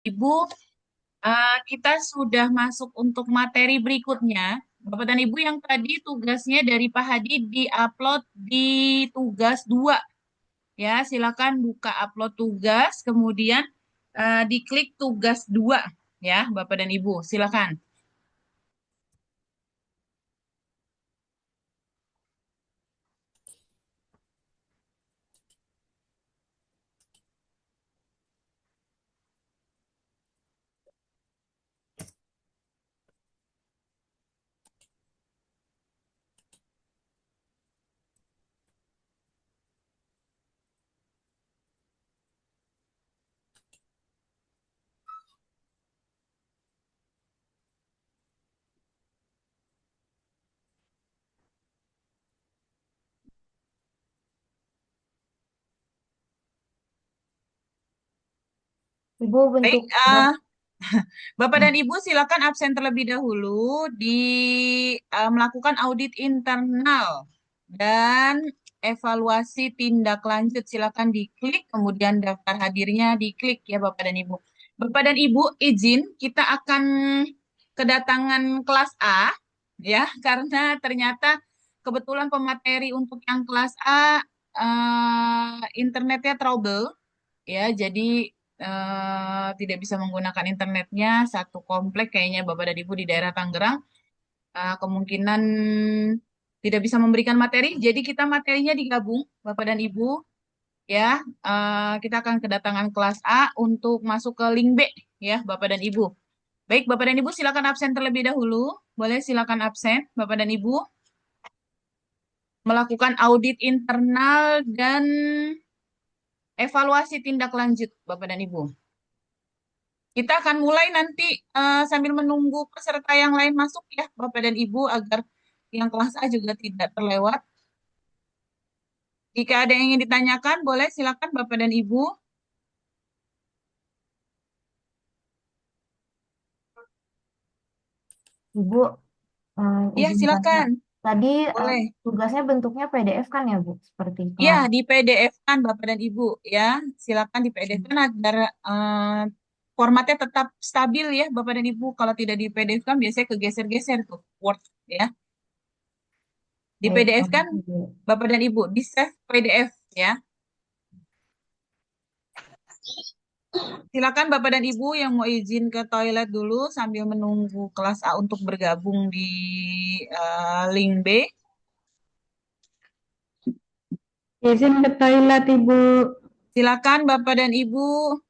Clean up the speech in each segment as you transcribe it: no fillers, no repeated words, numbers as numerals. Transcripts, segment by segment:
Ibu, kita sudah masuk untuk materi berikutnya. Bapak dan Ibu yang tadi tugasnya dari Pak Hadi diupload di tugas 2. Ya, silakan buka upload tugas, kemudian diklik tugas 2. Ya, Bapak dan Ibu, silakan. Ibu Baik, bentuk draft. Bapak dan Ibu silakan absen terlebih dahulu di melakukan audit internal dan evaluasi tindak lanjut. Silakan diklik, kemudian daftar hadirnya diklik ya Bapak dan Ibu. Bapak dan Ibu izin kita akan kedatangan kelas A ya karena ternyata kebetulan pemateri untuk yang kelas A internetnya trouble ya jadi tidak bisa menggunakan internetnya satu komplek kayaknya Bapak dan Ibu di daerah Tangerang kemungkinan tidak bisa memberikan materi jadi kita materinya digabung Bapak dan Ibu ya kita akan kedatangan kelas A untuk masuk ke link B ya Bapak dan Ibu. Baik Bapak dan Ibu silakan absen terlebih dahulu. Boleh silakan absen Bapak dan Ibu melakukan audit internal dan evaluasi tindak lanjut Bapak dan Ibu. Kita akan mulai nanti sambil menunggu peserta yang lain masuk ya, Bapak dan Ibu, agar yang kelas A juga tidak terlewat. Jika ada yang ingin ditanyakan, boleh silakan Bapak dan Ibu. Ibu Ya, izin tanya. silakan. Tadi Boleh. tugasnya bentuknya PDF kan ya Bu? Seperti Ya, kelas. di PDF kan Bapak dan Ibu ya. Silakan di PDF kan agar formatnya tetap stabil ya Bapak dan Ibu. Kalau tidak di PDF kan biasanya kegeser-geser tuh Word ya. Di Baik, PDF kalau kan gitu. Bapak dan Ibu di save PDF ya. Silakan Bapak dan Ibu yang mau izin ke toilet dulu sambil menunggu kelas A untuk bergabung di link B. Izin ke toilet, Ibu. Silakan Bapak dan Ibu.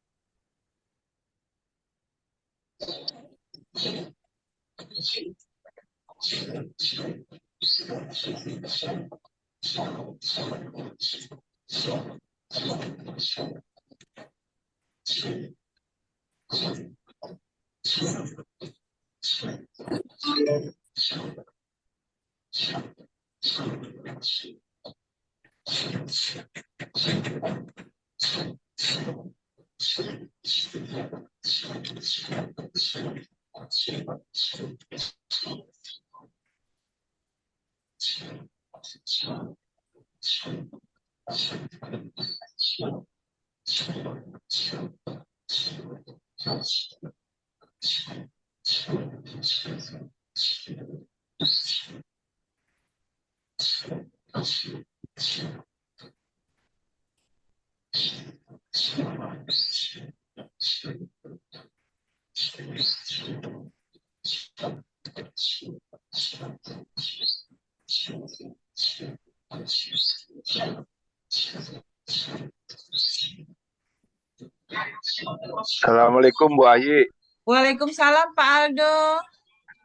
Assalamualaikum Bu Ayi. Waalaikumsalam Pak Aldo.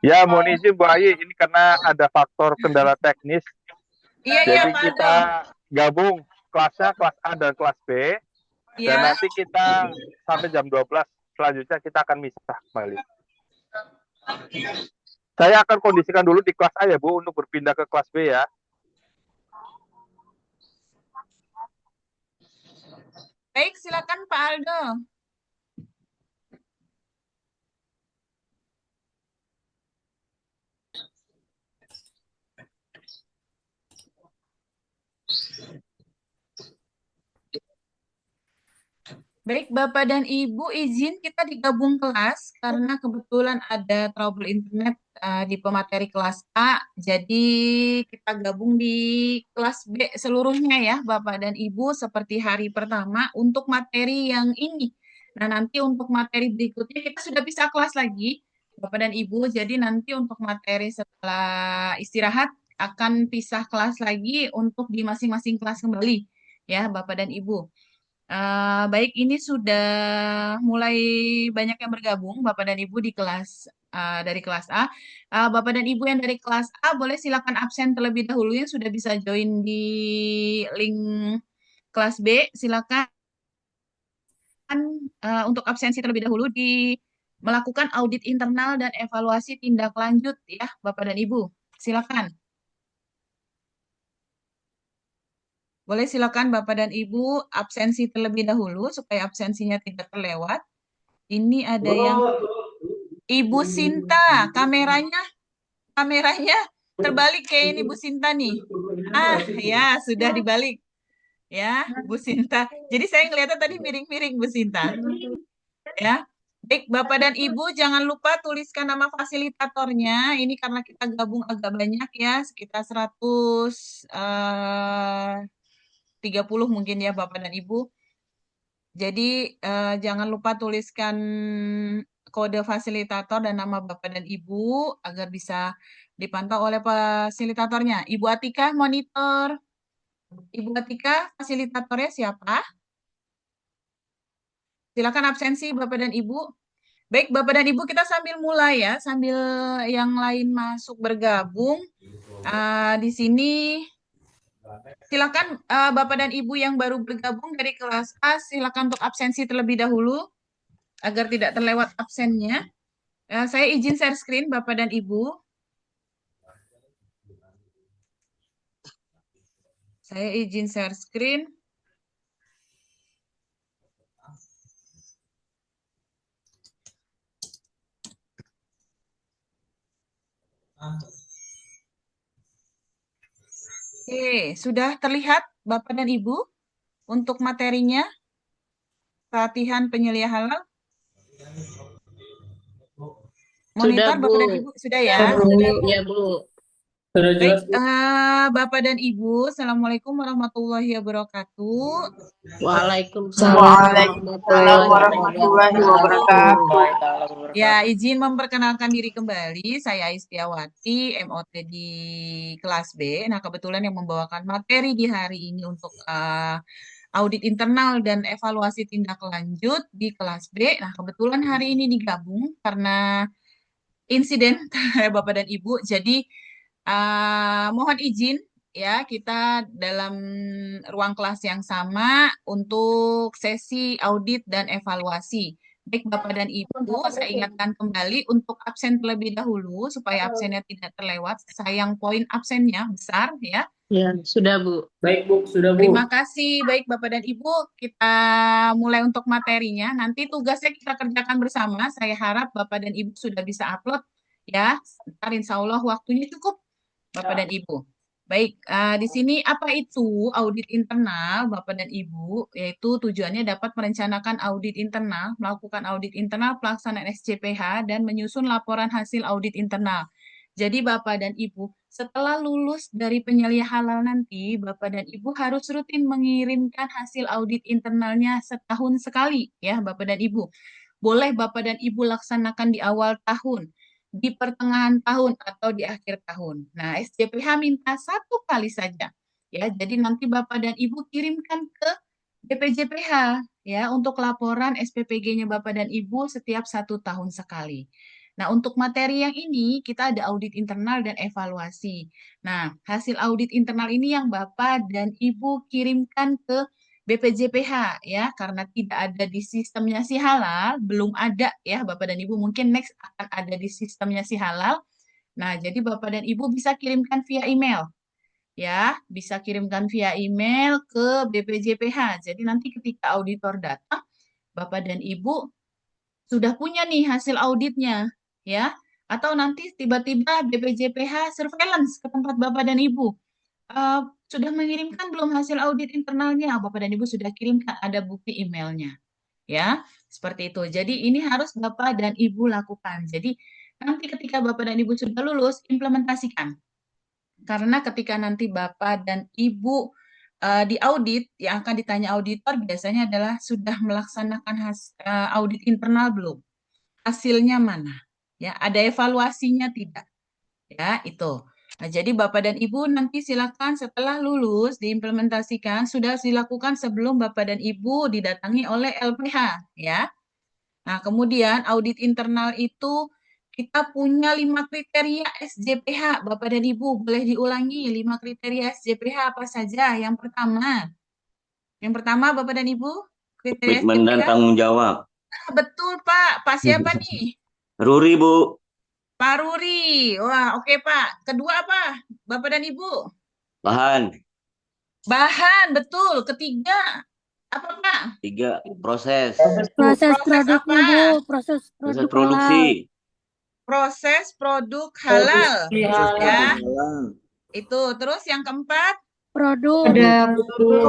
Ya, mohon izin Bu Ayi, ini karena ada faktor kendala teknis, Iya, iya jadi Pak Aldo. kita gabung kelasnya kelas A dan kelas B, dan Iya. nanti kita sampai jam 12, selanjutnya kita akan misah kembali. Saya akan kondisikan dulu di kelas A ya Bu, untuk berpindah ke kelas B ya. Baik, silakan Pak Aldo. Baik, Bapak dan Ibu, izin kita digabung kelas karena kebetulan ada trouble internet di pemateri kelas A. Jadi kita gabung di kelas B seluruhnya ya, Bapak dan Ibu, seperti hari pertama untuk materi yang ini. Nah, nanti untuk materi berikutnya kita sudah bisa kelas lagi, Bapak dan Ibu. Jadi nanti untuk materi setelah istirahat akan pisah kelas lagi untuk di masing-masing kelas kembali ya, Bapak dan Ibu. Baik, ini sudah mulai banyak yang bergabung, Bapak dan Ibu di kelas dari kelas A. Bapak dan Ibu yang dari kelas A boleh silakan absen terlebih dahulu yang sudah bisa join di link kelas B. Silakan untuk absensi terlebih dahulu di melakukan audit internal dan evaluasi tindak lanjut ya, Bapak dan Ibu. Silakan. Boleh silakan Bapak dan Ibu absensi terlebih dahulu supaya absensinya tidak terlewat. Ini ada yang Ibu Sinta, kameranya terbalik kayak ini Bu Sinta nih. Ya, sudah dibalik ya, Bu Sinta. Jadi saya ngeliatnya tadi miring-miring Bu Sinta. Ya. Baik, Bapak dan Ibu jangan lupa tuliskan nama fasilitatornya. Ini karena kita gabung agak banyak ya, sekitar 130 mungkin ya Bapak dan Ibu. Jadi jangan lupa tuliskan kode fasilitator dan nama Bapak dan Ibu agar bisa dipantau oleh fasilitatornya. Ibu Atika monitor. Ibu Atika fasilitatornya siapa? Silakan absensi Bapak dan Ibu. Baik, Bapak dan Ibu kita sambil mulai ya, sambil yang lain masuk bergabung. Di sini silakan Bapak dan Ibu yang baru bergabung dari kelas A, silakan untuk absensi terlebih dahulu agar tidak terlewat absennya. Saya izin share screen Bapak dan Ibu. Saya izin share screen. Oke, sudah terlihat Bapak dan Ibu untuk materinya, latihan penyelia halal. Sudah, Monitor Bu. Bapak dan Ibu sudah ya. Ya, Bu. Baik, Bapak dan Ibu, Assalamualaikum warahmatullahi wabarakatuh. Waalaikumsalam Waalaikumsalam warahmatullahi wabarakatuh. wabarakatuh. Ya, izin memperkenalkan diri kembali. Saya Istiawati, MOT di kelas B. Nah, kebetulan yang membawakan materi di hari ini untuk audit internal dan evaluasi tindak lanjut di kelas B. Nah, kebetulan hari ini digabung karena insiden Bapak dan Ibu. Jadi, mohon izin ya, kita dalam ruang kelas yang sama untuk sesi audit dan evaluasi. Baik Bapak dan Ibu, saya ingatkan kembali untuk absen terlebih dahulu supaya absennya tidak terlewat. Sayang poin absennya besar ya. Ya, sudah, Bu. Baik, Bu, sudah, Bu. Terima kasih. Baik Bapak dan Ibu, kita mulai untuk materinya. Nanti tugasnya kita kerjakan bersama. Saya harap Bapak dan Ibu sudah bisa upload ya. Ntar insya Allah waktunya cukup Bapak dan Ibu. Baik, di sini apa itu audit internal, Bapak dan Ibu? Yaitu tujuannya dapat merencanakan audit internal, melakukan audit internal pelaksanaan SCPH, dan menyusun laporan hasil audit internal. Jadi Bapak dan Ibu, setelah lulus dari penyelia halal nanti, Bapak dan Ibu harus rutin mengirimkan hasil audit internalnya setahun sekali, ya Bapak dan Ibu. Boleh Bapak dan Ibu laksanakan di awal tahun, di pertengahan tahun, atau di akhir tahun. Nah, SJPH minta satu kali saja. Ya, jadi nanti Bapak dan Ibu kirimkan ke BPJPH ya untuk laporan SPPG-nya Bapak dan Ibu setiap 1 tahun sekali. Nah, untuk materi yang ini kita ada audit internal dan evaluasi. Nah, hasil audit internal ini yang Bapak dan Ibu kirimkan ke BPJPH ya, karena tidak ada di sistemnya si halal, belum ada ya Bapak dan Ibu, mungkin next akan ada di sistemnya si halal. Nah, jadi Bapak dan Ibu bisa kirimkan via email ya, bisa kirimkan via email ke BPJPH. Jadi nanti ketika auditor datang, Bapak dan Ibu sudah punya nih hasil auditnya, ya. Atau nanti tiba-tiba BPJPH surveillance ke tempat Bapak dan Ibu. Sudah mengirimkan belum hasil audit internalnya? Bapak dan Ibu sudah kirimkan, ada bukti emailnya. Ya, seperti itu. Jadi ini harus Bapak dan Ibu lakukan. Jadi nanti ketika Bapak dan Ibu sudah lulus, implementasikan. Karena ketika nanti Bapak dan Ibu di audit, yang akan ditanya auditor biasanya adalah sudah melaksanakan audit internal belum? Hasilnya mana? Ya, ada evaluasinya tidak? Ya, itu. Nah, jadi Bapak dan Ibu nanti silakan setelah lulus diimplementasikan, sudah dilakukan sebelum Bapak dan Ibu didatangi oleh LPH, ya. Nah, kemudian audit internal itu kita punya 5 kriteria SJPH, Bapak dan Ibu. Boleh diulangi 5 kriteria SJPH apa saja? Yang pertama Bapak dan Ibu, kriteria Komitmen dan SJPH. tanggung jawab. Betul, Pak. Pak siapa nih? Ruri, Bu. Pak Ruri. Wah, oke, Pak. Kedua apa? Bapak dan Ibu. Bahan. Bahan, betul. Ketiga, apa, Pak? 3. Proses. Proses Proses produknya, apa? Bu. Proses Proses produk halal. produksi. Proses produk halal. Proses Ya, Halal. itu. Terus yang keempat, Produk.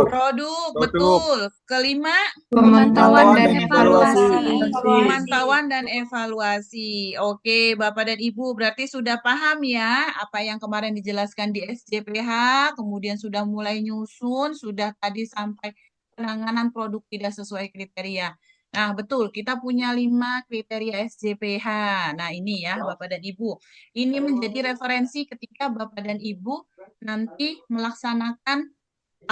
produk, betul. Kelima, Pemantauan dan evaluasi. pemantauan dan evaluasi. Oke, Bapak dan Ibu, berarti sudah paham ya apa yang kemarin dijelaskan di SJPH, kemudian sudah mulai nyusun, sudah tadi sampai penanganan produk tidak sesuai kriteria. Nah, betul, kita punya 5 kriteria SJPH. Nah, ini ya, Bapak dan Ibu. Ini menjadi referensi ketika Bapak dan Ibu nanti melaksanakan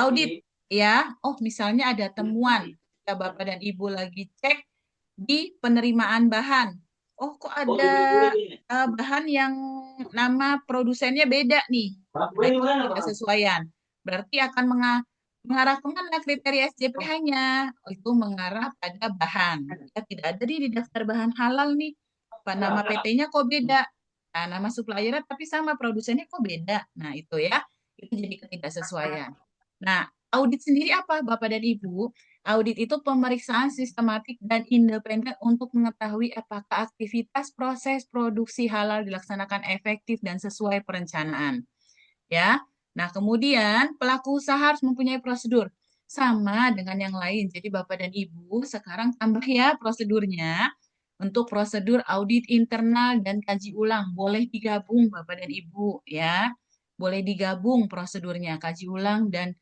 audit, ya. Oh, misalnya ada temuan. Ketika Bapak dan Ibu lagi cek di penerimaan bahan. Oh, kok ada bahan yang nama produsennya beda nih. Nah, itu ketidaksesuaian. Berarti akan mengarah kemana kriteria SJPH-nya? Oh, itu mengarah pada bahan. Ya, tidak ada di daftar bahan halal nih. Nama PT-nya kok beda? Nah, nama suppliernya tapi sama produsennya kok beda? Nah, itu ya. Itu jadi ketidaksesuaian. Nah, audit sendiri apa, Bapak dan Ibu? Audit itu pemeriksaan sistematik dan independen untuk mengetahui apakah aktivitas proses produksi halal dilaksanakan efektif dan sesuai perencanaan. Ya. Nah, kemudian pelaku usaha harus mempunyai prosedur sama dengan yang lain. Jadi Bapak dan Ibu sekarang tambah ya prosedurnya untuk prosedur audit internal dan kaji ulang. Boleh digabung Bapak dan Ibu ya. Boleh digabung prosedurnya, kaji ulang dan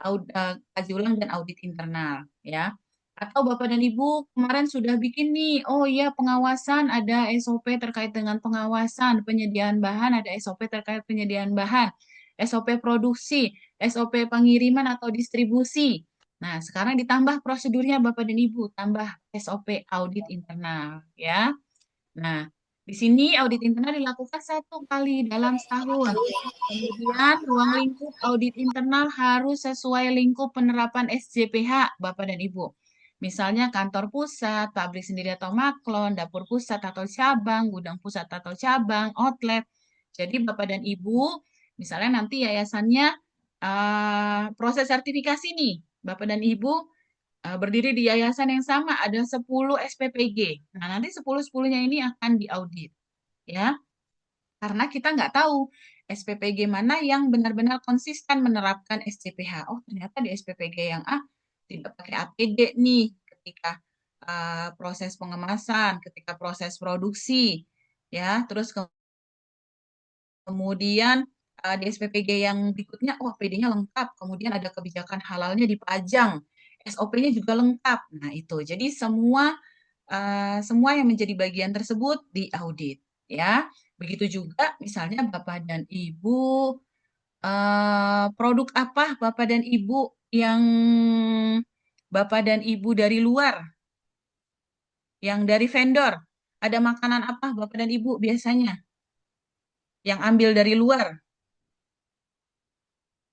audit internal ya. Atau Bapak dan Ibu kemarin sudah bikin nih, oh iya pengawasan ada SOP terkait dengan pengawasan, penyediaan bahan ada SOP terkait penyediaan bahan, SOP produksi, SOP pengiriman atau distribusi. Nah, sekarang ditambah prosedurnya Bapak dan Ibu, tambah SOP audit internal ya. Nah, di sini audit internal dilakukan 1 kali dalam setahun. Kemudian ruang lingkup audit internal harus sesuai lingkup penerapan SJPH, Bapak dan Ibu. Misalnya kantor pusat, pabrik sendiri atau maklon, dapur pusat atau cabang, gudang pusat atau cabang, outlet. Jadi Bapak dan Ibu, misalnya nanti yayasannya proses sertifikasi nih, Bapak dan Ibu berdiri di yayasan yang sama, ada 10 SPPG. Nah, nanti 10-10-nya ini akan diaudit. Ya, karena kita nggak tahu SPPG mana yang benar-benar konsisten menerapkan SCPH. Oh, ternyata di SPPG yang A tidak pakai APD nih ketika proses pengemasan, ketika proses produksi, ya. Terus kemudian di SPPG yang berikutnya, oh APD-nya lengkap, kemudian ada kebijakan halalnya dipajang, SOP-nya juga lengkap. Nah, itu. Jadi semua yang menjadi bagian tersebut diaudit, ya. Begitu juga misalnya Bapak dan Ibu produk apa Bapak dan Ibu yang Bapak dan Ibu dari luar, yang dari vendor. Ada makanan apa Bapak dan Ibu biasanya yang ambil dari luar?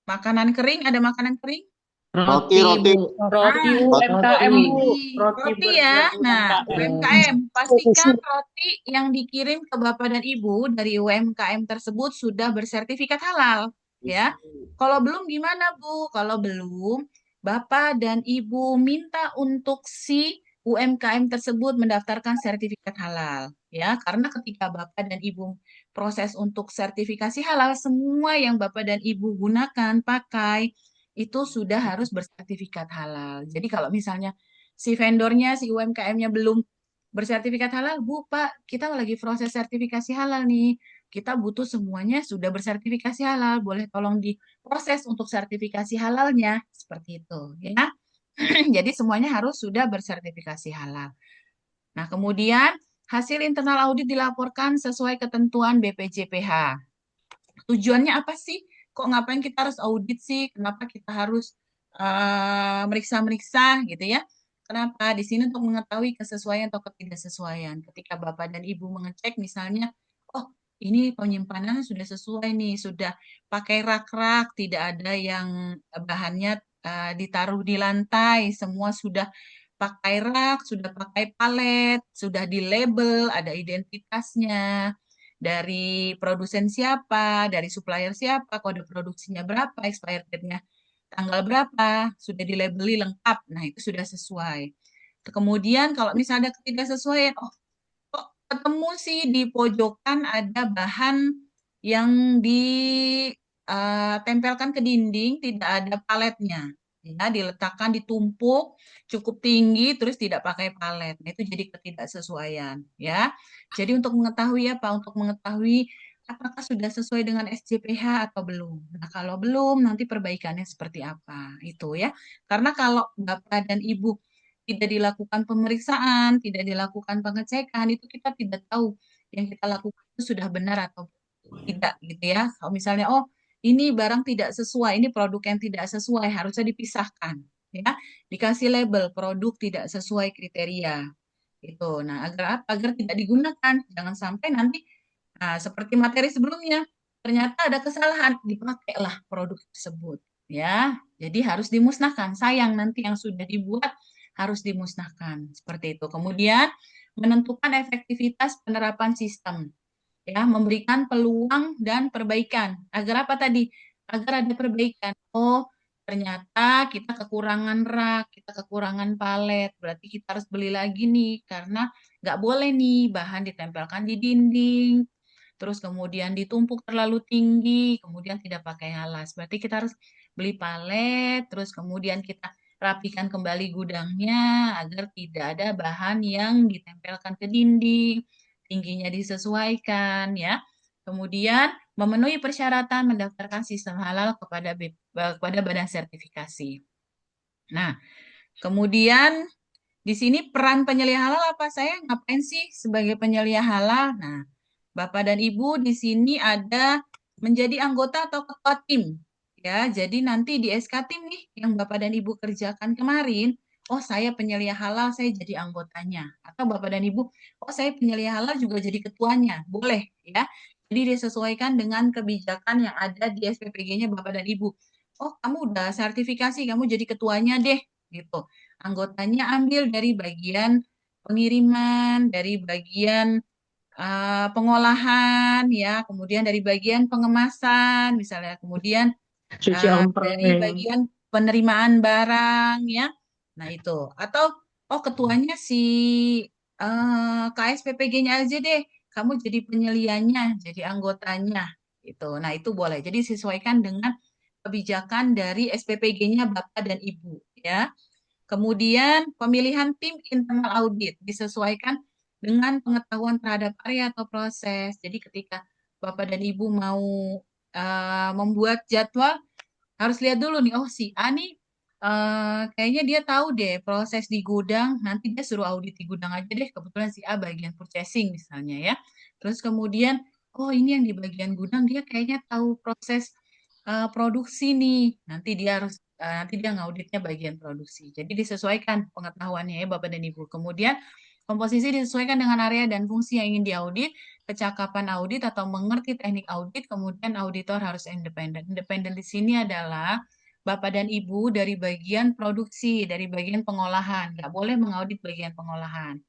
Makanan kering, ada makanan kering? Roti, Bu. Roti UMKM, Bu. Roti ya. Nah, UMKM, pastikan roti yang dikirim ke Bapak dan Ibu dari UMKM tersebut sudah bersertifikat halal, ya. Kalau belum gimana, Bu? Kalau belum, Bapak dan Ibu minta untuk si UMKM tersebut mendaftarkan sertifikat halal, ya. Karena ketika Bapak dan Ibu proses untuk sertifikasi halal, semua yang Bapak dan Ibu gunakan, pakai, itu sudah harus bersertifikat halal. Jadi kalau misalnya si vendornya, si UMKM-nya belum bersertifikat halal, Bu, Pak, kita lagi proses sertifikasi halal nih. Kita butuh semuanya sudah bersertifikasi halal. Boleh tolong diproses untuk sertifikasi halalnya. Seperti itu, ya. Jadi semuanya harus sudah bersertifikasi halal. Nah, kemudian hasil internal audit dilaporkan sesuai ketentuan BPJPH. Tujuannya apa sih? Kok ngapain kita harus audit sih? Kenapa kita harus meriksa-meriksa gitu ya? Kenapa? Di sini untuk mengetahui kesesuaian atau ketidaksesuaian. Ketika Bapak dan Ibu mengecek misalnya, oh ini penyimpanannya sudah sesuai nih, sudah pakai rak-rak, tidak ada yang bahannya ditaruh di lantai, semua sudah pakai rak, sudah pakai palet, sudah di label, ada identitasnya, dari produsen siapa, dari supplier siapa, kode produksinya berapa, expired date-nya tanggal berapa, sudah dilabeli lengkap. Nah, itu sudah sesuai. Kemudian kalau misalnya ada ketidaksesuaian, oh kok ketemu sih di pojokan ada bahan yang ditempelkan ke dinding, tidak ada paletnya. Ya, diletakkan ditumpuk cukup tinggi terus tidak pakai palet. Nah, itu jadi ketidaksesuaian, ya. Jadi untuk mengetahui apa? Untuk mengetahui apakah sudah sesuai dengan SJPH atau belum. Nah, kalau belum nanti perbaikannya seperti apa. Itu ya. Karena kalau Bapak dan Ibu tidak dilakukan pemeriksaan, tidak dilakukan pengecekan, itu kita tidak tahu yang kita lakukan itu sudah benar atau tidak gitu ya. Kalau misalnya, oh ini barang tidak sesuai, ini produk yang tidak sesuai, harusnya dipisahkan ya. Dikasih label produk tidak sesuai kriteria. Itu. Nah, agar apa? Agar tidak digunakan. Jangan sampai nanti seperti materi sebelumnya, ternyata ada kesalahan, dipakailah produk tersebut ya. Jadi harus dimusnahkan. Sayang nanti yang sudah dibuat harus dimusnahkan. Seperti itu. Kemudian menentukan efektivitas penerapan sistem ya, memberikan peluang dan perbaikan. Agar apa tadi? Agar ada perbaikan. Oh, ternyata kita kekurangan rak, kita kekurangan palet. Berarti kita harus beli lagi nih, karena nggak boleh nih bahan ditempelkan di dinding, terus kemudian ditumpuk terlalu tinggi, kemudian tidak pakai alas. Berarti kita harus beli palet, terus kemudian kita rapikan kembali gudangnya agar tidak ada bahan yang ditempelkan ke dinding, tingginya disesuaikan ya. Kemudian memenuhi persyaratan mendaftarkan sistem halal kepada badan sertifikasi. Nah, kemudian di sini peran penyelia halal apa? Saya ngapain sih sebagai penyelia halal? Nah, Bapak dan Ibu di sini ada menjadi anggota atau ketua tim. Ya, jadi nanti di SK tim nih yang Bapak dan Ibu kerjakan kemarin, oh saya penyelia halal, saya jadi anggotanya. Atau Bapak dan Ibu, oh saya penyelia halal juga jadi ketuanya. Boleh ya. Jadi disesuaikan dengan kebijakan yang ada di SPPG-nya Bapak dan Ibu. Oh, kamu udah sertifikasi, kamu jadi ketuanya deh, gitu. Anggotanya ambil dari bagian pengiriman, dari bagian pengolahan, ya, kemudian dari bagian pengemasan, misalnya, kemudian Cuci dari ompeng. bagian penerimaan barang, ya. Nah, itu. Atau, oh, ketuanya si KSPPG-nya aja deh, kamu jadi penyelianya, jadi anggotanya. Gitu. Nah, itu boleh. Jadi, sesuaikan dengan kebijakan dari SPPG-nya Bapak dan Ibu, ya. Kemudian pemilihan tim internal audit disesuaikan dengan pengetahuan terhadap area atau proses. Jadi ketika Bapak dan Ibu mau membuat jadwal, harus lihat dulu nih, oh si A nih kayaknya dia tahu deh proses di gudang, nanti dia suruh audit di gudang aja deh, kebetulan si A bagian purchasing misalnya ya. Terus kemudian, oh ini yang di bagian gudang dia kayaknya tahu proses produksi nih, nanti dia ngauditnya bagian produksi. Jadi disesuaikan pengetahuannya ya Bapak dan Ibu. Kemudian komposisi disesuaikan dengan area dan fungsi yang ingin diaudit, kecakapan audit atau mengerti teknik audit, kemudian auditor harus independen. Independen di sini adalah Bapak dan Ibu dari bagian produksi, dari bagian pengolahan. Nggak boleh mengaudit bagian pengolahan.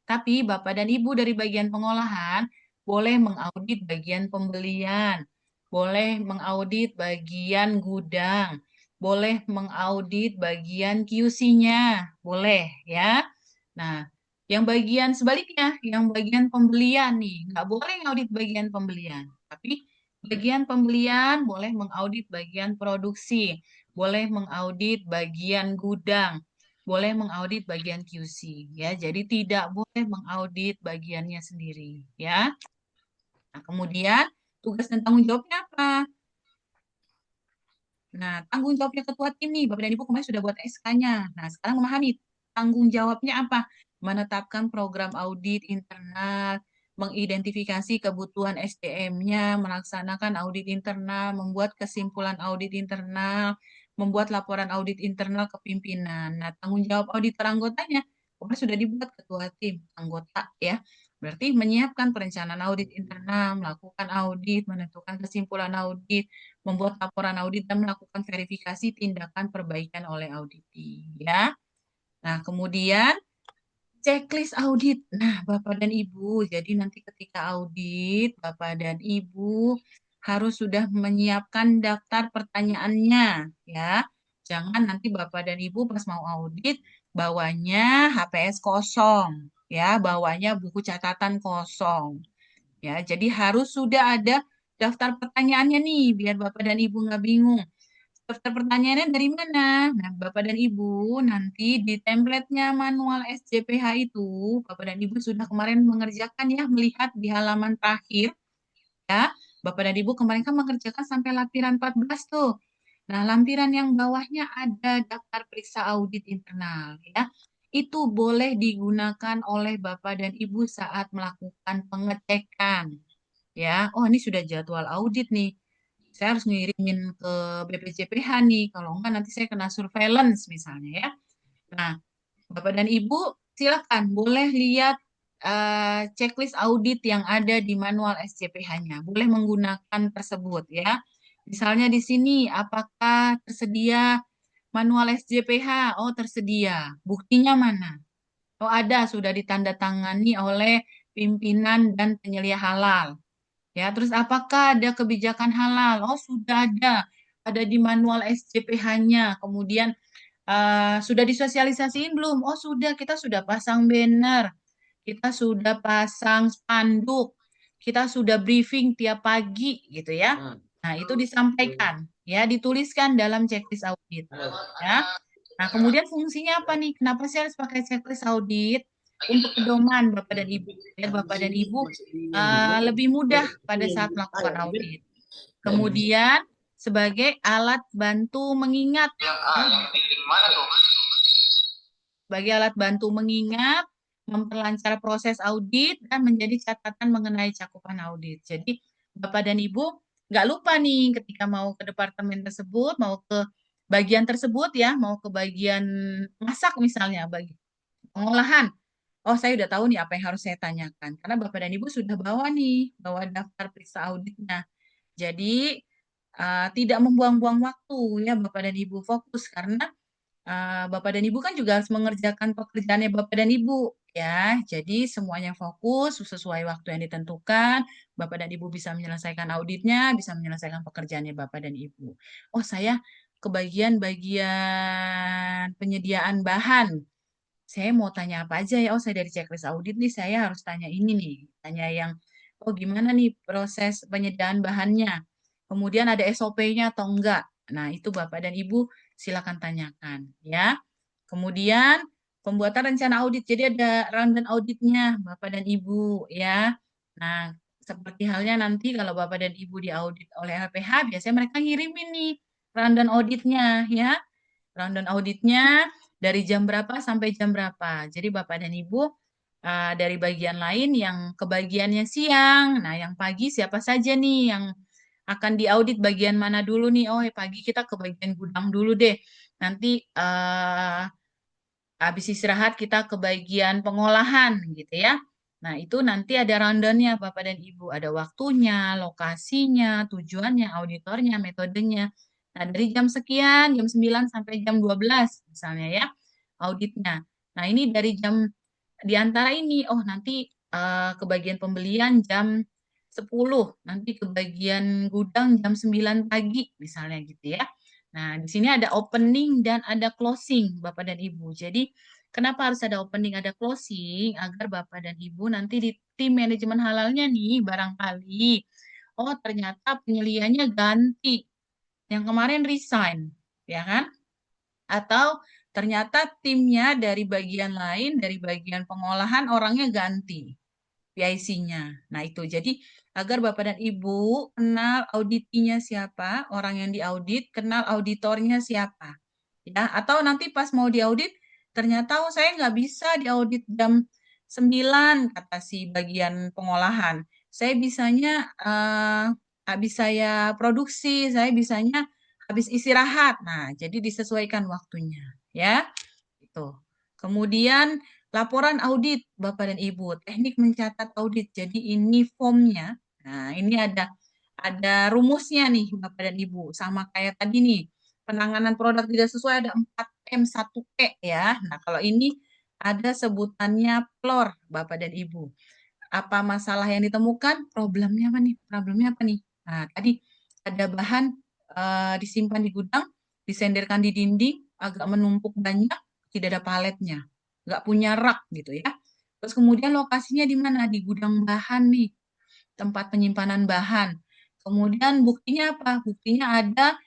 Tapi Bapak dan Ibu dari bagian pengolahan boleh mengaudit bagian pembelian, boleh mengaudit bagian gudang, boleh mengaudit bagian QC-nya, boleh ya. Nah, yang bagian sebaliknya, yang bagian pembelian nih, nggak boleh ngaudit bagian pembelian. Tapi bagian pembelian boleh mengaudit bagian produksi, boleh mengaudit bagian gudang, boleh mengaudit bagian QC ya. Jadi tidak boleh mengaudit bagiannya sendiri ya. Nah, kemudian tugas dan tanggung jawabnya apa? Nah, tanggung jawabnya ketua tim nih, Bapak dan Ibu kemarin sudah buat SK-nya. Nah, sekarang memahami tanggung jawabnya apa? Menetapkan program audit internal, mengidentifikasi kebutuhan SDM-nya, melaksanakan audit internal, membuat kesimpulan audit internal, membuat laporan audit internal ke pimpinan. Nah, tanggung jawab auditor anggotanya kemarin sudah dibuat ketua tim anggota ya. Berarti menyiapkan perencanaan audit internal, melakukan audit, menentukan kesimpulan audit, membuat laporan audit dan melakukan verifikasi tindakan perbaikan oleh auditi ya. Nah, kemudian checklist audit. Nah, Bapak dan Ibu, jadi nanti ketika audit, Bapak dan Ibu harus sudah menyiapkan daftar pertanyaannya ya. Jangan nanti Bapak dan Ibu pas mau audit bawanya HPS kosong ya, bawanya buku catatan kosong. Ya, jadi harus sudah ada daftar pertanyaannya nih, biar Bapak dan Ibu nggak bingung. Daftar pertanyaannya dari mana? Nah, Bapak dan Ibu nanti di template-nya manual SJPH itu, Bapak dan Ibu sudah kemarin mengerjakan ya, melihat di halaman terakhir ya. Bapak dan Ibu kemarin kan mengerjakan sampai lampiran 14 tuh. Nah, lampiran yang bawahnya ada daftar periksa audit internal ya. Itu boleh digunakan oleh Bapak dan Ibu saat melakukan pengecekan. Ya, oh ini sudah jadwal audit nih. Saya harus ngirimin ke BPJPH nih. Kalau enggak nanti saya kena surveillance misalnya ya. Nah, Bapak dan Ibu silakan boleh lihat checklist audit yang ada di manual SJPH-nya. Boleh menggunakan tersebut ya. Misalnya di sini apakah tersedia manual SJPH? Oh, tersedia. Buktinya mana? Oh, ada sudah ditandatangani oleh pimpinan dan penyelia halal. Ya, terus apakah ada kebijakan halal? Oh, sudah ada. Ada di manual SJPH-nya. Kemudian sudah disosialisasiin belum? Oh, sudah. Kita sudah pasang banner. Kita sudah pasang spanduk. Kita sudah briefing tiap pagi gitu ya. Nah, itu disampaikan, ya, dituliskan dalam checklist audit, ya. Nah, kemudian fungsinya apa nih? Kenapa sih harus pakai checklist audit? Untuk pedoman Bapak dan Ibu. Biar Bapak dan Ibu lebih mudah pada saat melakukan audit. Kemudian sebagai alat bantu mengingat. Sebagai alat bantu mengingat, memperlancar proses audit, dan menjadi catatan mengenai cakupan audit. Jadi Bapak dan Ibu nggak lupa nih ketika mau ke departemen tersebut, mau ke bagian tersebut ya, mau ke bagian masak misalnya, bagi pengolahan. Oh, saya udah tahu nih apa yang harus saya tanyakan. Karena Bapak dan Ibu sudah bawa nih, bawa daftar periksa auditnya. Jadi, tidak membuang-buang waktu ya Bapak dan Ibu, fokus. Karena Bapak dan Ibu kan juga harus mengerjakan pekerjaannya Bapak dan Ibu ya. Jadi semuanya fokus sesuai waktu yang ditentukan. Bapak dan Ibu bisa menyelesaikan auditnya, bisa menyelesaikan pekerjaannya Bapak dan Ibu. Oh, saya ke bagian penyediaan bahan. Saya mau tanya apa aja ya? Oh, saya dari checklist audit nih, saya harus tanya ini nih. Tanya yang, oh gimana nih proses penyediaan bahannya? Kemudian ada SOP-nya atau enggak? Nah, itu Bapak dan Ibu silakan tanyakan ya. Kemudian pembuatan rencana audit. Jadi ada rundown auditnya Bapak dan Ibu ya. Nah, seperti halnya nanti kalau Bapak dan Ibu diaudit oleh LPH, biasanya mereka ngirimin nih rundown auditnya ya. Rundown auditnya dari jam berapa sampai jam berapa. Jadi Bapak dan Ibu dari bagian lain yang kebagiannya siang. Nah, yang pagi siapa saja nih yang akan diaudit bagian mana dulu nih? Oh, pagi kita ke bagian gudang dulu deh. Nanti habis istirahat kita ke bagian pengolahan gitu ya. Nah, itu nanti ada rundown-nya Bapak dan Ibu. Ada waktunya, lokasinya, tujuannya, auditornya, metodenya. Nah, dari jam sekian, jam 9 sampai jam 12 misalnya ya, auditnya. Nah, ini dari jam, di antara ini, oh nanti ke bagian pembelian jam 10, nanti ke bagian gudang jam 9 pagi misalnya gitu ya. Nah, di sini ada opening dan ada closing, Bapak dan Ibu. Jadi, kenapa harus ada opening, ada closing? Agar Bapak dan Ibu nanti di tim manajemen halalnya nih, barangkali, oh ternyata penyelianya ganti. Yang kemarin resign, ya kan? Atau ternyata timnya dari bagian lain, dari bagian pengolahan orangnya ganti PIC-nya. Nah, itu. Jadi, agar Bapak dan Ibu kenal auditinya siapa, orang yang diaudit, kenal auditornya siapa. Ya, atau nanti pas mau diaudit, ternyata saya nggak bisa diaudit jam 9, kata si bagian pengolahan. Saya bisanya habis saya produksi, saya bisanya habis istirahat. Nah, jadi disesuaikan waktunya. Ya, itu. Kemudian laporan audit Bapak dan Ibu, teknik mencatat audit. Jadi ini formnya. Nah, ini ada rumusnya nih Bapak dan Ibu. Sama kayak tadi nih. Penanganan produk tidak sesuai ada 4M 1P ya. Nah, kalau ini ada sebutannya PLOR Bapak dan Ibu. Apa masalah yang ditemukan? Problemnya apa nih? Problemnya apa nih? Nah, tadi ada bahan disimpan di gudang, disenderkan di dinding, agak menumpuk banyak, tidak ada paletnya, nggak punya rak gitu ya. Terus kemudian lokasinya di mana? Di gudang bahan nih, tempat penyimpanan bahan. Kemudian buktinya apa? Buktinya ada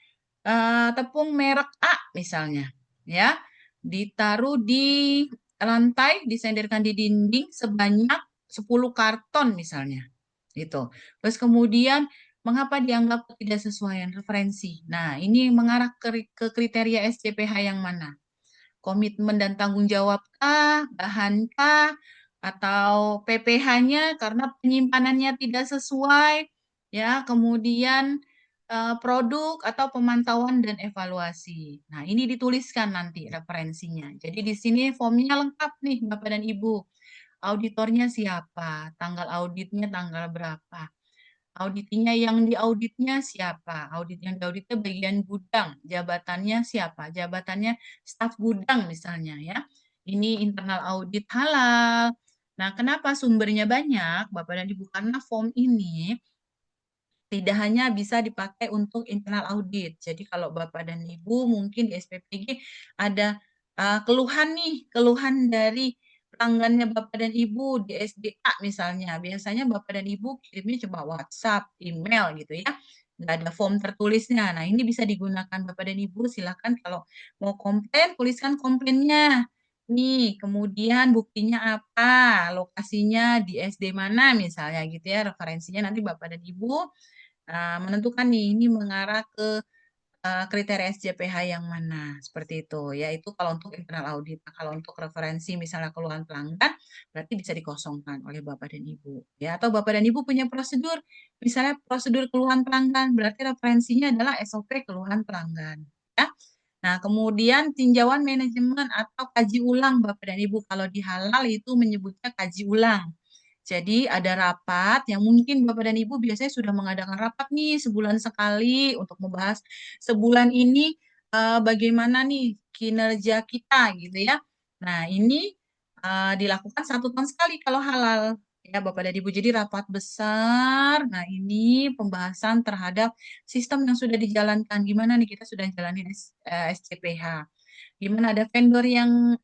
tepung merek A misalnya, ya, ditaruh di lantai, disenderkan di dinding sebanyak 10 karton misalnya, gitu. Terus kemudian mengapa dianggap ketidaksesuaian referensi? Nah, ini mengarah ke kriteria SCPH yang mana? Komitmen dan tanggung jawabkah, bahankah, atau PPH-nya karena penyimpanannya tidak sesuai, ya, kemudian produk atau pemantauan dan evaluasi. Nah, ini dituliskan nanti referensinya. Jadi di sini formnya lengkap nih Bapak dan Ibu. Auditornya siapa, tanggal auditnya tanggal berapa. Auditinya yang diauditnya siapa? Audit yang diauditnya bagian gudang. Jabatannya siapa? Jabatannya staf gudang misalnya ya. Ini internal audit halal. Nah, kenapa sumbernya banyak, Bapak dan Ibu? Karena form ini tidak hanya bisa dipakai untuk internal audit. Jadi kalau Bapak dan Ibu mungkin di SPPG ada keluhan nih, keluhan dari pelanggannya Bapak dan Ibu di SDA misalnya. Biasanya Bapak dan Ibu kirimnya coba WhatsApp, email gitu ya. Nggak ada form tertulisnya. Nah, ini bisa digunakan Bapak dan Ibu. Silakan kalau mau komplain, tuliskan komplainnya. Nih, kemudian buktinya apa? Lokasinya di SD mana misalnya gitu ya. Referensinya nanti Bapak dan Ibu menentukan nih ini mengarah ke kriteria SJPH yang mana seperti itu ya, itu kalau untuk internal audit. Nah, kalau untuk referensi misalnya keluhan pelanggan berarti bisa dikosongkan oleh Bapak dan Ibu ya, atau Bapak dan Ibu punya prosedur misalnya prosedur keluhan pelanggan berarti referensinya adalah SOP keluhan pelanggan ya. Nah, kemudian tinjauan manajemen atau kaji ulang Bapak dan Ibu, kalau di halal itu menyebutnya kaji ulang. Jadi ada rapat yang mungkin Bapak dan Ibu biasanya sudah mengadakan rapat nih sebulan sekali untuk membahas sebulan ini bagaimana nih kinerja kita gitu ya. Nah, ini dilakukan 1 tahun sekali kalau halal ya Bapak dan Ibu. Jadi rapat besar. Nah, ini pembahasan terhadap sistem yang sudah dijalankan. Gimana nih kita sudah jalanin SCPH. Gimana ada vendor yang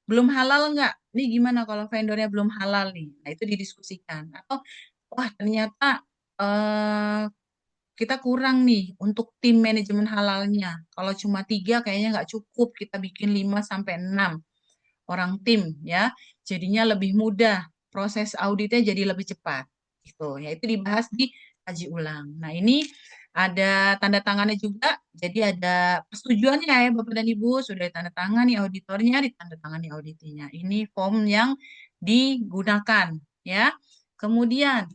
belum halal nggak? Nih gimana kalau vendornya belum halal nih? Nah, itu didiskusikan. Atau, wah ternyata eh, kita kurang nih untuk tim manajemen halalnya. Kalau cuma 3 kayaknya nggak cukup. Kita bikin 5 sampai 6 orang tim ya. Jadinya lebih mudah. Proses auditnya jadi lebih cepat. Gitu. Ya, itu dibahas di kaji ulang. Nah, ini ada tanda tangannya juga. Jadi ada persetujuannya ya Bapak dan Ibu. Sudah ditandatangani auditornya, ditandatangani auditinya. Ini form yang digunakan ya. Kemudian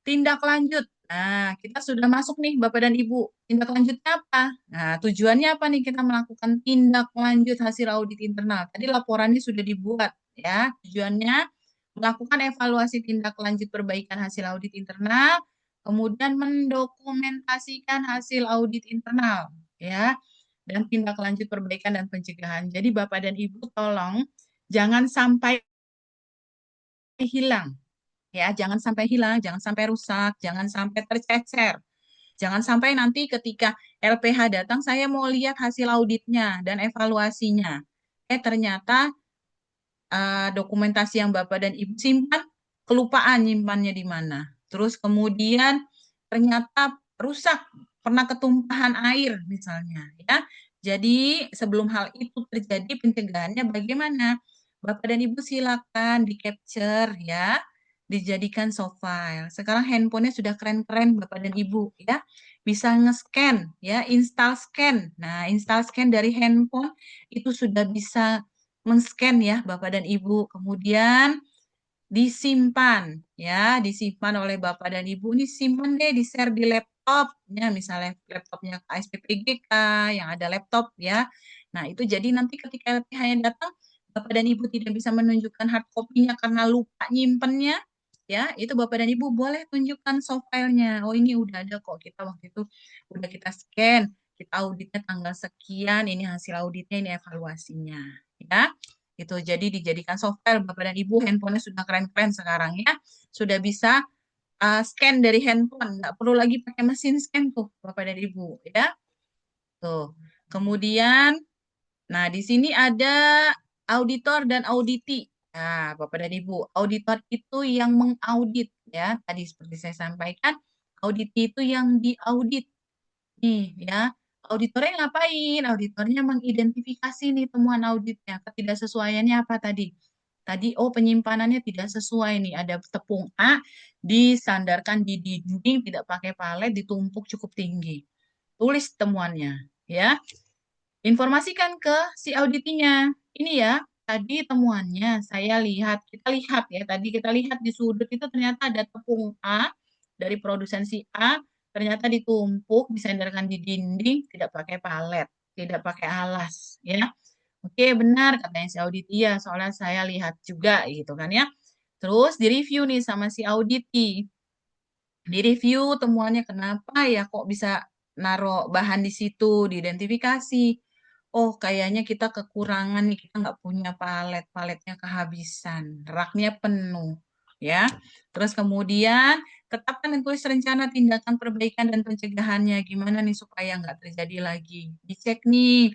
tindak lanjut. Nah, kita sudah masuk nih Bapak dan Ibu. Tindak lanjutnya apa? Nah, tujuannya apa nih kita melakukan tindak lanjut hasil audit internal? Tadi laporannya sudah dibuat ya. Tujuannya melakukan evaluasi tindak lanjut perbaikan hasil audit internal, kemudian mendokumentasikan hasil audit internal ya, dan tindak lanjut perbaikan dan pencegahan. Jadi Bapak dan Ibu tolong jangan sampai hilang. Ya, jangan sampai hilang, jangan sampai rusak, jangan sampai tercecer. Jangan sampai nanti ketika LPH datang, saya mau lihat hasil auditnya dan evaluasinya. Ternyata dokumentasi yang Bapak dan Ibu simpan, kelupaan nyimpannya di mana. Terus kemudian ternyata rusak, pernah ketumpahan air misalnya. Ya, Jadi sebelum hal itu terjadi pencegahannya bagaimana? Bapak dan Ibu silakan di capture ya, dijadikan soft file. Sekarang handphonenya sudah keren-keren Bapak dan Ibu ya, bisa nge-scan ya, install scan. Nah, install scan dari handphone itu sudah bisa men-scan ya Bapak dan Ibu. Kemudian disimpan ya, disimpan oleh Bapak dan Ibu. Ini simpan deh, di-share di laptopnya, misalnya laptopnya ASPPGK yang ada laptop ya. Nah, itu jadi nanti ketika LPH-nya datang, Bapak dan Ibu tidak bisa menunjukkan hard copy-nya karena lupa nyimpennya, ya, itu Bapak dan Ibu boleh tunjukkan soft file-nya. Oh, ini udah ada kok, kita waktu itu udah kita scan, kita auditnya tanggal sekian, ini hasil auditnya, ini evaluasinya, ya. Itu jadi dijadikan software Bapak dan Ibu, handphonenya sudah keren-keren sekarang ya, sudah bisa scan dari handphone, nggak perlu lagi pakai mesin scan tuh Bapak dan Ibu ya. Tuh. Kemudian, nah di sini ada auditor dan auditi. Nah, Bapak dan Ibu, auditor itu yang mengaudit ya. Tadi seperti saya sampaikan, auditi itu yang diaudit. Nih ya, auditornya ngapain? Auditornya mengidentifikasi nih temuan auditnya. Ketidaksesuaiannya apa tadi? Tadi, oh penyimpanannya tidak sesuai nih. Ada tepung A disandarkan di dinding, tidak pakai palet, ditumpuk cukup tinggi. Tulis temuannya, ya. Informasikan ke si auditinya. Ini ya, tadi temuannya saya lihat, kita lihat ya, tadi kita lihat di sudut itu ternyata ada tepung A dari produsen si A, ternyata ditumpuk, disandarkan di dinding, tidak pakai palet, tidak pakai alas, ya. Oke, benar katanya si auditi ya, soalnya saya lihat juga gitu kan ya. Terus direview nih sama si auditi. Direview temuannya kenapa ya kok bisa naruh bahan di situ, diidentifikasi. Oh, kayaknya kita kekurangan nih, kita nggak punya palet, paletnya kehabisan, raknya penuh, ya. Terus kemudian tetapkan dan tulis rencana tindakan perbaikan dan pencegahannya, gimana nih supaya nggak terjadi lagi. Dicek nih,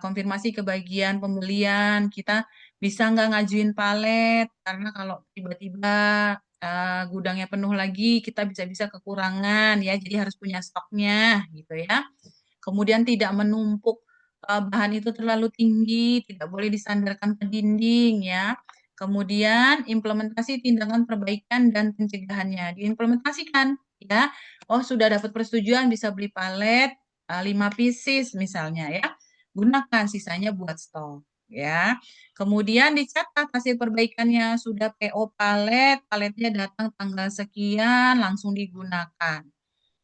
konfirmasi ke bagian pembelian, kita bisa nggak ngajuin palet, karena kalau tiba-tiba gudangnya penuh lagi, kita bisa-bisa kekurangan ya, jadi harus punya stoknya gitu ya. Kemudian tidak menumpuk bahan itu terlalu tinggi, tidak boleh disandarkan ke dinding ya. Kemudian implementasi tindakan perbaikan dan pencegahannya diimplementasikan ya. Oh, sudah dapat persetujuan bisa beli palet 5 pieces misalnya ya. Gunakan sisanya buat stok ya. Kemudian dicatat hasil perbaikannya sudah PO palet, paletnya datang tanggal sekian langsung digunakan.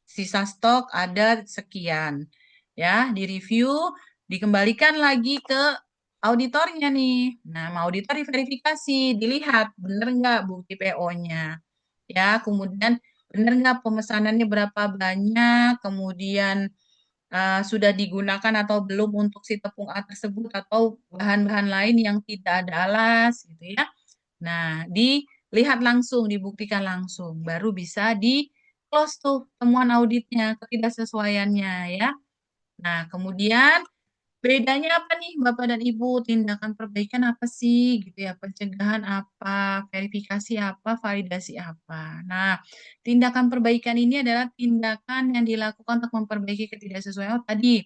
Sisa stok ada sekian. Ya, direview, dikembalikan lagi ke auditornya nih. Nah, mau auditor diverifikasi, dilihat benar nggak bukti PO-nya. Ya, kemudian benar nggak pemesanannya berapa banyak, kemudian sudah digunakan atau belum untuk si tepung A tersebut atau bahan-bahan lain yang tidak ada alas gitu ya. Nah, dilihat langsung, dibuktikan langsung, baru bisa di close tuh temuan auditnya, ketidaksesuaiannya ya. Nah, kemudian bedanya apa nih Bapak dan Ibu? Tindakan perbaikan apa sih gitu ya? Pencegahan apa? Verifikasi apa? Validasi apa? Nah, tindakan perbaikan ini adalah tindakan yang dilakukan untuk memperbaiki ketidaksesuaian. Oh, tadi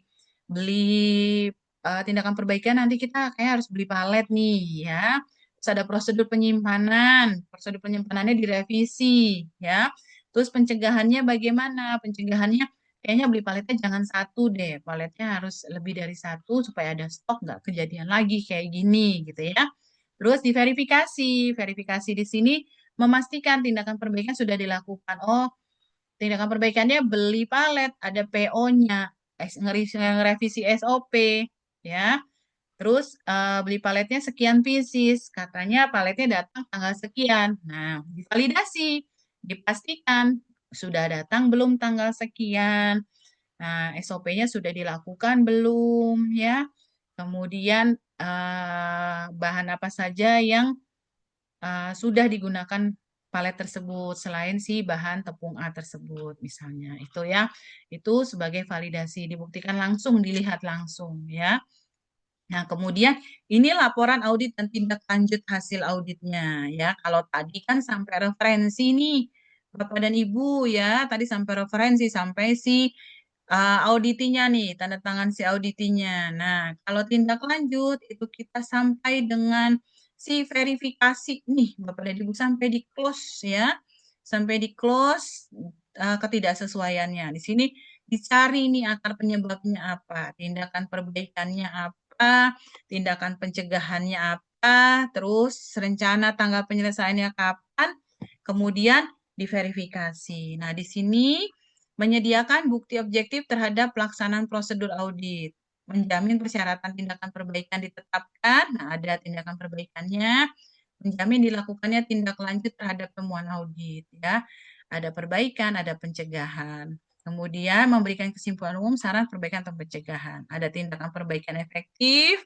beli tindakan perbaikan nanti kita kayak harus beli palet nih ya. Terus ada prosedur penyimpanan. Prosedur penyimpanannya direvisi ya. Terus pencegahannya bagaimana? Pencegahannya kayaknya beli paletnya jangan satu deh, paletnya harus lebih dari satu supaya ada stok nggak kejadian lagi kayak gini gitu ya. Terus diverifikasi, verifikasi di sini memastikan tindakan perbaikan sudah dilakukan. Oh, tindakan perbaikannya beli palet, ada PO-nya, ngerevisi SOP ya. Terus beli paletnya sekian pieces, katanya paletnya datang tanggal sekian. Nah, divalidasi, dipastikan sudah datang belum tanggal sekian. Nah, SOP-nya sudah dilakukan belum ya? Kemudian bahan apa saja yang sudah digunakan palet tersebut selain si bahan tepung A tersebut misalnya. Itu ya. Itu sebagai validasi dibuktikan langsung, dilihat langsung ya. Nah, kemudian ini laporan audit dan tindak lanjut hasil auditnya ya. Kalau tadi kan sampai referensi nih Bapak dan Ibu ya, tadi sampai referensi sampai si auditinya nih, tanda tangan si auditinya. Nah, kalau tindak lanjut itu kita sampai dengan si verifikasi nih, Bapak dan Ibu sampai di close ya. Sampai di close ketidaksesuaiannya. Di sini dicari nih akar penyebabnya apa, tindakan perbaikannya apa, tindakan pencegahannya apa, terus rencana tanggal penyelesaiannya kapan, kemudian diverifikasi. Nah, di sini menyediakan bukti objektif terhadap pelaksanaan prosedur audit, menjamin persyaratan tindakan perbaikan ditetapkan, nah ada tindakan perbaikannya, menjamin dilakukannya tindak lanjut terhadap temuan audit, ya. Ada perbaikan, ada pencegahan. Kemudian memberikan kesimpulan umum, saran perbaikan atau pencegahan. Ada tindakan perbaikan efektif.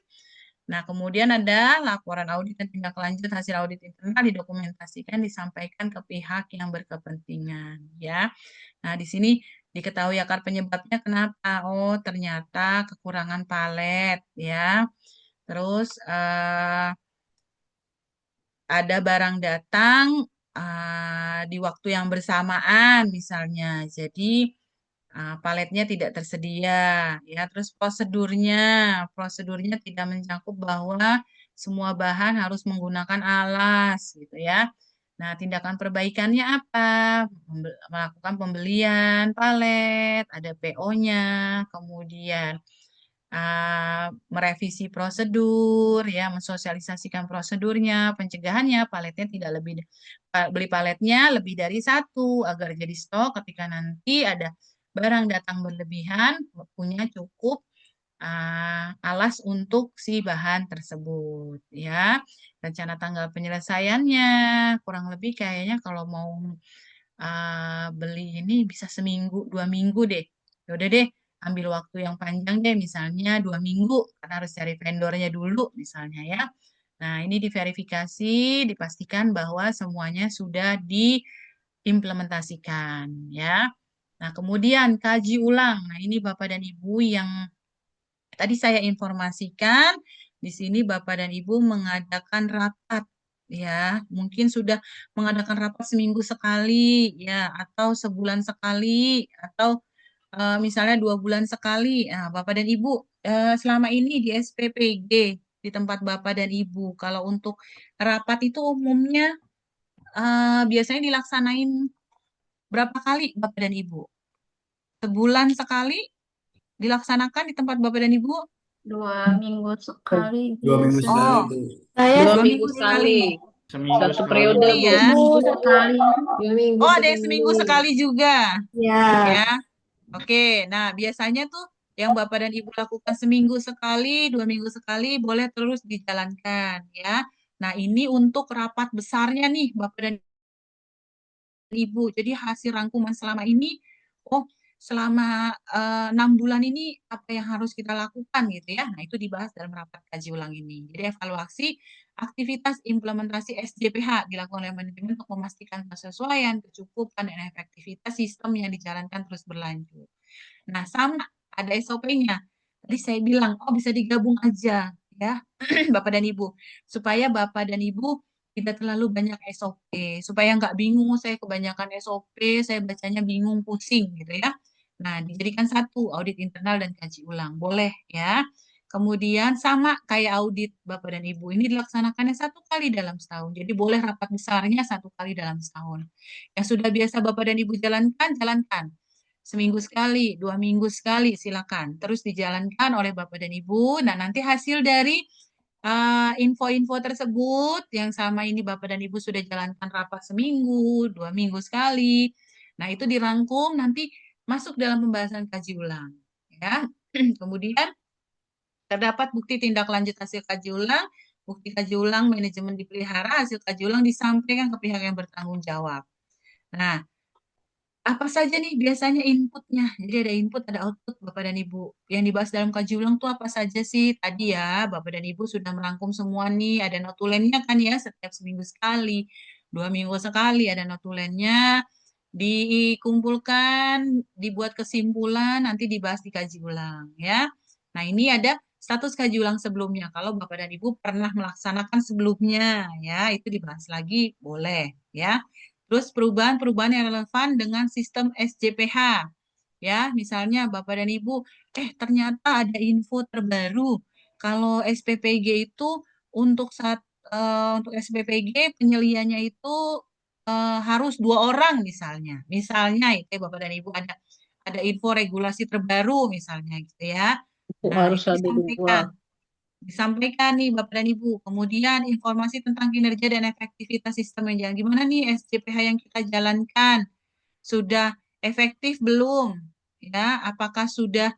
Nah, kemudian ada laporan audit dan tindak lanjut hasil audit internal didokumentasikan, disampaikan ke pihak yang berkepentingan, ya. Nah, di sini diketahui akar penyebabnya kenapa? Oh, ternyata kekurangan palet, ya. Terus ada barang datang di waktu yang bersamaan, misalnya. Jadi paletnya tidak tersedia, ya. Terus prosedurnya tidak mencakup bahwa semua bahan harus menggunakan alas, gitu ya. Nah, tindakan perbaikannya apa? Melakukan pembelian palet, ada PO-nya, kemudian merevisi prosedur, ya, mensosialisasikan prosedurnya, pencegahannya, paletnya tidak lebih beli paletnya lebih dari satu agar jadi stok ketika nanti ada barang datang berlebihan, punya cukup alas untuk si bahan tersebut, ya. Rencana tanggal penyelesaiannya kurang lebih kayaknya kalau mau beli ini bisa seminggu, 2 minggu deh. Ya udah deh, ambil waktu yang panjang deh, misalnya 2 minggu, karena harus cari vendornya dulu, misalnya ya. Nah, ini diverifikasi, dipastikan bahwa semuanya sudah diimplementasikan, ya. Nah, kemudian kaji ulang. Nah, ini Bapak dan Ibu yang tadi saya informasikan, di sini Bapak dan Ibu mengadakan rapat, ya. Mungkin sudah mengadakan rapat seminggu sekali, ya, atau sebulan sekali, atau misalnya 2 bulan sekali. Nah, Bapak dan Ibu, selama ini di SPPG, di tempat Bapak dan Ibu, kalau untuk rapat itu umumnya biasanya dilaksanain berapa kali Bapak dan Ibu? Sebulan sekali dilaksanakan di tempat Bapak dan Ibu? 2 minggu sekali 2 minggu bisa. sekali, Oh, Bu. Saya 2 minggu sekali. Seminggu Satu sekali. periode, Bu. Ya. Seminggu sekali. 2 minggu Oh, ada yang seminggu sekali juga, Ya. ya. Oke, nah biasanya tuh yang Bapak dan Ibu lakukan seminggu sekali, 2 minggu sekali, boleh terus dijalankan, ya. Nah, ini untuk rapat besarnya nih, Bapak dan Ibu. Jadi hasil rangkuman selama ini, oh selama 6 bulan ini apa yang harus kita lakukan gitu ya. Nah itu dibahas dalam rapat kaji ulang ini. Jadi evaluasi aktivitas implementasi SJPH dilakukan oleh manajemen untuk memastikan kesesuaian, kecukupan, dan efektivitas sistem yang dijalankan terus berlanjut. Nah sama ada SOP-nya. Tadi saya bilang, oh bisa digabung aja ya Bapak dan Ibu. Supaya Bapak dan Ibu tidak terlalu banyak SOP, supaya nggak bingung, saya kebanyakan SOP, saya bacanya bingung, pusing gitu ya. Nah, dijadikan satu, audit internal dan kaji ulang, boleh ya. Kemudian sama kayak audit Bapak dan Ibu, ini dilaksanakannya 1 kali dalam setahun, jadi boleh rapat besarnya 1 kali dalam setahun. Yang sudah biasa Bapak dan Ibu jalankan, jalankan. Seminggu sekali, 2 minggu sekali, silakan. Terus dijalankan oleh Bapak dan Ibu, nah nanti hasil dari info-info tersebut yang sama ini Bapak dan Ibu sudah jalankan rapat seminggu, 2 minggu sekali. Nah, itu dirangkum nanti masuk dalam pembahasan kaji ulang. Ya. Kemudian terdapat bukti tindak lanjut hasil kaji ulang, bukti kaji ulang manajemen dipelihara, hasil kaji ulang disampaikan ke pihak yang bertanggung jawab. Nah, apa saja nih biasanya inputnya? Jadi ada input, ada output Bapak dan Ibu. Yang dibahas dalam kaji ulang tuh apa saja sih? Tadi ya, Bapak dan Ibu sudah merangkum semua nih. Ada notulennya kan ya, setiap seminggu sekali. 2 minggu sekali ada notulennya. Dikumpulkan, dibuat kesimpulan, nanti dibahas di kaji ulang ya. Nah ini ada status kaji ulang sebelumnya. Kalau Bapak dan Ibu pernah melaksanakan sebelumnya ya, itu dibahas lagi, boleh ya. Terus perubahan-perubahan yang relevan dengan sistem SJPH. Ya, misalnya Bapak dan Ibu, ternyata ada info terbaru kalau SPPG itu untuk untuk SPPG penyeliannya itu harus 2 orang misalnya. Misalnya itu ya, Bapak dan Ibu ada info regulasi terbaru misalnya gitu ya. Nah, Harus itu ada 2. disampaikan nih Bapak dan Ibu. Kemudian informasi tentang kinerja dan efektivitas sistem yang jalan. Gimana nih SCPH yang kita jalankan? Sudah efektif belum? Ya, apakah sudah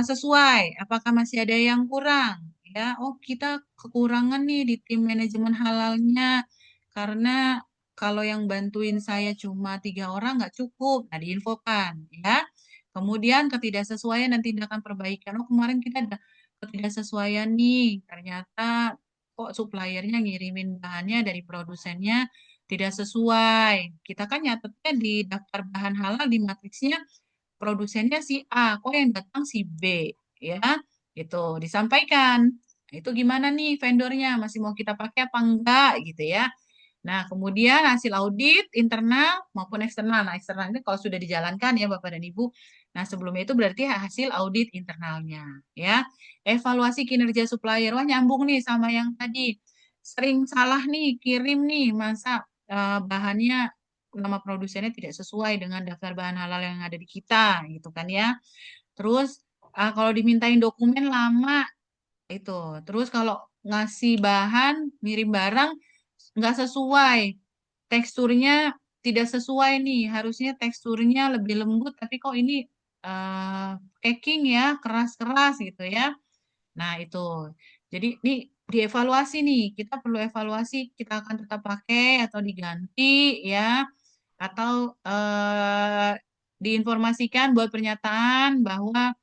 sesuai? Apakah masih ada yang kurang? Ya, oh kita kekurangan nih di tim manajemen halalnya karena kalau yang bantuin saya cuma 3 orang nggak cukup. Nah, diinfokan ya. Kemudian ketidaksesuaian dan tindakan perbaikan. Oh, kemarin kita ada ketidaksesuaian nih. Ternyata kok suppliernya ngirimin bahannya dari produsennya tidak sesuai. Kita kan nyatetnya di daftar bahan halal di matriksnya produsennya si A, kok yang datang si B, ya. Itu disampaikan. Itu gimana nih vendornya, masih mau kita pakai apa enggak gitu ya. Nah, kemudian hasil audit internal maupun eksternal. Nah, eksternal itu kalau sudah dijalankan ya Bapak dan Ibu. Nah, sebelumnya itu berarti hasil audit internalnya ya. Evaluasi kinerja supplier. Wah, nyambung nih sama yang tadi. Sering salah nih, kirim nih, masa bahannya nama produsennya tidak sesuai dengan daftar bahan halal yang ada di kita gitu kan ya. Terus kalau dimintain dokumen lama itu. Terus kalau ngasih bahan, ngirim barang nggak sesuai. Teksturnya tidak sesuai nih. Harusnya teksturnya lebih lembut, tapi kok ini caking ya, keras-keras gitu ya. Nah, itu. Jadi ini dievaluasi nih. Kita perlu evaluasi, kita akan tetap pakai atau diganti ya. Atau diinformasikan buat pernyataan bahwa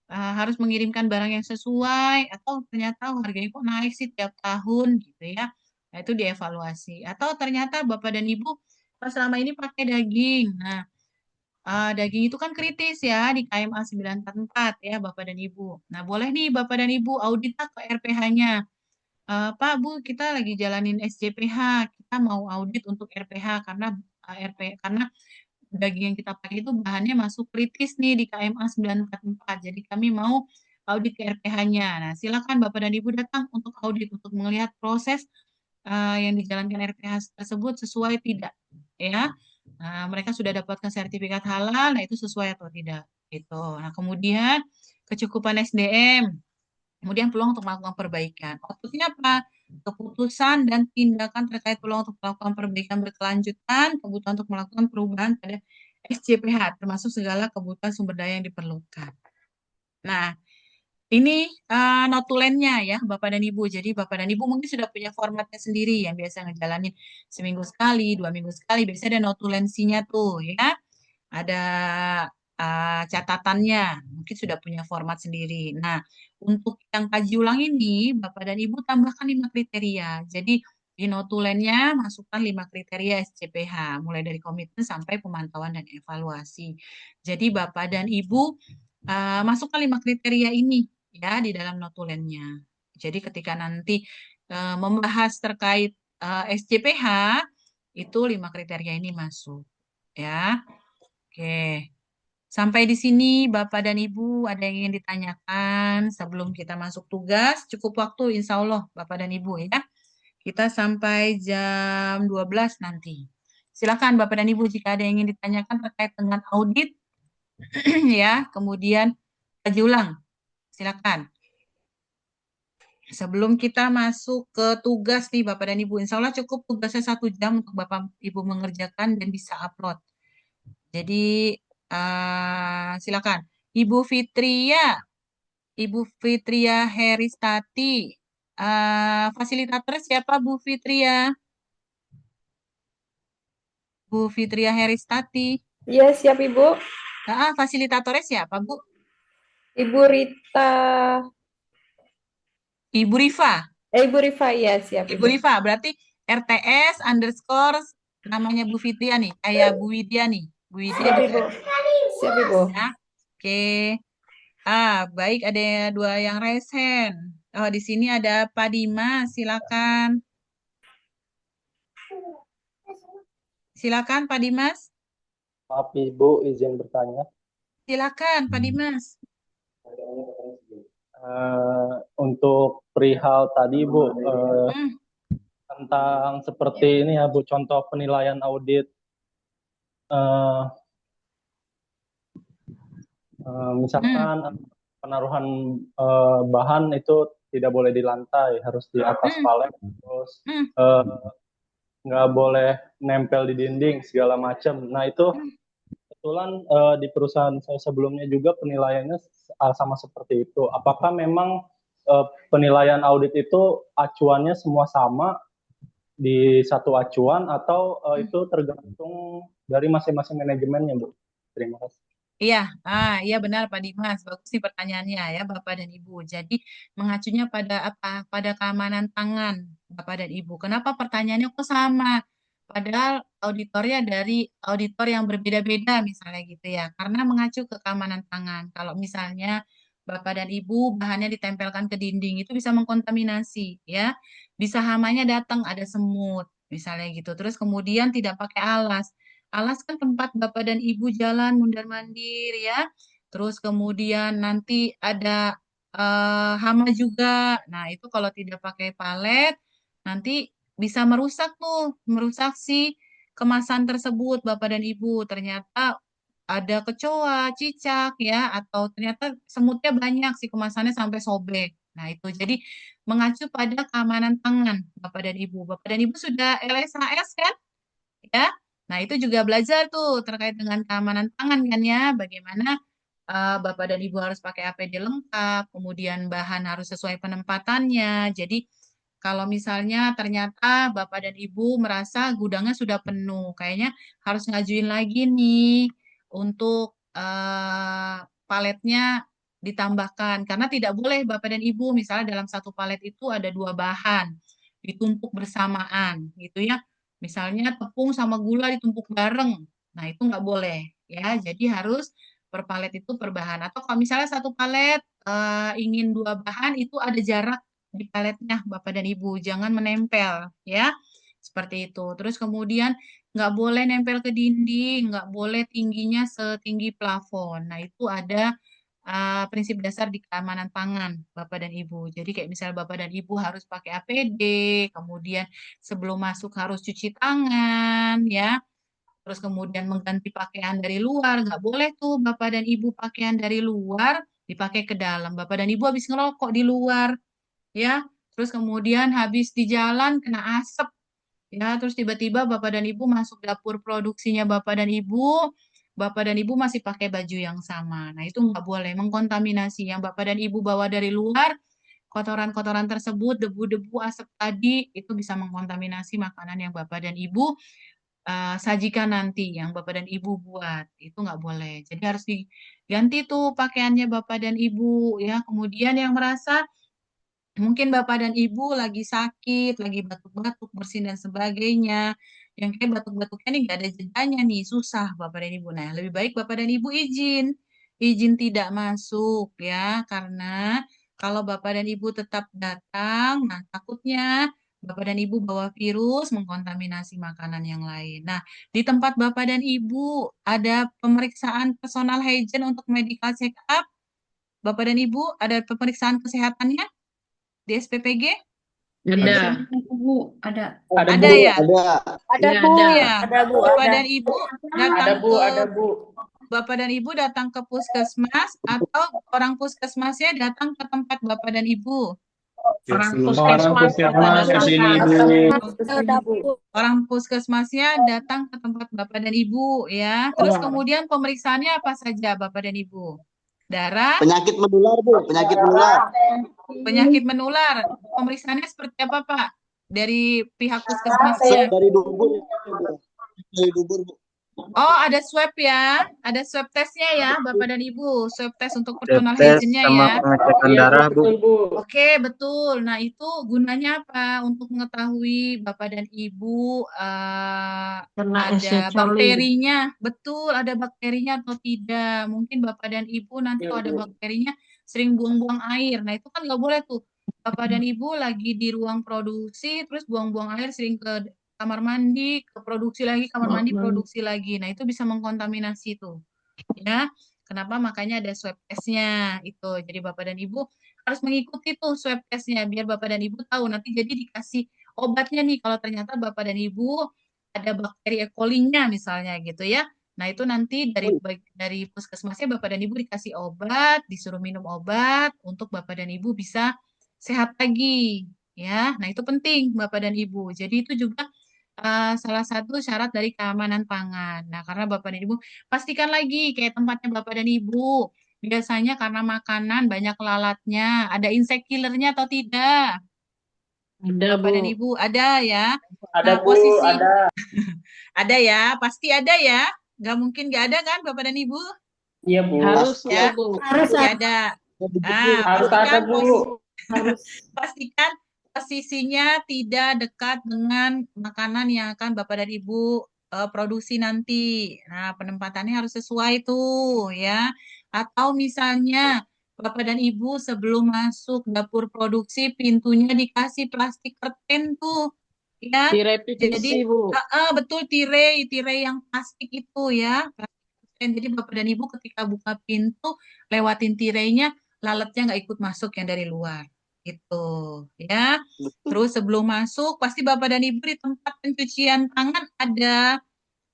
harus mengirimkan barang yang sesuai atau ternyata harganya kok naik sih tiap tahun gitu ya. Nah, itu dievaluasi. Atau ternyata Bapak dan Ibu selama ini pakai daging. Nah, daging itu kan kritis ya di KMA 944 ya Bapak dan Ibu. Nah, boleh nih Bapak dan Ibu audit ke RPH-nya. Pak, Bu, kita lagi jalanin SJPH. Kita mau audit untuk RPH karena karena daging yang kita pakai itu bahannya masuk kritis nih di KMA 944. Jadi kami mau audit ke RPH-nya. Nah, silakan Bapak dan Ibu datang untuk audit untuk melihat proses yang dijalankan RPH tersebut sesuai tidak ya. Nah, mereka sudah dapatkan sertifikat halal, nah itu sesuai atau tidak. Itu. Nah, kemudian kecukupan SDM, kemudian peluang untuk melakukan perbaikan. Outputnya apa? Keputusan dan tindakan terkait peluang untuk melakukan perbaikan berkelanjutan, kebutuhan untuk melakukan perubahan pada SCPH, termasuk segala kebutuhan sumber daya yang diperlukan. Nah, ini notulennya ya, Bapak dan Ibu. Jadi Bapak dan Ibu mungkin sudah punya formatnya sendiri yang biasa ngejalanin seminggu sekali, 2 minggu sekali. Biasanya ada notulensinya tuh ya. Ada catatannya, mungkin sudah punya format sendiri. Nah, untuk yang kaji ulang ini, Bapak dan Ibu tambahkan 5 kriteria. Jadi, di notulennya masukkan 5 kriteria SCPH, mulai dari komitmen sampai pemantauan dan evaluasi. Jadi, Bapak dan Ibu masukkan 5 kriteria ini ya di dalam notulennya. Jadi, ketika nanti membahas terkait SCPH, itu 5 kriteria ini masuk. Ya, oke. Sampai di sini Bapak dan Ibu ada yang ingin ditanyakan sebelum kita masuk tugas. Cukup waktu insya Allah Bapak dan Ibu ya. Kita sampai jam 12 nanti. Silakan Bapak dan Ibu jika ada yang ingin ditanyakan terkait dengan audit ya. Kemudian kaji ulang. Silakan. Sebelum kita masuk ke tugas nih Bapak dan Ibu. Insya Allah cukup tugasnya 1 jam untuk Bapak Ibu mengerjakan dan bisa upload. Jadi silakan. Ibu Fitria Heristati. Fasilitator siapa Bu Fitria? Bu Fitria Heristati. Iya, siap Ibu. Fasilitatornya siapa Bu? Ibu Rita. Ibu Rifa. Ibu Rifa, ya siap Ibu Rifa, berarti RTS underscore namanya Bu Fitria nih. Kayak Bu Widya nih. Bu Widya Siap di Ibu. Siap Ibu. ya. Oke. Baik, ada 2 yang raise hand. Oh, di sini ada Pak Dimas, silakan. Silakan Pak Dimas. Maaf Ibu, izin bertanya. Silakan Pak Dimas. Untuk perihal tadi Bu, Hmm, tentang seperti ini ya Bu, contoh penilaian audit, eh, misalkan penaruhan bahan itu tidak boleh di lantai, harus di atas palet, terus nggak boleh nempel di dinding segala macam. Nah itu kebetulan di perusahaan saya sebelumnya juga penilaiannya sama seperti itu. Apakah memang penilaian audit itu acuannya semua sama di satu acuan atau itu tergantung dari masing-masing manajemennya, Bu? Terima kasih. Iya, iya benar Pak Dimas. Bagus sih pertanyaannya ya Bapak dan Ibu. Jadi mengacunya pada apa? Pada keamanan pangan Bapak dan Ibu. Kenapa pertanyaannya kok sama? Padahal auditornya dari auditor yang berbeda-beda misalnya gitu ya. Karena mengacu ke keamanan pangan. Kalau misalnya Bapak dan Ibu bahannya ditempelkan ke dinding itu bisa mengkontaminasi ya. Bisa hamanya datang ada semut misalnya gitu. Terus kemudian tidak pakai alas. Alas kan tempat Bapak dan Ibu jalan mondar-mandir ya. Terus kemudian nanti ada hama juga. Nah, itu kalau tidak pakai palet nanti bisa merusak tuh, merusak si kemasan tersebut Bapak dan Ibu. Ternyata ada kecoa, cicak ya, atau ternyata semutnya banyak si kemasannya sampai sobek. Nah, itu jadi mengacu pada keamanan pangan Bapak dan Ibu. Bapak dan Ibu sudah LSHS kan? Ya. Nah, itu juga belajar tuh terkait dengan keamanan pangan kan ya, bagaimana Bapak dan Ibu harus pakai APD lengkap, kemudian bahan harus sesuai penempatannya. Jadi kalau misalnya ternyata Bapak dan Ibu merasa gudangnya sudah penuh, kayaknya harus ngajuin lagi nih untuk paletnya ditambahkan. Karena tidak boleh Bapak dan Ibu, misalnya dalam satu palet itu ada 2 bahan, ditumpuk bersamaan gitu ya. Misalnya tepung sama gula ditumpuk bareng. Nah, itu nggak boleh ya. Jadi harus per palet itu per bahan. Atau kalau misalnya satu palet ingin 2 bahan itu ada jarak di paletnya Bapak dan Ibu. Jangan menempel ya. Seperti itu. Terus kemudian nggak boleh nempel ke dinding, nggak boleh tingginya setinggi plafon. Nah, itu ada prinsip dasar di keamanan pangan Bapak dan Ibu. Jadi kayak misalnya Bapak dan Ibu harus pakai APD, kemudian sebelum masuk harus cuci tangan, ya. Terus kemudian mengganti pakaian dari luar, nggak boleh tuh Bapak dan Ibu pakaian dari luar dipakai ke dalam. Bapak dan Ibu habis ngerokok di luar, ya. Terus kemudian habis di jalan kena asap, ya. Terus tiba-tiba Bapak dan Ibu masuk dapur produksinya Bapak dan Ibu, Bapak dan Ibu masih pakai baju yang sama. Nah, itu nggak boleh mengkontaminasi. Yang Bapak dan Ibu bawa dari luar, kotoran-kotoran tersebut, debu-debu, asap tadi, itu bisa mengkontaminasi makanan yang Bapak dan Ibu sajikan nanti, yang Bapak dan Ibu buat. Itu nggak boleh. Jadi harus diganti tuh pakaiannya Bapak dan Ibu, ya. Kemudian yang merasa mungkin Bapak dan Ibu lagi sakit, lagi batuk-batuk, bersin dan sebagainya. Yang kayak batuk-batuknya nih nggak ada jedanya nih, susah Bapak dan Ibu. Nah, lebih baik Bapak dan Ibu izin. Izin tidak masuk ya, karena kalau Bapak dan Ibu tetap datang, nah takutnya Bapak dan Ibu bawa virus mengkontaminasi makanan yang lain. Nah, di tempat Bapak dan Ibu ada pemeriksaan personal hygiene untuk medical check up. Bapak dan Ibu ada pemeriksaan kesehatannya di SPPG? Ada. Bu, ada. Ada ya? Ada Iya, Bu, ada. ada Bu, Bapak ada. dan Ibu Ada datang Bu, ke ada Bu. Bapak dan Ibu datang ke puskesmas atau orang puskesmasnya datang ke tempat Bapak dan Ibu? Orang Orang puskesmas puskesmas pada ke sini, datang. Bu. Orang puskesmasnya datang ke tempat Bapak dan Ibu ya. Terus kemudian pemeriksaannya apa saja Bapak dan Ibu? Darah, Penyakit menular, Bu. Penyakit menular. penyakit menular. Pemeriksaannya seperti apa, Pak? Dari pihak puskesmasnya? Dari dubur. Dari dubur, Bu. Oh, ada swab ya. Ada swab testnya ya, Bapak dan Ibu. Swab test untuk Swab personal test hygiene-nya sama ya. pengecekan Iya Bu, darah, Bu. betul Bu. Oke, betul. Nah, itu gunanya apa? Untuk mengetahui Bapak dan Ibu Kena ada E. coli. bakterinya. Betul, ada bakterinya atau tidak. Mungkin Bapak dan Ibu nanti Iya kalau ada Bu. bakterinya sering buang-buang air. Nah, itu kan nggak boleh tuh. Bapak dan Ibu lagi di ruang produksi, terus buang-buang air sering ke kamar mandi, ke produksi lagi, kamar mandi, produksi lagi. Nah, itu bisa mengkontaminasi tuh. Ya. Kenapa? Makanya ada swab testnya itu. Jadi Bapak dan Ibu harus mengikuti tuh swab testnya biar Bapak dan Ibu tahu. Nanti jadi dikasih obatnya nih kalau ternyata Bapak dan Ibu ada bakteri E. coli-nya misalnya gitu ya. Nah, itu nanti dari puskesmasnya Bapak dan Ibu dikasih obat, disuruh minum obat untuk Bapak dan Ibu bisa sehat lagi ya. Nah, itu penting Bapak dan Ibu. Jadi itu juga salah satu syarat dari keamanan pangan. Nah, karena Bapak dan Ibu pastikan lagi kayak tempatnya Bapak dan Ibu. Biasanya karena makanan banyak lalatnya, ada insect killernya atau tidak? Ada, Bapak Bu. dan Ibu ada ya. Ada Nah, Bu, posisi ada. ada ya, pasti ada ya. Nggak mungkin nggak ada kan Bapak dan Ibu? Iya Bu. Harus Ya, Bu. Harus pasti ada. Harus ada Bu. Pastikan posisinya tidak dekat dengan makanan yang akan Bapak dan Ibu produksi nanti. Nah, penempatannya harus sesuai tuh ya. Atau misalnya Bapak dan Ibu sebelum masuk dapur produksi pintunya dikasih plastik kerten tuh ya. Tirai Jadi PVC, Bu. betul tirai yang plastik itu ya. Jadi Bapak dan Ibu ketika buka pintu lewatin tirainya lalatnya nggak ikut masuk yang dari luar gitu ya. Terus sebelum masuk pasti Bapak dan Ibu di tempat pencucian tangan ada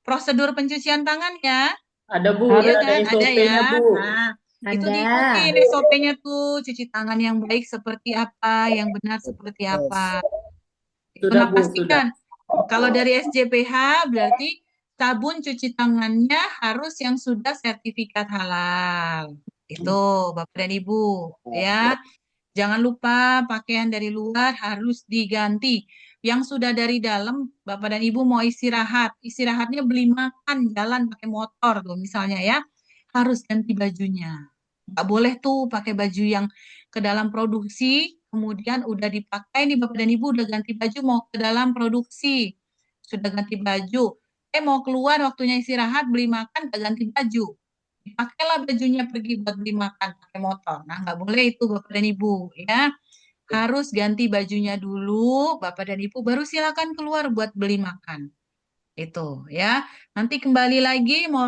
prosedur pencucian tangan ya. Ada Bu, Iya ada kan? Ada SOP-nya ya. Bu. Nah, itu diikutin SOP-nya tuh cuci tangan yang baik seperti apa, yang benar seperti apa. Sudah Nah, Bu, sudah. pastikan kalau dari SJPH berarti sabun cuci tangannya harus yang sudah sertifikat halal. Itu Bapak dan Ibu ya. Jangan lupa pakaian dari luar harus diganti. Yang sudah dari dalam Bapak dan Ibu mau istirahat. Istirahatnya beli makan, jalan pakai motor tuh misalnya ya. Harus ganti bajunya. Nggak boleh tuh pakai baju yang ke dalam produksi, kemudian udah dipakai nih Bapak dan Ibu udah ganti baju mau ke dalam produksi. Sudah ganti baju. Mau keluar waktunya istirahat, beli makan, nggak ganti baju. Dipakailah bajunya pergi buat beli makan pakai motor. Nah, nggak boleh itu Bapak dan Ibu ya. Harus ganti bajunya dulu, Bapak dan Ibu baru silakan keluar buat beli makan. Itu ya. Nanti kembali lagi mau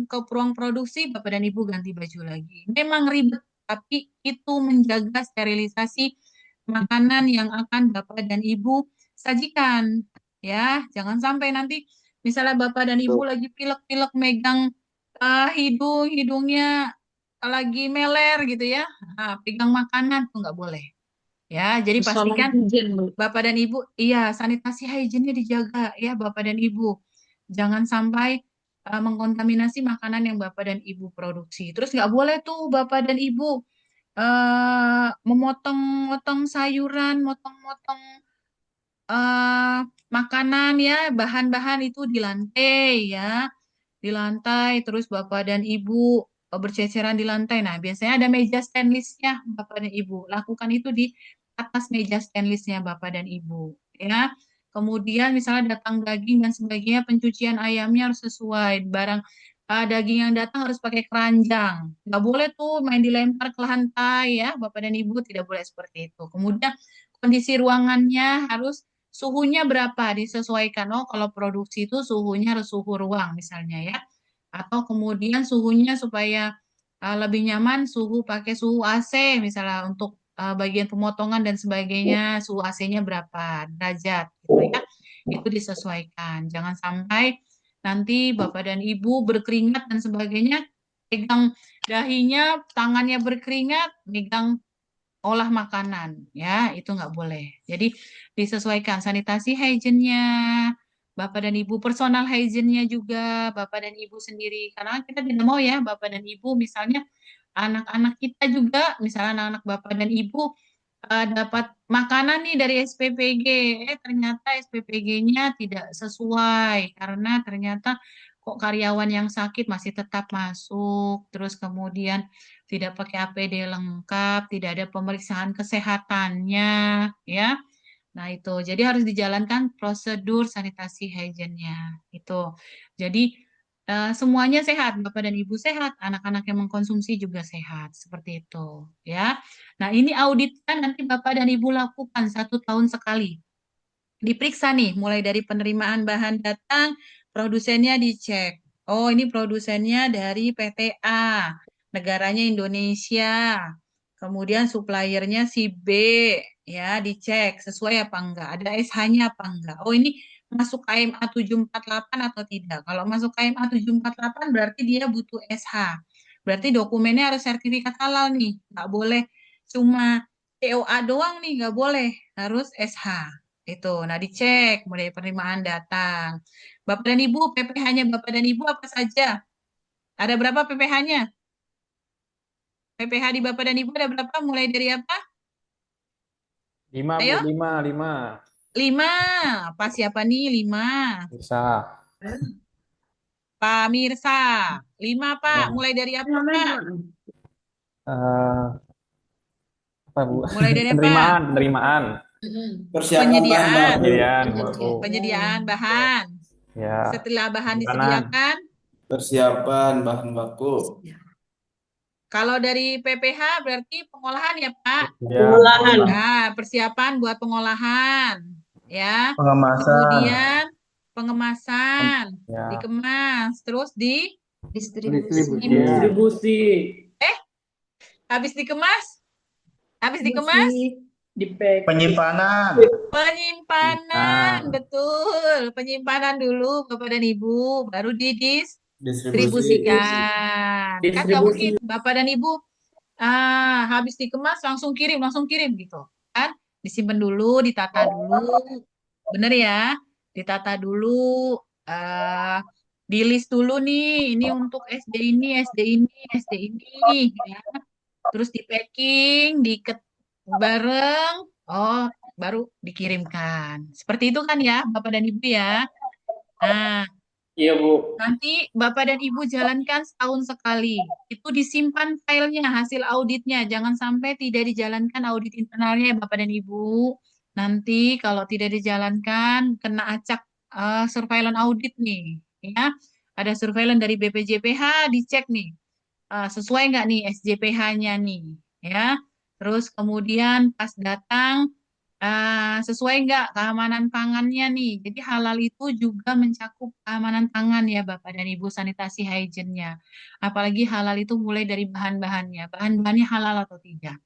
ke ruang produksi, Bapak dan Ibu ganti baju lagi. Memang ribet, tapi itu menjaga sterilisasi makanan yang akan Bapak dan Ibu sajikan. Ya, jangan sampai nanti misalnya Bapak dan Ibu lagi pilek-pilek megang hidungnya lagi meler gitu ya. Nah, pegang makanan tuh nggak boleh. Ya, jadi Soal pastikan higien, Bu. Bapak dan Ibu, iya, sanitasi hygiene-nya dijaga ya Bapak dan Ibu. Jangan sampai mengkontaminasi makanan yang Bapak dan Ibu produksi. Terus nggak boleh tuh Bapak dan Ibu memotong-motong sayuran, motong-motong makanan ya, bahan-bahan itu di lantai ya. Di lantai, terus Bapak dan Ibu berceceran di lantai. Nah, biasanya ada meja stainless-nya Bapak dan Ibu. Lakukan itu di atas meja stainless-nya Bapak dan Ibu. Ya. Kemudian misalnya datang daging dan sebagainya, pencucian ayamnya harus sesuai. Barang daging yang datang harus pakai keranjang. Nggak boleh tuh main dilempar ke lantai ya, Bapak dan Ibu tidak boleh seperti itu. Kemudian kondisi ruangannya harus suhunya berapa disesuaikan. Oh, kalau produksi itu suhunya harus suhu ruang misalnya ya. Atau kemudian suhunya supaya lebih nyaman suhu pakai suhu AC misalnya untuk bagian pemotongan dan sebagainya suhu AC-nya berapa derajat gitu ya. Itu disesuaikan. Jangan sampai nanti Bapak dan Ibu berkeringat dan sebagainya pegang dahinya, tangannya berkeringat, pegang olah makanan ya itu nggak boleh. Jadi disesuaikan sanitasi hygiene-nya Bapak dan Ibu, personal hygiene-nya juga Bapak dan Ibu sendiri. Karena kita tidak mau ya Bapak dan Ibu misalnya anak-anak kita juga misalnya anak-anak Bapak dan Ibu dapat makanan nih dari SPPG, ternyata SPPG-nya tidak sesuai karena ternyata kok karyawan yang sakit masih tetap masuk, terus kemudian tidak pakai APD lengkap, tidak ada pemeriksaan kesehatannya, ya. Nah, itu. Jadi harus dijalankan prosedur sanitasi hygiene-nya. Itu. Jadi semuanya sehat, Bapak dan Ibu sehat, anak-anak yang mengkonsumsi juga sehat, seperti itu, ya. Nah, ini auditnya nanti Bapak dan Ibu lakukan 1 tahun sekali. Diperiksa nih, mulai dari penerimaan bahan datang, produsennya dicek. Oh, ini produsennya dari PTA. negaranya Indonesia, kemudian suppliernya si B, ya dicek sesuai apa enggak, ada SH-nya apa enggak. Oh ini masuk KMA 748 atau tidak. Kalau masuk KMA 748 berarti dia butuh SH. Berarti dokumennya harus sertifikat halal nih, nggak boleh cuma COA doang nih, nggak boleh, harus SH. Itu, nah dicek mulai penerimaan datang. Bapak dan Ibu, PPh-nya Bapak dan Ibu apa saja? Ada berapa PPh-nya? PPh di Bapak dan Ibu ada berapa? Mulai dari apa? 5 Bu, Ayo, 5. 5. Pak siapa nih? 5. Bisa. Pak Mirsa. 5, Pak. Ya. Mulai dari apa, Pak? Eh, apa Bu? Mulai dari apa? Penerimaan. Persiapan bahan Penyediaan. baku. Penyediaan. Penyediaan bahan. Ya. Setelah bahan Penyimpanan. disediakan, Persiapan bahan baku. kalau dari PPh berarti pengolahan ya, Pak? Ya. Nah, persiapan buat pengolahan. Ya. Pengemasan. Kemudian pengemasan. Ya. Dikemas. Terus Distribusi. habis dikemas? Habis dikemas? Di-pack. Penyimpanan. Penyimpanan. Betul. Penyimpanan dulu, Bapak dan Ibu. Baru Distribusi. distribusikan. Kan nggak mungkin Bapak dan Ibu habis dikemas langsung kirim gitu. Kan disimpan dulu, ditata dulu. Bener ya? Ditata dulu, di list dulu nih, ini untuk SD ini, SD ini, SD ini, ya. Terus di packing, diikat bareng, baru dikirimkan. Seperti itu kan ya, Bapak dan Ibu ya. Nah, Iya Bu. nanti Bapak dan Ibu jalankan setahun sekali. Itu disimpan filenya, hasil auditnya. Jangan sampai tidak dijalankan audit internalnya ya Bapak dan Ibu. Nanti kalau tidak dijalankan, kena acak surveillance audit nih. Ya, ada surveillance dari BPJPH, dicek nih. Sesuai nggak nih SJPH-nya nih. Ya, terus kemudian pas datang, sesuai nggak keamanan pangannya nih. Jadi halal itu juga mencakup keamanan pangan ya Bapak dan Ibu, sanitasi hygiene-nya. Apalagi halal itu mulai dari bahan-bahannya. Bahan-bahannya halal atau tidak.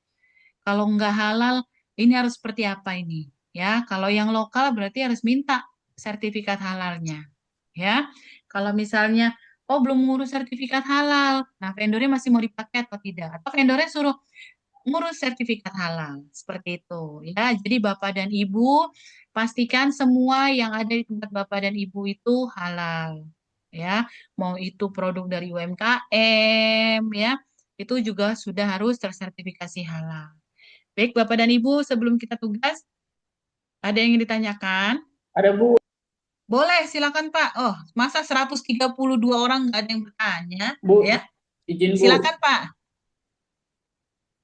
Kalau nggak halal, ini harus seperti apa ini? Ya, kalau yang lokal berarti harus minta sertifikat halalnya. Ya, kalau misalnya, oh belum ngurus sertifikat halal, nah vendornya masih mau dipakai atau tidak? Atau vendornya suruh ngurus sertifikat halal seperti itu ya. Jadi Bapak dan Ibu pastikan semua yang ada di tempat Bapak dan Ibu itu halal ya. Mau itu produk dari UMKM ya, itu juga sudah harus tersertifikasi halal. Baik Bapak dan Ibu, sebelum kita tugas, ada yang ingin ditanyakan? Ada Bu. Boleh, silakan Pak. Oh, masa 132 orang nggak ada yang bertanya? Bu, Ya, izin Bu. silakan Pak.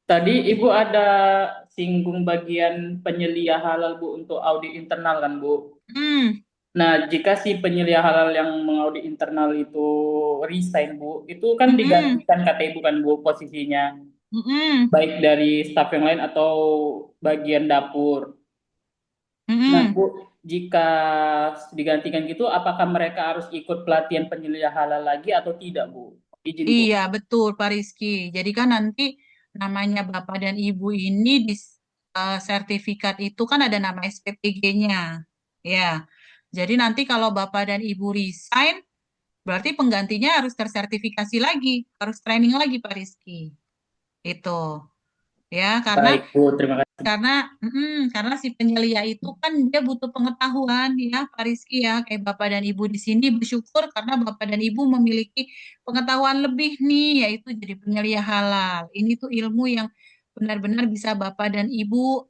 Tadi Ibu ada singgung bagian penyelia halal Bu untuk audit internal kan Bu? Nah, jika si penyelia halal yang mengaudit internal itu resign Bu, itu kan digantikan kata Ibu kan Bu posisinya, baik dari staf yang lain atau bagian dapur. Nah Bu, jika digantikan gitu, apakah mereka harus ikut pelatihan penyelia halal lagi atau tidak Bu? Izin Bu. Iya, betul Pak Rizky. Jadi kan nanti namanya Bapak dan Ibu ini di sertifikat itu kan ada nama SPPG-nya. Ya. Jadi nanti kalau Bapak dan Ibu resign, berarti penggantinya harus tersertifikasi lagi, harus training lagi Pak Rizky. Itu. Ya, karena Baik Bu, terima kasih. karena si penyelia itu kan dia butuh pengetahuan ya Pak Rizky ya, kayak Bapak dan Ibu di sini bersyukur karena Bapak dan Ibu memiliki pengetahuan lebih nih, yaitu jadi penyelia halal. Ini tuh ilmu yang benar-benar bisa Bapak dan Ibu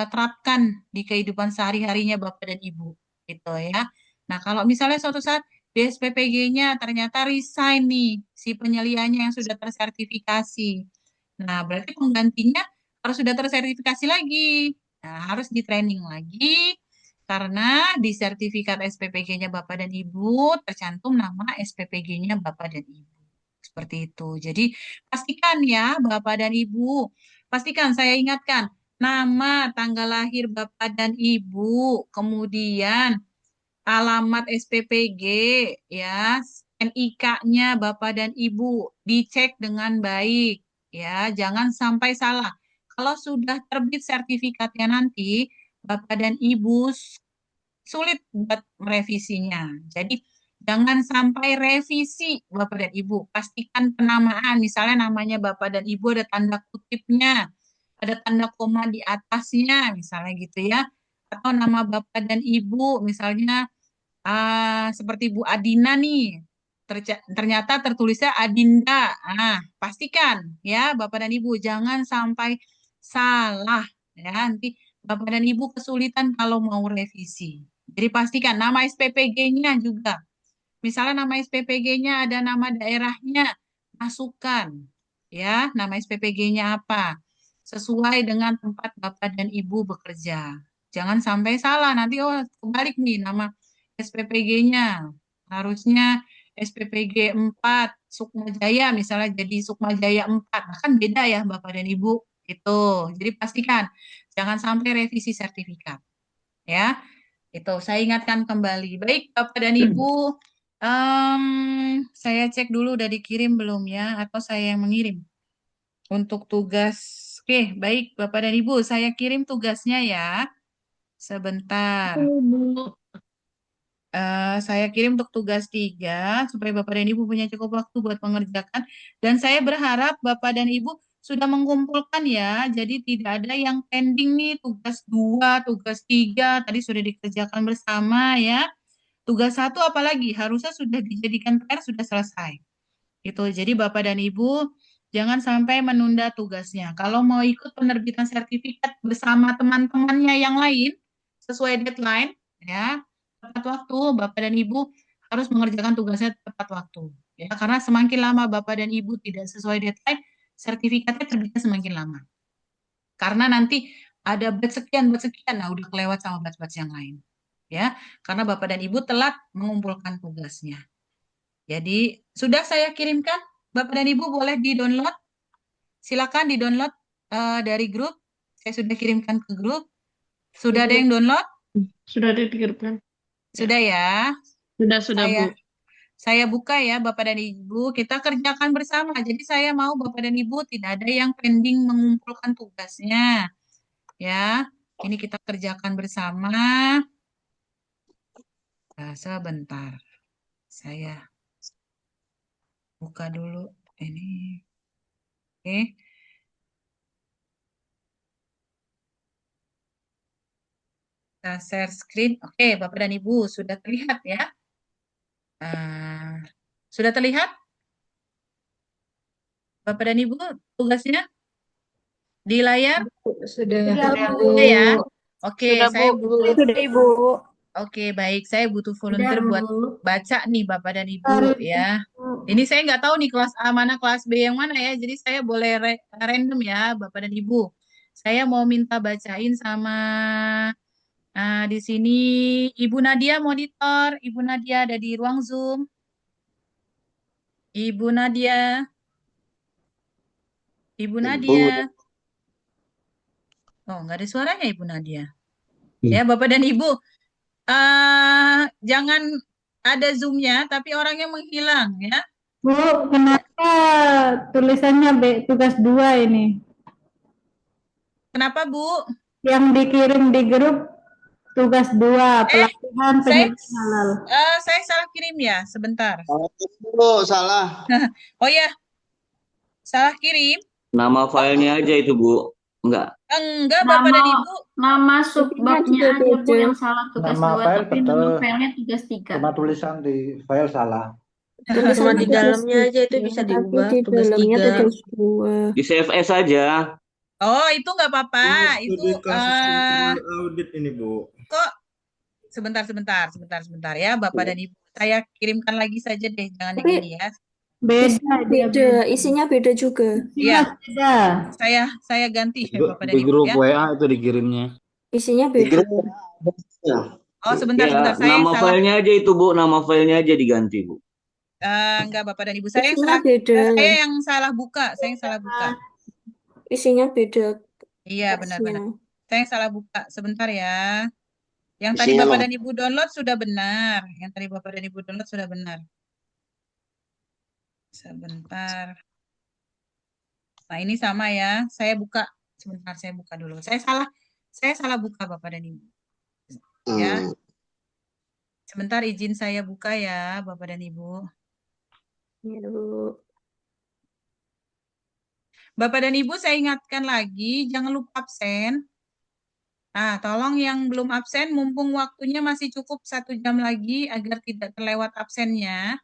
terapkan di kehidupan sehari-harinya Bapak dan Ibu gitu ya. Nah, kalau misalnya suatu saat di SPPG-nya ternyata resign nih si penyelianya yang sudah tersertifikasi. Nah, berarti penggantinya harus sudah tersertifikasi lagi. Nah, harus di training lagi karena di sertifikat SPPG-nya Bapak dan Ibu tercantum nama SPPG-nya Bapak dan Ibu. Seperti itu. Jadi pastikan ya Bapak dan Ibu, pastikan saya ingatkan nama, tanggal lahir Bapak dan Ibu, kemudian alamat SPPG ya, NIK-nya Bapak dan Ibu dicek dengan baik ya, jangan sampai salah. Kalau sudah terbit sertifikatnya nanti Bapak dan Ibu sulit buat merevisinya. Jadi jangan sampai revisi Bapak dan Ibu. Pastikan penamaan, misalnya namanya Bapak dan Ibu ada tanda kutipnya, ada tanda koma di atasnya, misalnya gitu ya. Atau nama Bapak dan Ibu, misalnya seperti Bu Adina nih, ternyata tertulisnya Adinda. Pastikan ya Bapak dan Ibu jangan sampai salah ya. Nanti Bapak dan Ibu kesulitan kalau mau revisi. Jadi pastikan nama SPPG-nya juga. Misalnya nama SPPG-nya ada nama daerahnya, masukkan ya nama SPPG-nya apa sesuai dengan tempat Bapak dan Ibu bekerja. Jangan sampai salah nanti kebalik nih nama SPPG-nya. Harusnya SPPG 4 Sukma Jaya misalnya jadi Sukma Jaya 4. Nah, kan beda ya Bapak dan Ibu. Itu. Jadi pastikan jangan sampai revisi sertifikat. Ya. Itu saya ingatkan kembali. Baik Bapak dan Ibu, saya cek dulu udah dikirim belum ya atau saya yang mengirim untuk tugas. Oke, baik Bapak dan Ibu, saya kirim tugasnya ya. Sebentar. Saya kirim untuk tugas 3 supaya Bapak dan Ibu punya cukup waktu buat mengerjakan. Dan saya berharap Bapak dan Ibu sudah mengumpulkan ya. Jadi tidak ada yang pending nih tugas 2, tugas 3 tadi sudah dikerjakan bersama ya. Tugas 1 apalagi harusnya sudah dijadikan PR sudah selesai. Itu. Jadi Bapak dan Ibu jangan sampai menunda tugasnya. Kalau mau ikut penerbitan sertifikat bersama teman-temannya yang lain sesuai deadline ya. Tepat waktu, Bapak dan Ibu harus mengerjakan tugasnya tepat waktu. Ya, karena semakin lama Bapak dan Ibu tidak sesuai deadline, sertifikatnya terbitnya semakin lama. Karena nanti ada batch sekian, nah udah kelewat sama batch-batch yang lain. Ya, karena Bapak dan Ibu telat mengumpulkan tugasnya. Jadi, sudah saya kirimkan, Bapak dan Ibu boleh di-download. Silakan di-download dari grup. Saya sudah kirimkan ke grup. Sudah ada yang download? Sudah dikirimkan. Sudah ya. Sudah, Bu. Saya buka ya Bapak dan Ibu, kita kerjakan bersama. Jadi saya mau Bapak dan Ibu tidak ada yang pending mengumpulkan tugasnya. Ya, ini kita kerjakan bersama. Sebentar. Saya buka dulu ini. Oke. Kita share screen. Oke, Bapak dan Ibu sudah terlihat ya. Sudah terlihat? Bapak dan Ibu tugasnya di layar? Sudah. Sudah ya. Oke, Sudah, saya Bu. butuh. Sudah, Ibu. Oke, baik. Saya butuh volunteer buat baca nih Bapak dan Ibu ya. Ini saya nggak tahu nih kelas A mana, kelas B yang mana ya. Jadi saya boleh random ya Bapak dan Ibu. Saya mau minta bacain sama di sini Ibu Nadia monitor. Ibu Nadia ada di ruang Zoom. Ibu Nadia. Ibu Nadia. Oh, nggak ada suaranya Ibu Nadia. Ya, Bapak dan Ibu. Jangan ada Zoom-nya, tapi orangnya menghilang ya. Bu, kenapa tulisannya tugas 2 ini? Kenapa, Bu? Yang dikirim di grup tugas 2, pelatihan penyedia halal. Saya salah kirim ya, sebentar. Salah. Oh ya, salah kirim. Nama filenya aja itu, Bu. Enggak. Enggak, Bapak dan Ibu. Nama subbabnya aja, Bu, yang salah tugas Nama 2, file tapi nama betul. filenya tugas 3. Cuma tulisan di file salah. Cuma di dalamnya aja itu bisa diubah tugas 3. Di CFS aja. Oh, itu nggak apa-apa. Itu Itu dikasih audit ini, Bu. kok sebentar ya, Bapak dan Ibu. Saya kirimkan lagi saja deh, jangan yang ini ya. Beda, isinya beda juga. Iya. Beda. Saya ganti Bapak dan Di Ibu grup ya. WA itu dikirimnya. Isinya beda. Oh, sebentar. Ya, Saya yang nama salah. filenya aja itu, Bu. Nama filenya aja diganti, Bu. Enggak, Bapak dan Ibu. Saya yang Isinya salah. beda. Saya yang salah buka. Isinya beda. Iya, benar-benar. Versinya. Saya yang salah buka. Sebentar ya. Yang tadi Bapak dan Ibu download sudah benar. Yang tadi Bapak dan Ibu download sudah benar. Sebentar. Nah, ini sama ya. Saya buka. Sebentar, saya buka dulu. Saya salah buka Bapak dan Ibu. Ya. Sebentar izin saya buka ya, Bapak dan Ibu. Ya, Bu. Bapak dan Ibu, saya ingatkan lagi, jangan lupa absen. Nah, tolong yang belum absen, mumpung waktunya masih cukup 1 jam lagi agar tidak terlewat absennya.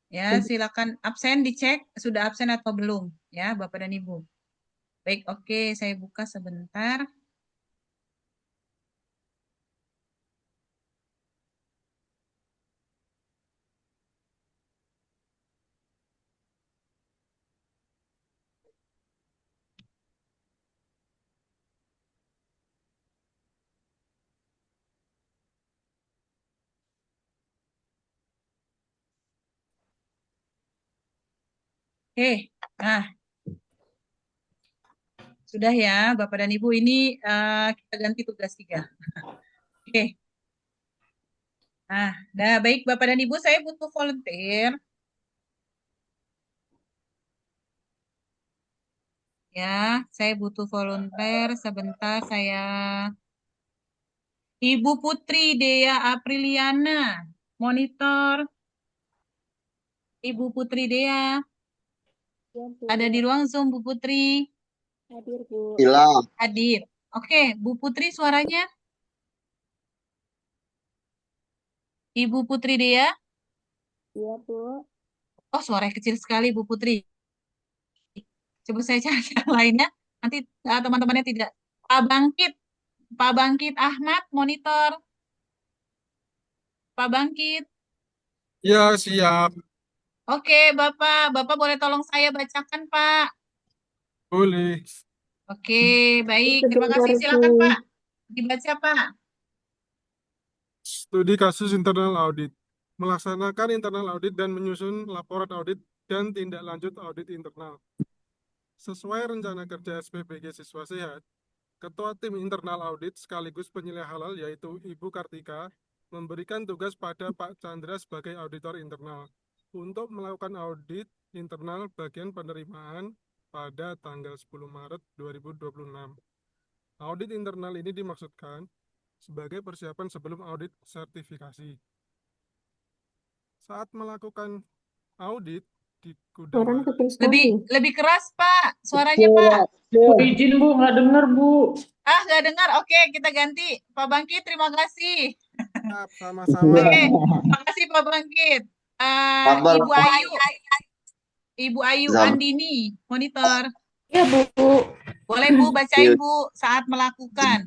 Ya, silakan absen dicek sudah absen atau belum, ya, Bapak dan Ibu. Baik, oke, saya buka sebentar. Oke, nah, sudah ya, Bapak dan Ibu, ini kita ganti tugas 3. Oke. Nah, baik Bapak dan Ibu, saya butuh volunteer. Ya, saya butuh volunteer. Sebentar, Ibu Putri Dea Apriliana, monitor. Ibu Putri Dea, ada di ruang Zoom, Bu Putri. Hadir, Bu. Hilang. Hadir. Oke, Bu Putri suaranya. Ibu Putri Dea. Iya, Bu. Oh, suaranya kecil sekali, Bu Putri. Coba saya cari yang lainnya. Nanti teman-temannya tidak. Pak Bangkit Ahmad, monitor. Pak Bangkit. Ya, siap. Oke, Bapak boleh tolong saya bacakan, Pak. Boleh. Oke, baik. Terima kasih. Silakan, Pak. Dibaca, Pak. Studi kasus internal audit. Melaksanakan internal audit dan menyusun laporan audit dan tindak lanjut audit internal. Sesuai rencana kerja SPBG Siswa Sehat, Ketua Tim Internal Audit sekaligus penilai halal yaitu Ibu Kartika memberikan tugas pada Pak Chandra sebagai auditor internal untuk melakukan audit internal bagian penerimaan pada tanggal 10 Maret 2026. Audit internal ini dimaksudkan sebagai persiapan sebelum audit sertifikasi. Saat melakukan audit di gudang Lebih keras, Pak. Suaranya, Pak. Izin Bu, nggak dengar Bu. Nggak dengar. Oke, kita ganti. Pak Bangkit, terima kasih. sama-sama. Oke, terima kasih Pak Bangkit. Ibu Ayu Andini, monitor. Ya, Bu. Boleh Bu, bacain Bu saat melakukan.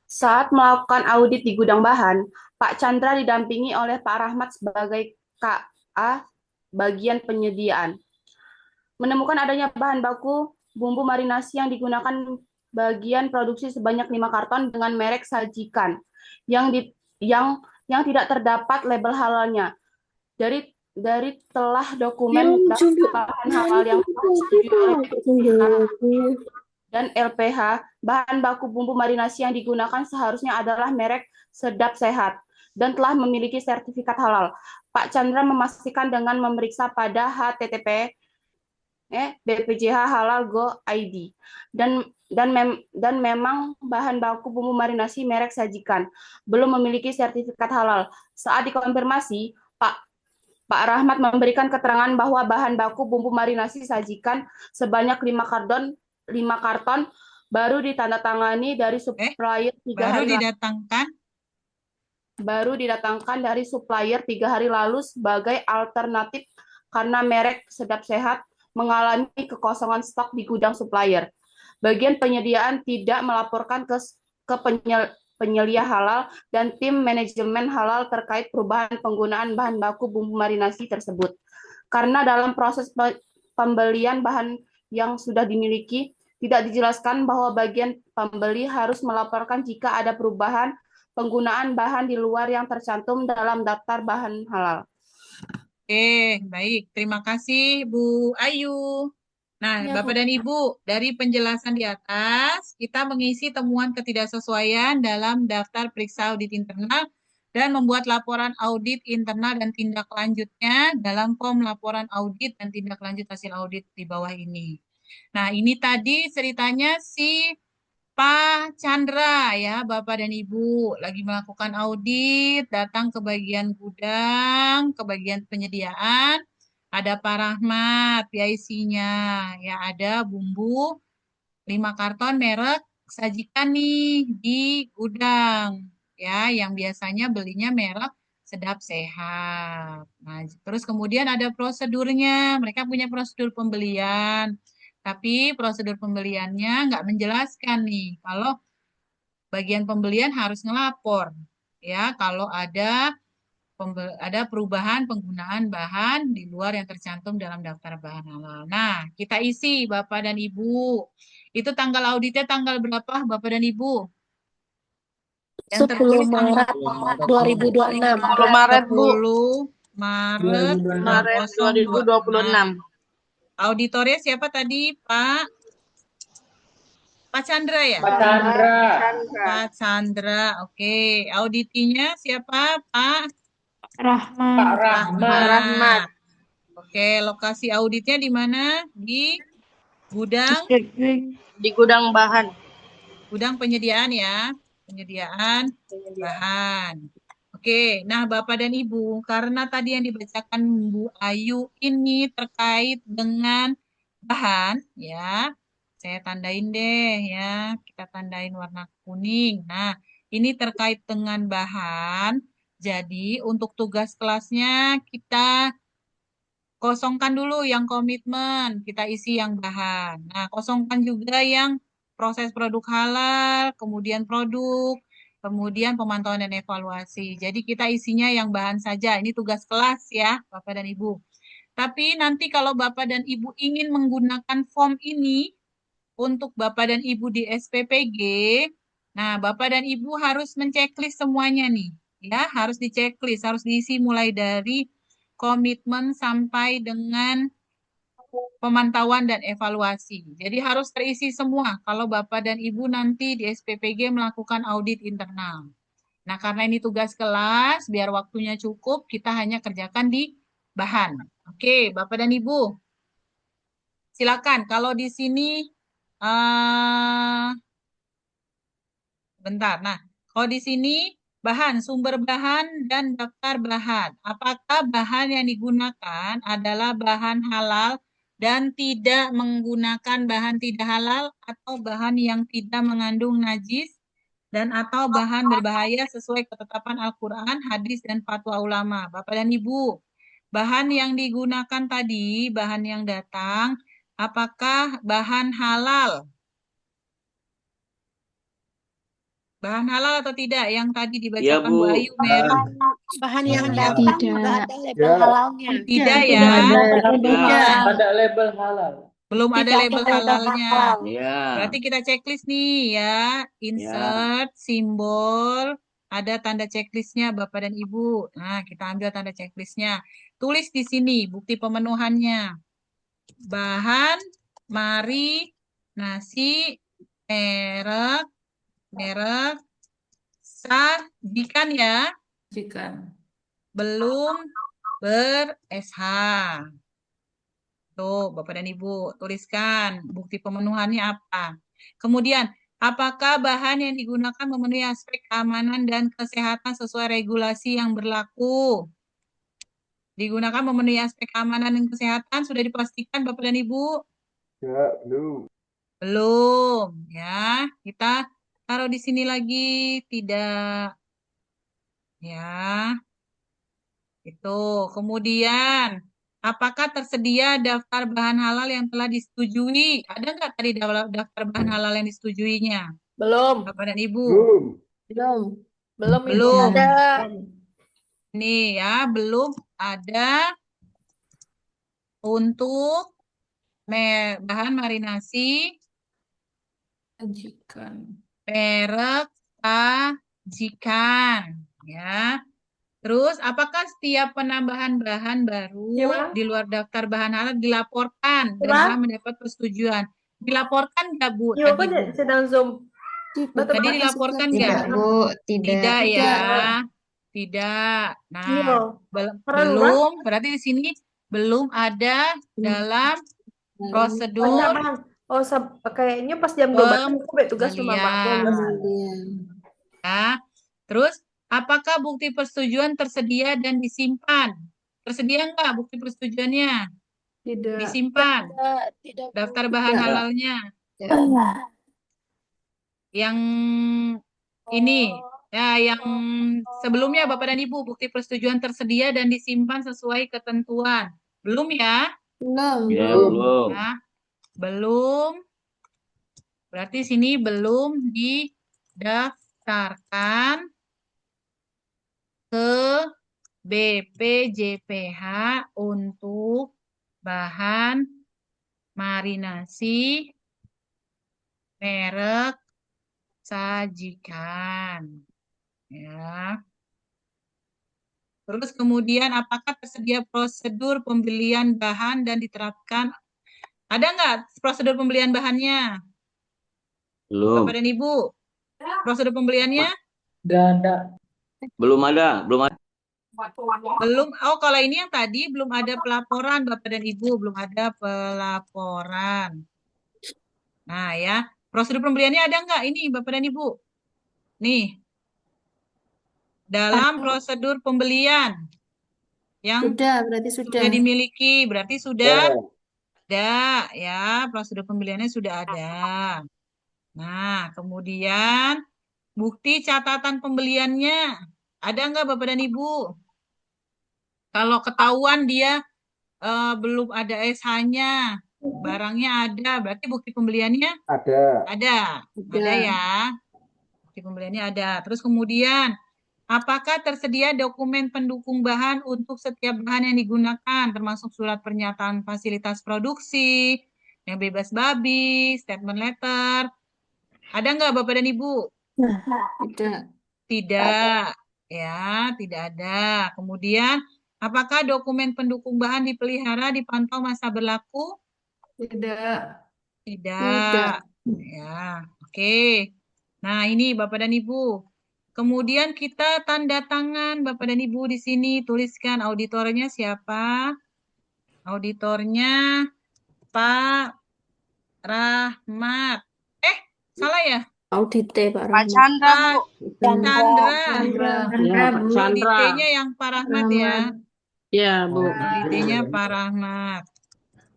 Saat melakukan audit di gudang bahan, Pak Chandra didampingi oleh Pak Rahmat sebagai KA bagian penyediaan. Menemukan adanya bahan baku bumbu marinasi yang digunakan bagian produksi sebanyak 5 karton dengan merek Sajikan yang tidak terdapat label halalnya. Dari telah dokumen bahan halal yang dan LPH, bahan baku bumbu marinasi yang digunakan seharusnya adalah merek Sedap Sehat dan telah memiliki sertifikat halal. Pak Chandra memastikan dengan memeriksa pada http bpjh halal go id dan memang bahan baku bumbu marinasi merek Sajikan belum memiliki sertifikat halal. Saat dikonfirmasi, Pak Rahmat memberikan keterangan bahwa bahan baku bumbu marinasi Sajikan sebanyak 5 karton baru ditandatangani dari supplier 3 hari baru didatangkan dari supplier 3 hari lalu sebagai alternatif karena merek Sedap Sehat mengalami kekosongan stok di gudang supplier. Bagian penyediaan tidak melaporkan ke penyelia halal dan tim manajemen halal terkait perubahan penggunaan bahan baku bumbu marinasi tersebut. Karena dalam proses pembelian bahan yang sudah dimiliki, tidak dijelaskan bahwa bagian pembeli harus melaporkan jika ada perubahan penggunaan bahan di luar yang tercantum dalam daftar bahan halal. Oke, baik. Terima kasih Bu Ayu. Nah, Ya, Bapak dan Ibu, dari penjelasan di atas, kita mengisi temuan ketidaksesuaian dalam daftar periksa audit internal dan membuat laporan audit internal dan tindak lanjutnya dalam form laporan audit dan tindak lanjut hasil audit di bawah ini. Nah, ini tadi ceritanya si Pak Chandra ya, Bapak dan Ibu lagi melakukan audit, datang ke bagian gudang, ke bagian penyediaan, ada Pak Rahmat, PIC-nya, ya ada bumbu 5 karton merek sajikan nih di gudang, ya, yang biasanya belinya merek Sedap Sehat. Nah, terus kemudian ada prosedurnya, mereka punya prosedur pembelian. Tapi prosedur pembeliannya nggak menjelaskan nih kalau bagian pembelian harus ngelapor ya kalau ada perubahan penggunaan bahan di luar yang tercantum dalam daftar bahan halal. Nah, kita isi Bapak dan Ibu. Itu tanggal auditnya tanggal berapa Bapak dan Ibu? Yang 10 tertulis Maret 2026. 10 Maret, Bu. 10 Maret Maret 2026. Auditornya siapa tadi, Pak? Pak Chandra ya? Pak Chandra. Pak Chandra, oke. Auditinya siapa, Pak? Rahmat. Pak Rahmat. Oke, lokasi auditnya di mana? Di gudang? Di gudang bahan. Gudang penyediaan ya. Penyediaan bahan. Oke, nah Bapak dan Ibu, karena tadi yang dibacakan Bu Ayu ini terkait dengan bahan, ya, saya tandain deh ya, kita tandain warna kuning. Nah, ini terkait dengan bahan, jadi untuk tugas kelasnya kita kosongkan dulu yang komitmen, kita isi yang bahan. Nah, kosongkan juga yang proses produk halal, kemudian produk, kemudian pemantauan dan evaluasi. Jadi kita isinya yang bahan saja. Ini tugas kelas ya, Bapak dan Ibu. Tapi nanti kalau Bapak dan Ibu ingin menggunakan form ini untuk Bapak dan Ibu di SPPG, nah Bapak dan Ibu harus menceklis semuanya nih. Ya, harus diceklis, harus diisi mulai dari komitmen sampai dengan pemantauan dan evaluasi. Jadi harus terisi semua kalau Bapak dan Ibu nanti di SPPG melakukan audit internal. Nah, karena ini tugas kelas, biar waktunya cukup, kita hanya kerjakan di bahan. Oke, Bapak dan Ibu. Silakan, kalau di sini, bentar. Nah, kalau di sini, bahan, sumber bahan, dan daftar bahan. Apakah bahan yang digunakan adalah bahan halal dan tidak menggunakan bahan tidak halal atau bahan yang tidak mengandung najis dan atau bahan berbahaya sesuai ketetapan Al-Quran, hadis, dan fatwa ulama. Bapak dan Ibu, bahan yang digunakan tadi, bahan yang datang, apakah bahan halal? Bahan halal atau tidak? Yang tadi dibacakan Bu Ayu, merek. Bahan yang datang nggak ada label halalnya. Tidak ya. Ada label halal. Belum ada Tidak label ada label halalnya. halal. Berarti kita checklist nih ya. Insert, simbol, ada tanda checklistnya Bapak dan Ibu. Nah, kita ambil tanda checklistnya. Tulis di sini bukti pemenuhannya. Bahan, mari, nasi, merek, sajikan ya. Sajikan. Belum ber-SH. Tuh, Bapak dan Ibu, tuliskan bukti pemenuhannya apa. Kemudian, apakah bahan yang digunakan memenuhi aspek keamanan dan kesehatan sesuai regulasi yang berlaku? Digunakan memenuhi aspek keamanan dan kesehatan, sudah dipastikan Bapak dan Ibu? Ya, belum. Belum, ya. Kita taruh di sini lagi, tidak. Ya, itu. Kemudian, apakah tersedia daftar bahan halal yang telah disetujui? Ada nggak tadi daftar bahan halal yang disetujuinya? Belum. Bapak dan Ibu? Belum. Belum. Ibu. Belum. Ada. Ini ya, belum ada untuk bahan marinasi Sajikan. merek sajikan. Ya. Terus, apakah setiap penambahan bahan baru di luar daftar bahan halal dilaporkan dan telah mendapat persetujuan? Dilaporkan nggak, Bu? Yo, Tadi, Bu? sedang Zoom. Tadi dilaporkan nggak? Tidak, Bu. Tidak. Tidak ya. Tidak. Iya. Nah, belum, berarti di sini belum ada dalam Oh, prosedur Bang. Oh, kayaknya pas jam 12 aku buat tugas rumah Bang. pembelian. Ya. Terus, apakah bukti persetujuan tersedia dan disimpan? Tersedia enggak bukti persetujuannya? Tidak. Disimpan. Tidak. Daftar bahan halalnya. Yang ini, ya, yang sebelumnya Bapak dan Ibu, bukti persetujuan tersedia dan disimpan sesuai ketentuan. Belum ya? Ya, belum. Ya, belum. Berarti sini belum didaftarkan ke BPJPH untuk bahan marinasi merek sajikan. Ya. Terus kemudian apakah tersedia prosedur pembelian bahan dan diterapkan? Ada nggak prosedur pembelian bahannya? Belum. Bapak dan Ibu, prosedur pembeliannya? Nggak ada. Belum ada. Belum ada. Belum. Oh, kalau ini yang tadi belum ada pelaporan, Bapak dan Ibu, belum ada pelaporan. Nah, ya. Prosedur pembeliannya ada nggak ini, Bapak dan Ibu? Nih. Dalam prosedur pembelian yang Berarti sudah dimiliki, berarti sudah ada, ya. Prosedur pembeliannya sudah ada. Nah, kemudian bukti catatan pembeliannya ada nggak Bapak dan Ibu? Kalau ketahuan dia belum ada SH-nya, barangnya ada, berarti bukti pembeliannya Ada. ada ya. Bukti pembeliannya ada. Terus kemudian, apakah tersedia dokumen pendukung bahan untuk setiap bahan yang digunakan, termasuk surat pernyataan fasilitas produksi, yang bebas babi, statement letter? Ada nggak Bapak dan Ibu? Tidak, ya, tidak ada. Kemudian, apakah dokumen pendukung bahan dipelihara, dipantau masa berlaku? Tidak. Tidak. Ya, oke. Nah, ini Bapak dan Ibu. Kemudian kita tanda tangan Bapak dan Ibu di sini, tuliskan auditornya siapa? Auditornya Pak Rahmat. Salah ya? Pak Chandra, Bu. Chandra. Ya, Pak Chandra. Auditnya yang Pak Rahmat ya. Ya, Bu. Auditnya Pak Rahmat.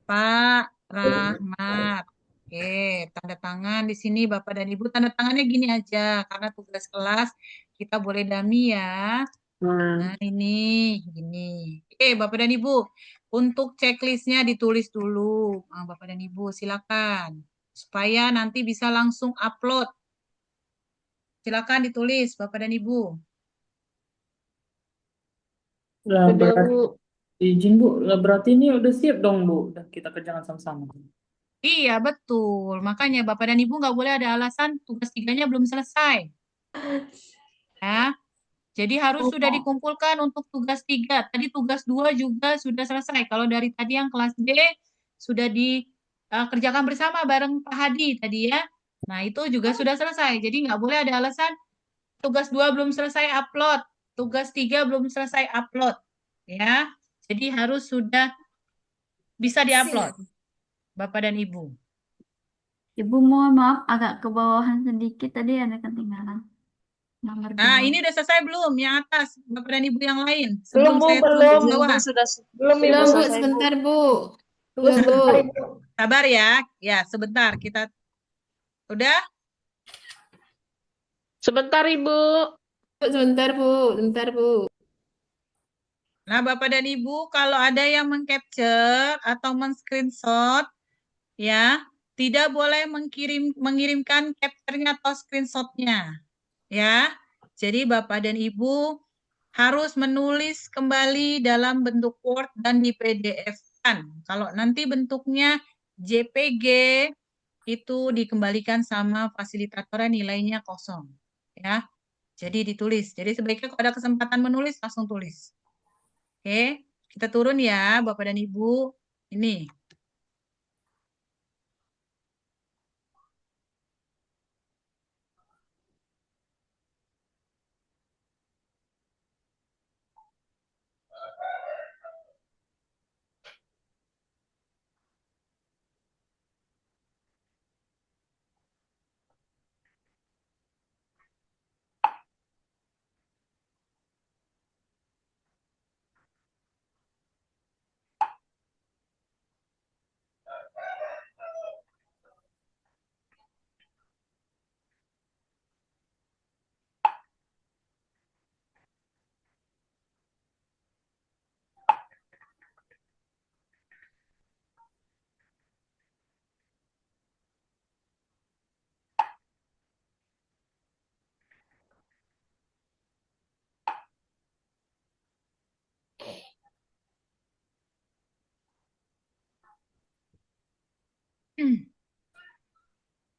Pak Rahmat. Oke, tanda tangan di sini Bapak dan Ibu. Tanda tangannya gini aja, karena tugas kelas kita boleh dummy ya. Nah, ini gini. Oke, Bapak dan Ibu. Untuk checklistnya ditulis dulu. Nah, Bapak dan Ibu, silakan. Supaya nanti bisa langsung upload. Silakan ditulis, Bapak dan Ibu. Lah, izin Bu, lah berarti ini udah siap dong Bu. Udah kita kerjakan sama-sama. Iya, betul. Makanya Bapak dan Ibu nggak boleh ada alasan tugas 3-nya belum selesai. Ya. Jadi harus sudah dikumpulkan untuk tugas 3. Tadi tugas 2 juga sudah selesai. Kalau dari tadi yang kelas B sudah dikerjakan bersama bareng Pak Hadi tadi ya. Nah, itu juga sudah selesai. Jadi nggak boleh ada alasan tugas 2 belum selesai upload. Tugas 3 belum selesai upload. Ya. Jadi harus sudah bisa diupload. Bapak dan Ibu. Ibu mohon maaf agak ke bawahan sedikit tadi ada ketinggalan. Nomor Nah, 2. ini udah selesai belum? Yang atas, Bapak dan Ibu yang lain. Belum, Sebelum Bu, saya turun belum. ke bawah. Belum, Ibu. Sebentar, Bu. Tunggu sebentar, Ibu. Sabar ya. Ya, sebentar. Kita udah? Sebentar, Ibu. Sebentar, Bu. Sebentar, Bu. Nah, Bapak dan Ibu, kalau ada yang meng-capture atau men-screenshot, ya, tidak boleh mengirimkan capture-nya atau screenshot-nya. Ya, jadi Bapak dan Ibu harus menulis kembali dalam bentuk Word dan di PDF-kan. Kalau nanti bentuknya JPG, itu dikembalikan sama fasilitatornya nilainya kosong. Ya, jadi ditulis. Jadi sebaiknya kalau ada kesempatan menulis, langsung tulis. Oke, kita turun ya, Bapak dan Ibu. Ini.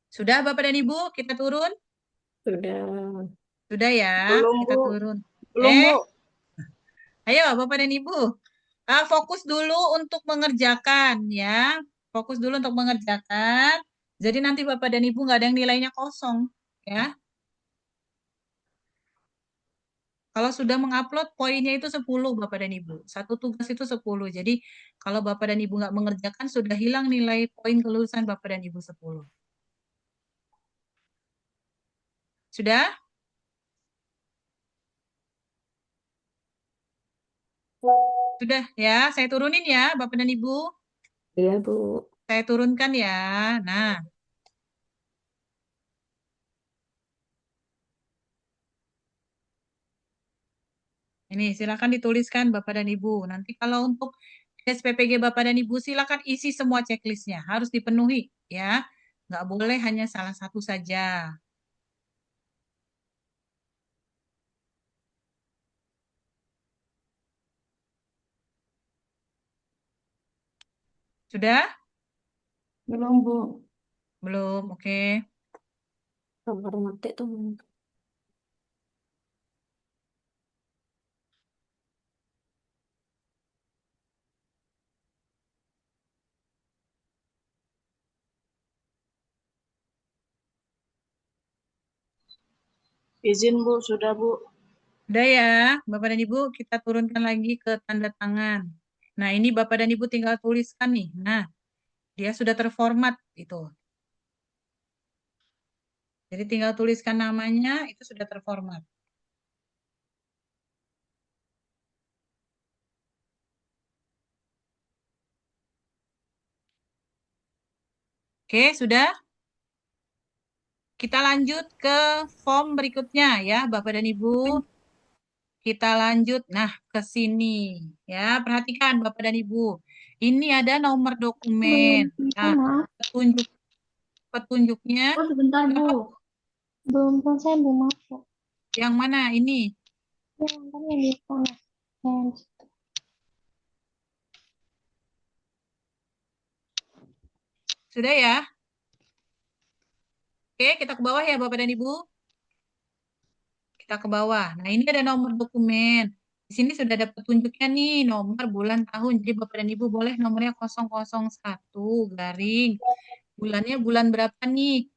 Sudah Bapak dan Ibu, kita turun? Sudah. Sudah ya, Belum, kita Bu. turun. Belum, Bu. Ayo Bapak dan Ibu, fokus dulu untuk mengerjakan ya. Fokus dulu untuk mengerjakan. Jadi nanti Bapak dan Ibu nggak ada yang nilainya kosong ya. Kalau sudah mengupload, poinnya itu 10 Bapak dan Ibu. Satu tugas itu 10. Jadi kalau Bapak dan Ibu nggak mengerjakan, sudah hilang nilai poin kelulusan Bapak dan Ibu 10. Sudah? Sudah ya, saya turunin ya Bapak dan Ibu. Iya, Bu. Saya turunkan ya. Nah, ini silakan dituliskan Bapak dan Ibu. Nanti kalau untuk SPPG Bapak dan Ibu silakan isi semua checklistnya. Harus dipenuhi ya. Nggak boleh hanya salah satu saja. Sudah? Belum, Bu. Belum, oke. Kamar mati tuh. Izin, Bu. Sudah, Bu. Udah ya, Bapak dan Ibu, kita turunkan lagi ke tanda tangan. Nah, ini Bapak dan Ibu tinggal tuliskan nih. Nah, dia sudah terformat itu. Jadi tinggal tuliskan namanya, itu sudah terformat. Oke, sudah? Kita lanjut ke form berikutnya ya, Bapak dan Ibu. Kita lanjut. Nah, ke sini ya. Perhatikan Bapak dan Ibu. Ini ada nomor dokumen. Nah, petunjuknya. Oh, sebentar, Bu. Belum selesai, belum masuk. Yang mana ini? Yang kan yang di sana. Sudah ya? Oke, kita ke bawah ya Bapak dan Ibu. Kita ke bawah. Nah, ini ada nomor dokumen. Di sini sudah ada petunjuknya nih, nomor, bulan, tahun. Jadi Bapak dan Ibu boleh nomornya 001 garing. Bulannya bulan berapa nih?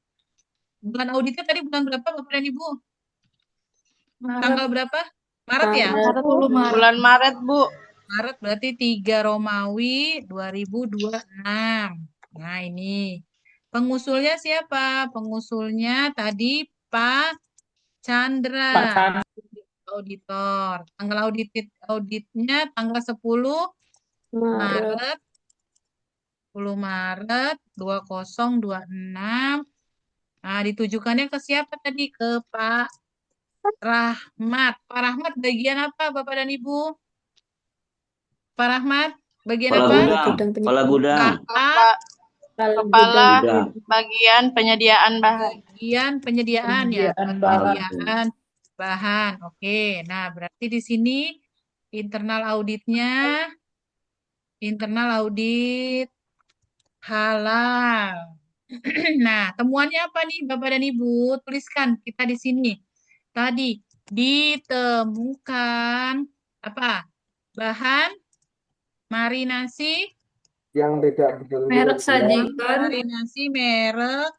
Bulan auditnya tadi bulan berapa Bapak dan Ibu? Tanggal berapa? Maret ya? Bulan Maret, Bu. Maret berarti 3 Romawi 2026. Nah, ini. Pengusulnya siapa? Pengusulnya tadi Pak Chandra. Pak Chandra. Auditor. Tanggal auditnya tanggal 10 Maret. 10 Maret 2026. Nah, ditujukannya ke siapa tadi? Ke Pak Rahmat. Pak Rahmat bagian apa, Bapak dan Ibu? Pak Rahmat bagian apa? Kepala gudang. Kepala bagian penyediaan bahan. Bagian penyediaan ya. Penyediaan bahan. Oke. Nah, berarti di sini internal auditnya internal audit halal. Nah, temuannya apa nih Bapak dan Ibu? Tuliskan kita di sini. Tadi ditemukan apa? Bahan marinasi yang tidak merek sajikan. Marinasi merek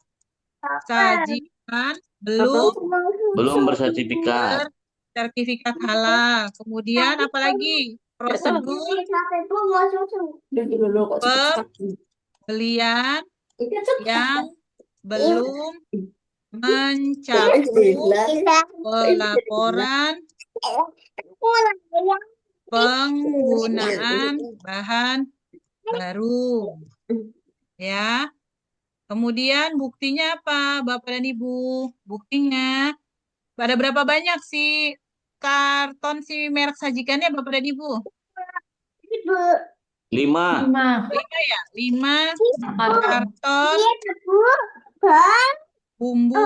sajikan belum bersertifikat. Sertifikat halal. Kemudian apalagi? Prosedur pembelian yang belum mencakup pelaporan penggunaan bahan baru. Ya. Kemudian buktinya apa, Bapak dan Ibu? Buktinya ada berapa banyak sih karton si merek sajikannya, Bapak dan Ibu? 5. 5 ya? 5 karton bumbu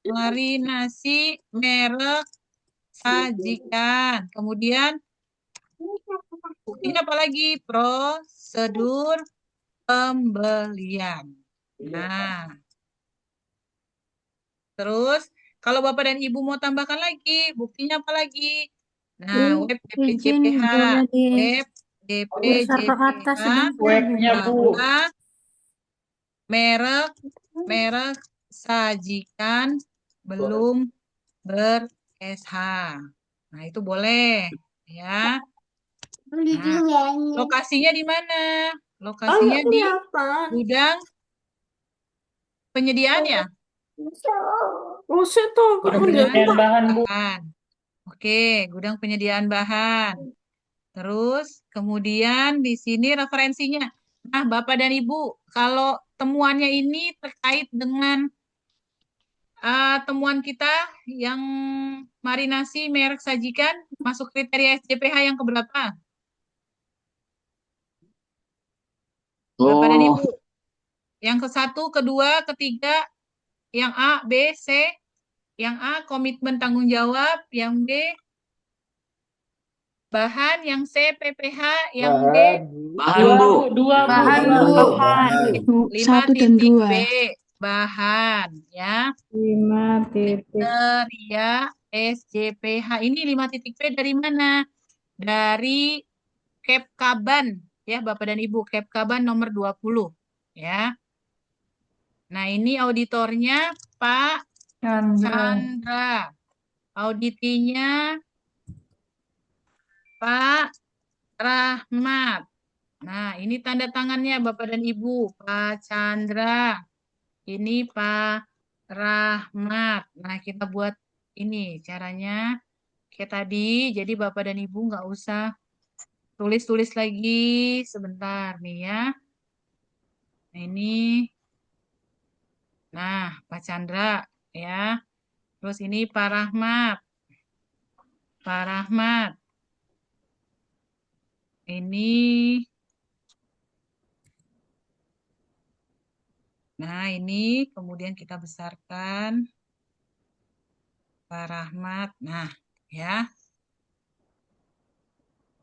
marinasi merek sajikan. Kemudian buktinya apa lagi? Prosedur pembelian. Nah, terus kalau Bapak dan Ibu mau tambahkan lagi, buktinya apa lagi? Nah, web Izin DPJPH, boleh web geser ke atas DPJPH, sebentar, Webnya, Bu. bahwa merek sajikan belum ber-SH. Nah, itu boleh ya. Nah, lokasinya di mana? Lokasinya di gudang penyediaan ya? Gudang penyediaan bahan, Bu. Oke, gudang penyediaan bahan. Terus kemudian di sini referensinya. Nah, Bapak dan Ibu, kalau temuannya ini terkait dengan temuan kita yang marinasi merek sajikan masuk kriteria SJPH yang keberapa? Bapak dan Ibu. Yang ke-1, kedua, ketiga, yang A, B, C, yang A komitmen tanggung jawab, yang B bahan, yang C PPH, yang D Bahan, Bu. bahan Bu. bahan. 5 titik B bahan ya. 5 titik. Kriteria SJPH ini 5 titik B dari mana? Dari Kepkaban ya Bapak dan Ibu, Kepkaban nomor 20 ya. Nah, ini auditornya Pak Chandra. Auditinya Pak Rahmat. Nah, ini tanda tangannya Bapak dan Ibu, Pak Chandra. Ini Pak Rahmat. Nah, kita buat ini caranya kayak tadi. Jadi Bapak dan Ibu nggak usah tulis-tulis lagi sebentar nih ya. Nah, ini. Nah, Pak Chandra ya. Terus ini Pak Rahmat. Pak Rahmat. Ini. Nah, ini kemudian kita besarkan. Pak Rahmat. Nah, ya.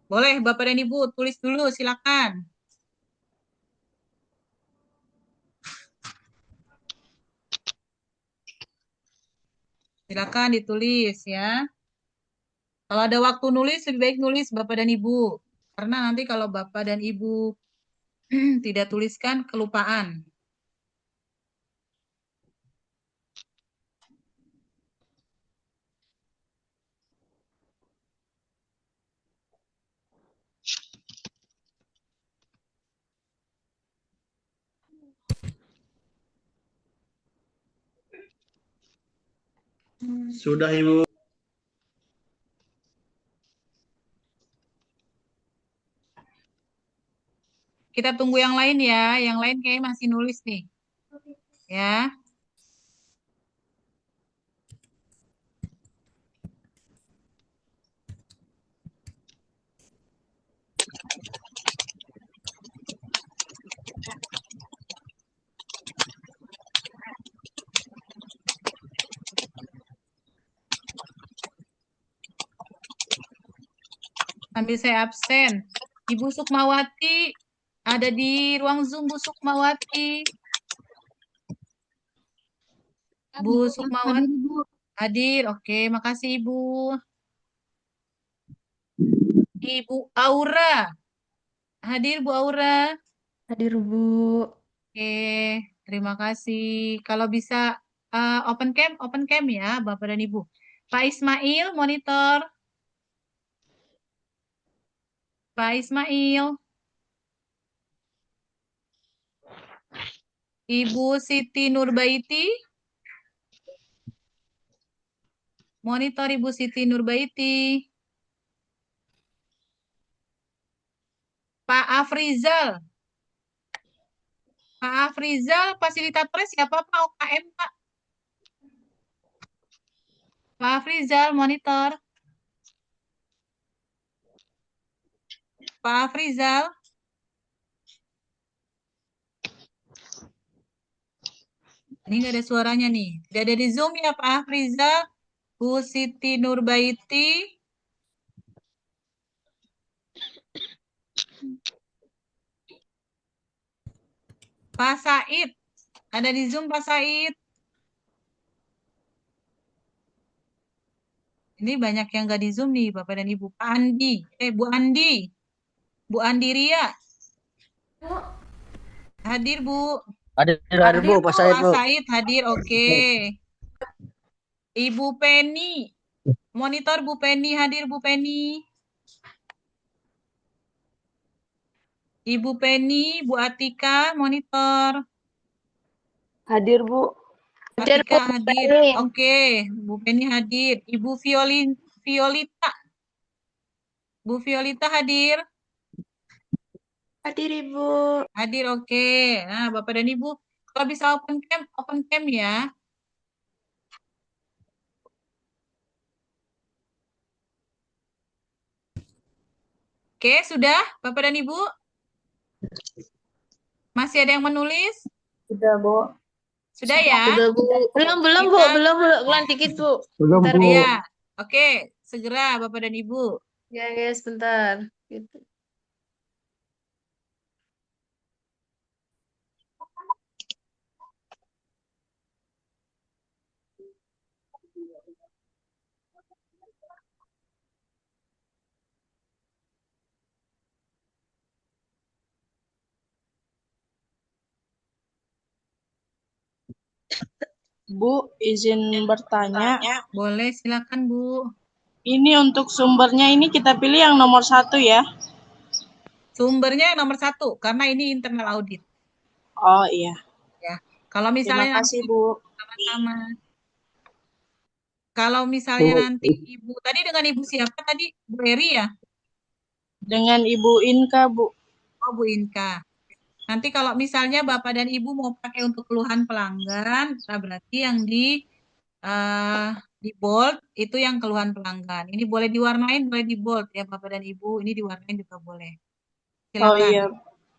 Boleh Bapak dan Ibu tulis dulu, silakan. Silakan ditulis ya. Kalau ada waktu nulis, lebih baik nulis Bapak dan Ibu. Karena nanti kalau Bapak dan Ibu tidak tuliskan, kelupaan. Sudah, Ibu. Kita tunggu yang lain ya. Yang lain kayaknya masih nulis nih. Ya. Sambil saya absen. Ibu Sukmawati ada di ruang Zoom, Bu Sukmawati. Bu Sukmawati hadir. Oke, makasih Ibu. Ibu Aura. Hadir Bu Aura. Hadir, Bu. Oke, terima kasih. Kalau bisa open cam ya Bapak dan Ibu. Pak Ismail monitor. Pak Ismail. Ibu Siti Nurbaiti. Monitor Ibu Siti Nurbaiti. Pak Afrizal. Pak Afrizal, fasilitator siapa Pak? UKM Pak. Pak Afrizal, monitor. Pak Afrizal. Ini nggak ada suaranya nih. Tidak ada di Zoom ya Pak Afrizal. Bu Siti Nurbaiti. Pak Said. Ada di Zoom Pak Said. Ini banyak yang nggak di Zoom nih, Bapak dan Ibu. Pak Andi. Bu Andi. Bu Andi Ria. Hadir, Bu. Hadir Hadir, Bu, Pak Said, Pak Bu. Said hadir, oke. Ibu Penny. Monitor Bu Penny, hadir Bu Penny. Ibu Penny, Bu Atika, monitor. Hadir, Bu. Atika hadir. Oke, Bu Penny hadir. Ibu Violita. Bu Violita hadir. Hadir Ibu. Hadir, oke. Nah, Bapak dan Ibu, kalau bisa open cam ya. Oke, sudah Bapak dan Ibu? Masih ada yang menulis? Sudah, Bu. Sudah ya? Sudah Bu. Belum Bu. Belum. Ulang dikit Bu. Belum, Bentar, Bu. Ya, oke. Segera Bapak dan Ibu. Ya guys, bentar. Gitu. Bu, izin bertanya. Boleh, silakan Bu. Ini untuk sumbernya ini kita pilih yang nomor 1 ya. Sumbernya yang nomor 1, karena ini internal audit. Oh iya. Ya, kalau misalnya Terima kasih Bu. sama-sama. Kalau misalnya Bu. nanti Ibu, tadi dengan Ibu siapa tadi? Bu Eri ya? Dengan Ibu Inka Bu. Oh, Bu Inka. Nanti kalau misalnya Bapak dan Ibu mau pakai untuk keluhan pelanggan, nah berarti yang di bold itu yang keluhan pelanggan. Ini boleh diwarnain, boleh di bold ya Bapak dan Ibu. Ini diwarnain juga boleh. Silakan. Oh iya,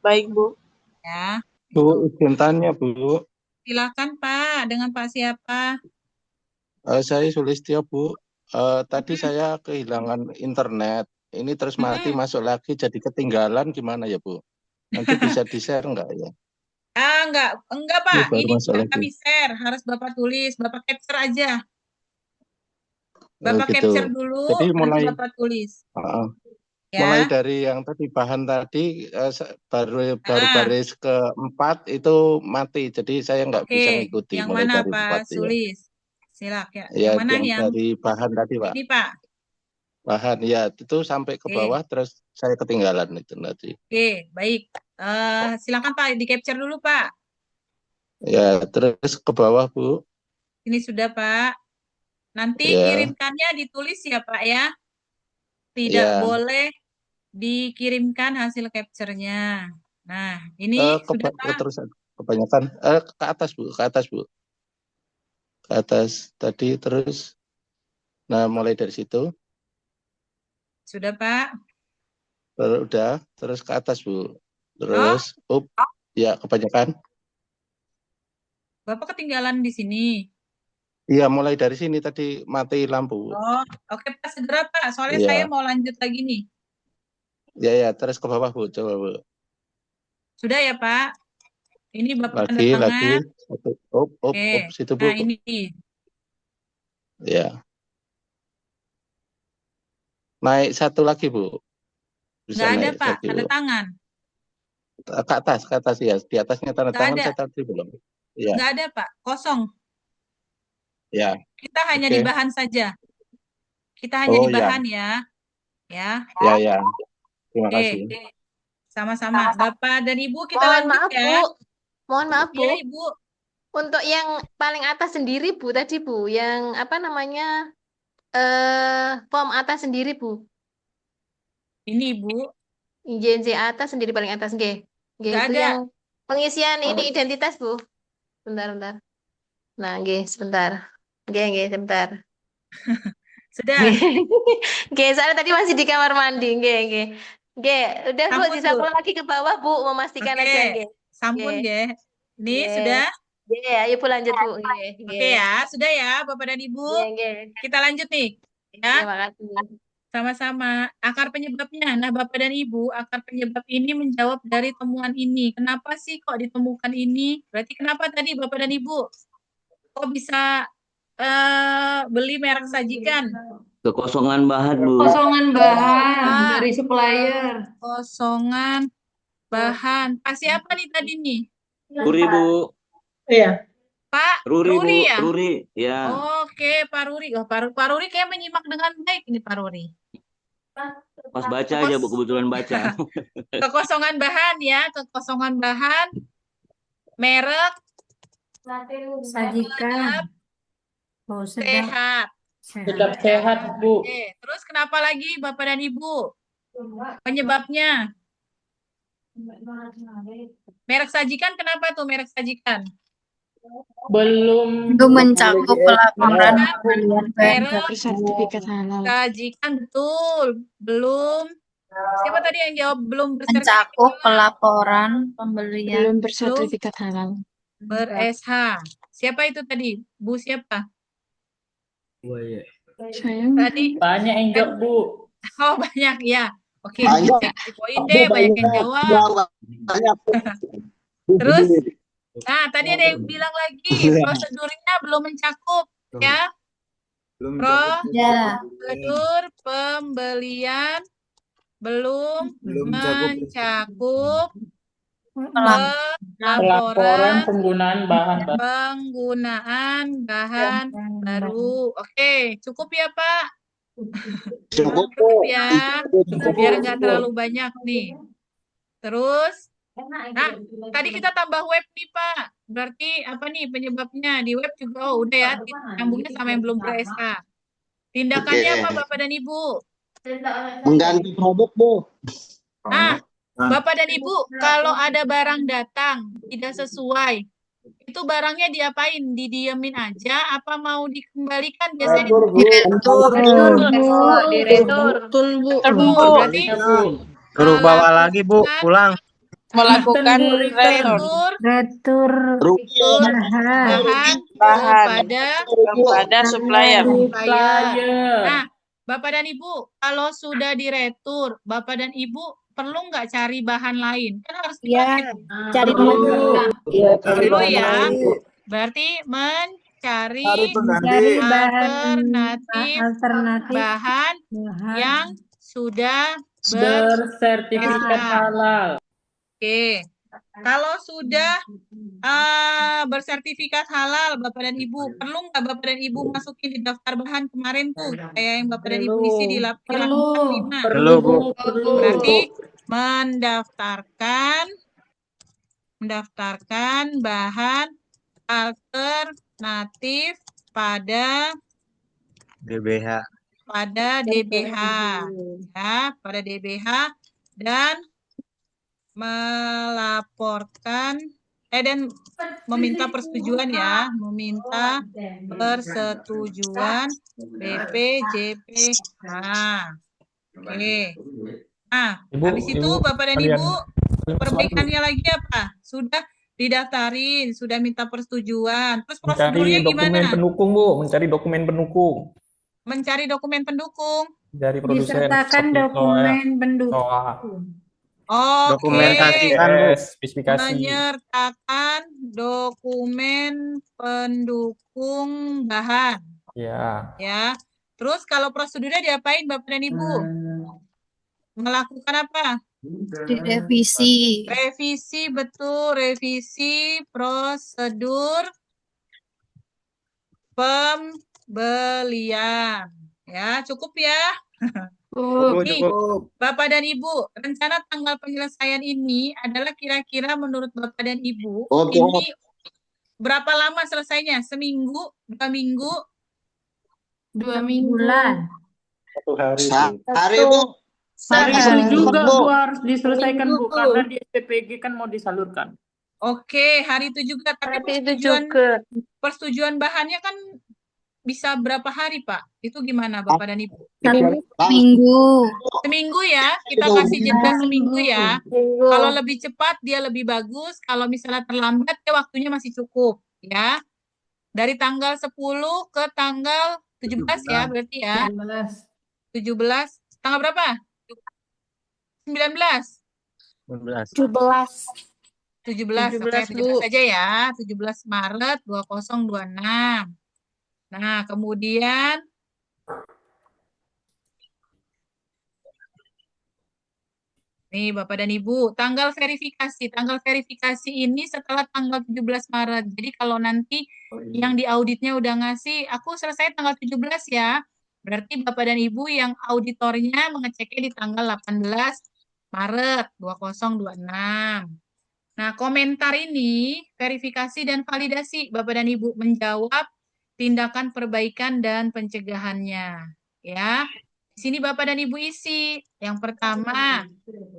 baik Bu. Ya. Bu, izin tanya Bu. Silakan Pak, dengan Pak siapa? Saya Sulistyo Bu. Tadi saya kehilangan internet. Ini terus mati masuk lagi jadi ketinggalan gimana ya Bu? Nanti bisa di-share enggak ya? Enggak Pak. Baru Ini masuk tidak lagi. kami share, harus Bapak tulis, Bapak capture aja. Bapak gitu. capture dulu, Jadi nanti mulai Bapak tulis. Ya. mulai dari yang tadi bahan tadi baru baris keempat itu mati. Jadi saya nggak bisa ngikuti Yang mulai mana dari Pak 4 ya. Sulis? Silak ya. Ya, Yang mana yang dari bahan tadi Pak. ini Pak? Bahan ya itu sampai ke bawah terus saya ketinggalan itu tadi. Oke, baik. Silakan Pak di capture dulu Pak. Ya, terus ke bawah Bu. Ini sudah Pak. Nanti Ya. kirimkannya ditulis ya Pak ya. Tidak Ya. boleh dikirimkan hasil capture-nya. Nah, ini sudah Pak. Terus kebanyakan ke atas Bu, ke atas Bu. Ke atas tadi terus. Nah, mulai dari situ. Sudah Pak. Udah, terus ke atas Bu. Terus ya kebanyakan. Bapak ketinggalan di sini. Iya, mulai dari sini tadi mati lampu. Oh, oke Pak, segera Pak. Soalnya Iya. saya mau lanjut lagi nih. Ya, terus ke bawah Bu, coba Bu. Sudah ya Pak. Ini Bapak tanda Lagi. tangan. Oke. Situ Bu. Nah, ini. Ya. Naik satu lagi Bu. Bisa Nggak ada naik Pak, lagi, tanda Bu. tangan. Ke atas ya. Di atasnya tanda Nggak tangan ada. saya tadi belum. Iya. Nggak ada Pak, kosong. Ya. Kita hanya Oke. di bahan saja. Kita hanya di bahan ya. Ya. Ya. Terima Oke. kasih. Sama-sama. Bapak dan Ibu kita Mohon lanjut maaf ya. Bu. Mohon maaf Bu. Iya Ibu. Untuk yang paling atas sendiri Bu tadi Bu, yang apa namanya form atas sendiri Bu. Ini Ibu. JNC atas sendiri paling atas nggih. Nggih Nggak itu ada. yang pengisian ini identitas Bu. Bentar. Nah, nggih sebentar. Nggih sebentar. Sudah. Nggih, soalnya tadi masih di kamar mandi. Nggih. Udah Bu, Sampun, disampul Bu. lagi ke bawah Bu, memastikan aja nggih. Sampun nggih. Ini Nggih. sudah. Nggih, ayo Bu lanjut Bu. Nggih. Oke ya, sudah ya Bapak dan Ibu. Nggih. Kita lanjut nih. Ya. Terima kasih. Sama-sama. Akar penyebabnya. Nah, Bapak dan Ibu, akar penyebab ini menjawab dari temuan ini. Kenapa sih kok ditemukan ini? Berarti kenapa tadi Bapak dan Ibu? Kok bisa beli merek sajikan? Kekosongan bahan, Bu. Kosongan bahan dari supplier. Kosongan bahan. Pak siapa nih tadi nih? Ruri, Bu. Iya. Pak Ruri, Bu. Ruri ya? Ruri, ya. Oke, Pak Ruri. Oh, Pak Ruri kayak menyimak dengan baik ini Pak Ruri. Pas baca aja, Bu. Kebetulan baca. Kekosongan bahan ya, kekosongan bahan, merek, Sajikan. Oh, sehat. Sedap sehat, Bu. Oke, terus kenapa lagi Bapak dan Ibu? Penyebabnya? Merek sajikan kenapa tuh merek sajikan? Belum mencakup pelaporan Merek bersertifikat halal. sajikan betul, belum. Siapa tadi yang jawab belum bersertifikat Mencakup halal? pelaporan pembelian Belum bersertifikat halal. ber-SH. Siapa itu tadi? Bu siapa? Saya Tadi banyak yang jawab, Bu. oh banyak ya. Oke, kasih poin deh, banyak yang jawab. Terus, nah tadi ada yang bilang lagi prosedurnya belum mencakup ya. Prosedur pembelian belum mencakup Pelaporan penggunaan bahan baru. Oke, cukup ya Pak. Cukup, Cukup ya, biar nggak terlalu banyak nih. Terus, nah tadi kita tambah web nih Pak. Berarti apa nih penyebabnya di web juga? Oh, udah ya, nyambungnya sama yang belum ber-SH. Tindakannya apa Bapak dan Ibu? Mengganti produk, Bu. Nah, Bapak dan Ibu, kalau ada barang datang tidak sesuai, itu barangnya diapain? Didiemin aja apa mau dikembalikan? Biasanya Diretur. berarti Suruh bawa lagi, Bu, pulang. Melakukan retur bahan kepada supplier. Nah, Bapak dan Ibu, kalau sudah diretur, Bapak dan Ibu perlu nggak cari bahan lain? Kan harus dipakai. Cari Perlu ya. Berarti mencari alternatif bahan yang sudah bersertifikat halal. Oke. Kalau sudah bersertifikat halal Bapak dan Ibu, perlu nggak Bapak dan Ibu masukin di daftar bahan kemarin tuh kayak yang Bapak dan Ibu isi di lapisan 5. Perlu, Bu. Berarti mendaftarkan bahan alternatif pada DBH. Ya, pada DBH dan melaporkan dan meminta persetujuan ya, meminta persetujuan BPJPH. Oke. Nah, habis itu Bapak dan Ibu perbaikannya lagi apa? Sudah didaftarin, sudah minta persetujuan. Terus prosedurnya gimana? Pendukung, Bu, mencari dokumen pendukung Mencari dokumen pendukung. dari produsen. Disertakan dokumen pendukung. Oke. Dokumentasikan, Bu. Spesifikasi. Menyertakan dokumen pendukung bahan. Ya. Ya. Terus kalau prosedurnya diapain Bapak dan Ibu? Melakukan apa? Direvisi. Revisi, betul. Revisi prosedur pembelian. Ya, cukup ya. Nih, Bapak dan Ibu, rencana tanggal penyelesaian ini adalah kira-kira menurut Bapak dan Ibu, ini berapa lama selesainya? Seminggu, 2 minggu? 2 minggu. Bulan. 1 hari, Bu. Hari itu juga Bu harus diselesaikan Bu, karena di SPPG kan mau disalurkan. Oke, hari itu juga. Tapi persetujuan bahannya kan bisa berapa hari, Pak? Itu gimana, Bapak dan Ibu? Minggu. Seminggu ya, kita kasih jeda seminggu ya. Kalau lebih cepat dia lebih bagus. Kalau misalnya terlambat ya waktunya masih cukup ya. Dari tanggal 10 ke tanggal 17 ya berarti ya. 17 Tanggal berapa? 19. 19. 17. 17. Oke, 17, Bu. 17 saja ya. 17 Maret 2026. Nah, kemudian nih Bapak dan Ibu, tanggal verifikasi. Tanggal verifikasi ini setelah tanggal 17 Maret. Jadi kalau nanti yang di auditnya udah ngasih, aku selesai tanggal 17 ya. Berarti Bapak dan Ibu yang auditornya mengeceknya di tanggal 18 Maret 2026. Nah, komentar ini verifikasi dan validasi Bapak dan Ibu menjawab tindakan perbaikan dan pencegahannya. Ya. Di sini Bapak dan Ibu isi. Yang pertama,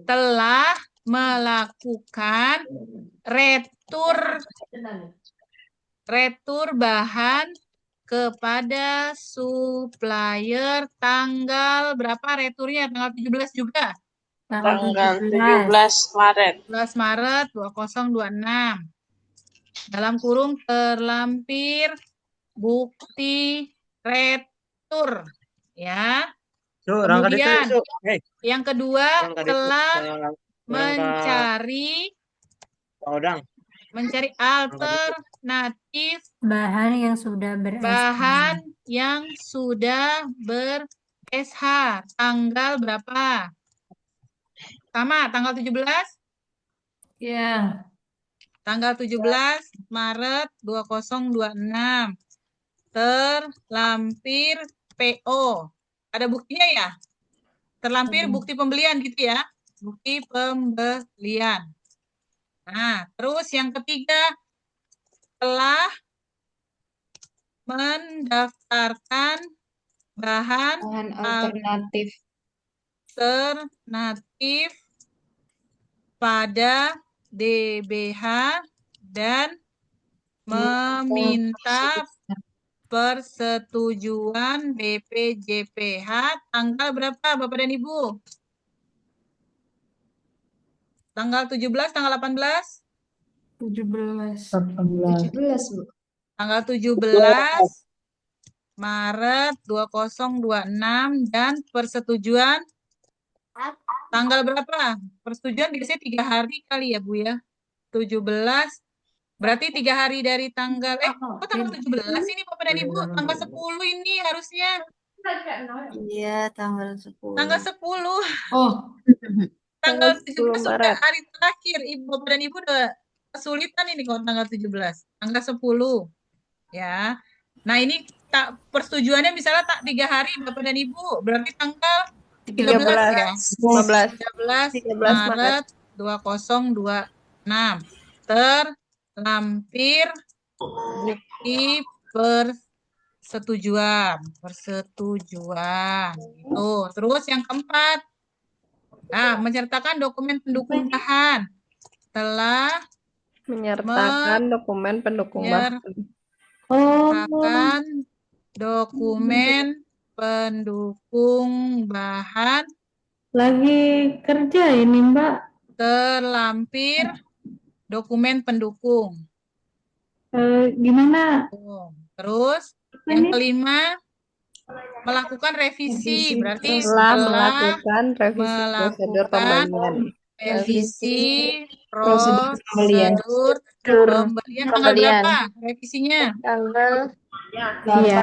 telah melakukan retur bahan kepada supplier tanggal berapa returnya? Tanggal 17 juga. Tanggal 17 Maret. 17 Maret 2026. Dalam kurung terlampir bukti retur. Ya. Kemudian yang kedua telah mencari alternatif Bahan yang sudah ber-SH. Tanggal berapa? Sama, tanggal 17? Ya. Tanggal 17 Maret 2026. Terlampir PO. Ada buktinya ya? Terlampir bukti pembelian gitu ya? Bukti pembelian. Nah, terus yang ketiga, telah mendaftarkan bahan alternatif pada DBH dan meminta persetujuan BPJPH tanggal berapa Bapak dan Ibu? Tanggal 17, tanggal 18? 17. 17, Bu. Tanggal 17 Maret 2026 dan persetujuan tanggal berapa? Persetujuan biasanya 3 hari kali ya Bu ya. 17 berarti 3 hari dari tanggal kok tanggal 17 ini Bapak dan Ibu? Tanggal 10 ini harusnya. Iya, tanggal 10. Tanggal 10. Oh. Tanggal 17 sudah hari terakhir. Bapak dan Ibu udah kesulitan ini kalau tanggal 17. Tanggal 10. Ya. Nah, ini persetujuannya misalnya 3 hari Bapak dan Ibu. Berarti tanggal 13 ya. 13 Maret 2026. Terlampir bukti persetujuan. Gitu. Terus yang keempat. Nah, menyertakan dokumen pendukung bahan. Telah menyertakan dokumen pendukung bahan. Menyertakan dokumen pendukung bahan. Lagi kerja ini, Mbak. Terlampir dokumen pendukung. Gimana? Terus yang kelima, melakukan revisi. Berarti telah melakukan revisi prosedur pembelian. Revisi prosedur pembelian. Tanggal berapa revisinya? Iya.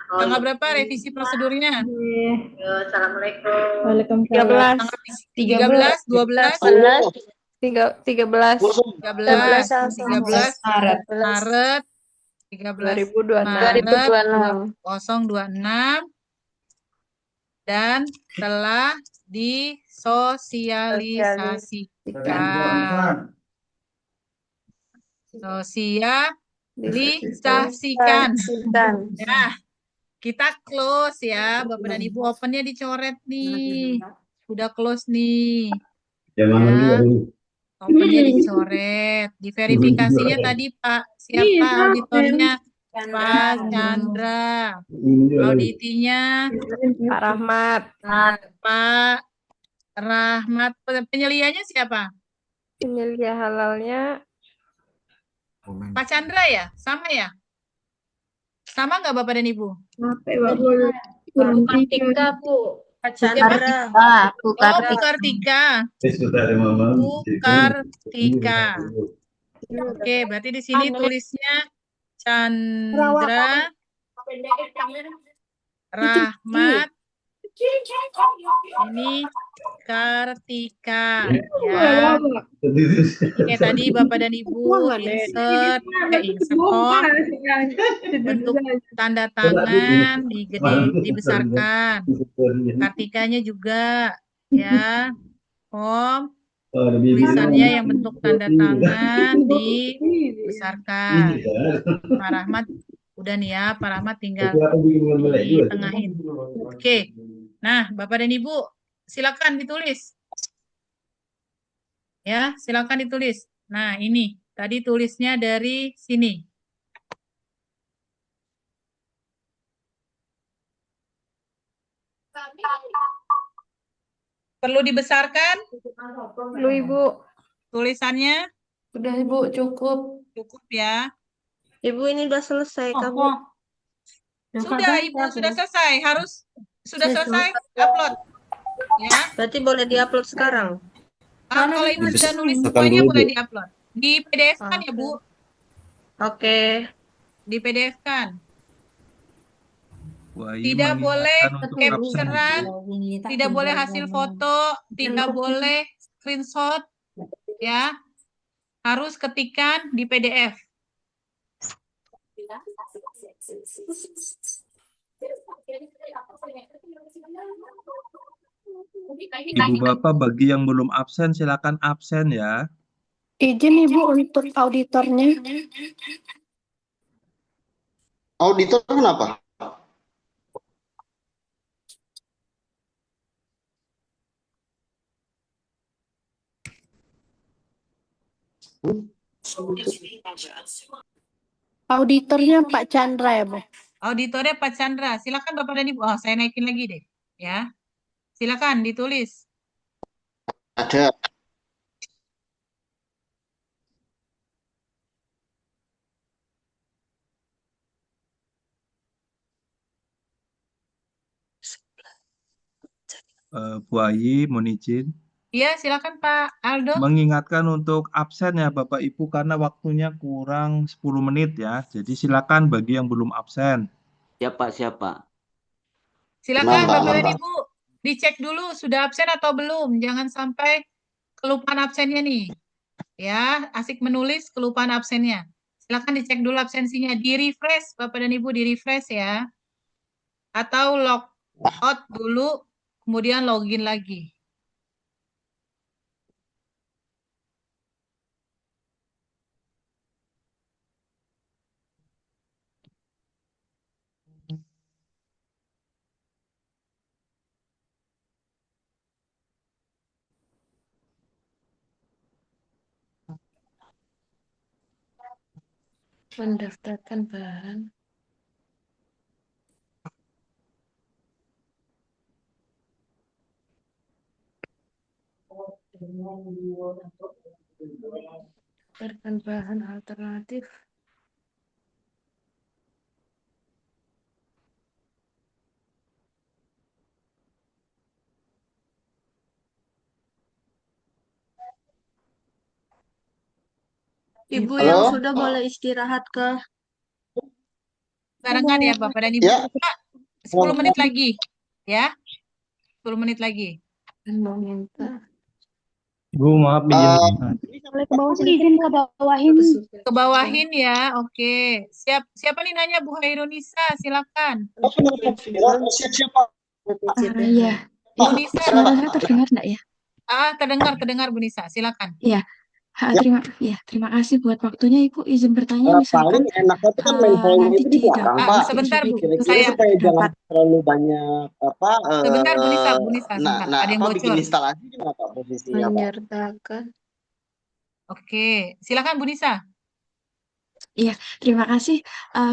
Tanggal berapa revisi prosedurnya? Assalamualaikum. Waalaikumsalam. 13, 12, 13 Maret 2026 dan telah disosialisasikan. Nah, kita close ya, Bapak dan Ibu. Opennya dicoret nih. Sudah close nih. Ya. Opennya dicoret. Diverifikasinya tadi Pak, siapa auditornya? Pak Chandra. Auditinya Pak Rahmat. Pak Rahmat. Penyelianya siapa? Penyelia halalnya Pak Chandra ya? Sama ya? Sama nggak Bapak dan Ibu? Apa, Bapak? Tika, Bu. Pak Ya, Chandra. Bu Bu Kartika. Bu Kartika. Oke, berarti di sini tulisnya Chandra Rahmat. Ini Kartika ya. Oke, tadi Bapak dan Ibu insert bentuk tanda tangan dibesarkan. Kartikanya juga ya. Tulisannya yang bentuk tanda tangan dibesarkan. Pak Rahmat udah nih ya, Pak Rahmat tinggal ditengahin. Oke. Nah, Bapak dan Ibu, silakan ditulis. Ya, silakan ditulis. Nah, ini tadi tulisnya dari sini. Perlu dibesarkan? Perlu Ibu. Tulisannya? Udah Ibu, cukup. Cukup ya. Ibu ini udah selesai kamu. Sudah, Ibu sudah selesai. Sudah selesai upload. Ya. Berarti boleh diupload sekarang. Kalau Ibu sudah nulis semuanya boleh diupload. Di PDF kan ya, Bu? Oke. Di PDF kan. Tidak boleh capturean, tidak boleh hasil foto, tidak boleh screenshot, ya. Harus ketikan di PDF. Ibu Bapak, bagi yang belum absen silakan absen ya. Izin Ibu untuk auditornya. Auditor kenapa? Auditornya Pak Chandra ya, Bu? Auditornya Pak Chandra. Silakan Bapak dan Ibu. Oh, saya naikin lagi deh. Ya. Silakan ditulis. Ada. Bu Ayi, mohon izin. Iya, silakan Pak Aldo. Mengingatkan untuk absen ya Bapak Ibu karena waktunya kurang 10 menit ya. Jadi silakan bagi yang belum absen. Siapa? Silakan Bapak dan Ibu. Dicek dulu sudah absen atau belum. Jangan sampai kelupaan absennya nih. Ya, asik menulis kelupaan absennya. Silakan dicek dulu absensinya. Di-refresh Bapak dan Ibu, di-refresh ya. Atau log out dulu, kemudian login lagi. Mendaftarkan bahan. Mendaftarkan bahan alternatif. Ibu yang sudah boleh istirahat ke Barengan ya Bapak dan Ibu. Ya. 10 menit lagi. Ya. 10 menit lagi. Mau minta. Ibu maaf izin. Boleh ke bawah izin ke bawahin. Ke bawahin ya. Oke. Siapa nih nanya Bu Hairunisa? Silakan. Siapa? Iya. Bu Nisa. Suaranya terdengar enggak ya? Terdengar Bu Nisa. Silakan. Iya. Terima kasih buat waktunya Ibu. Izin bertanya misalkan Paling enaknya itu kan main point nanti itu di belakang, Pak. Sebentar Bu. Kira-kira supaya jangan terlalu banyak Sebentar Bu Nisa, sebentar. Ada yang bocor. bikin instalasi gimana Pak posisinya Pak? Menyertakan. Oke, silakan Bu Nisa. Iya, terima kasih.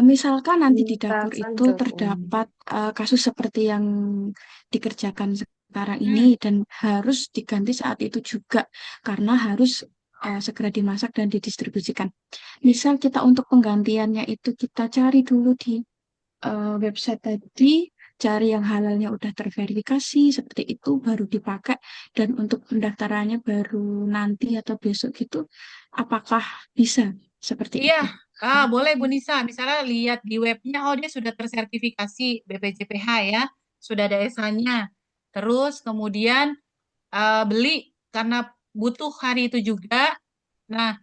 Misalkan nanti di dapur itu terdapat kasus seperti yang dikerjakan sekarang ini dan harus diganti saat itu juga karena harus segera dimasak dan didistribusikan. Misal kita untuk penggantiannya itu kita cari dulu di website tadi, cari yang halalnya udah terverifikasi, seperti itu baru dipakai. Dan untuk pendaftarannya baru nanti atau besok gitu, apakah bisa seperti Iya, itu? boleh Bu Nisa. Misalnya lihat di webnya, oh dia sudah tersertifikasi BPJPH ya, sudah ada SH-nya. Terus kemudian beli karena butuh hari itu juga. Nah,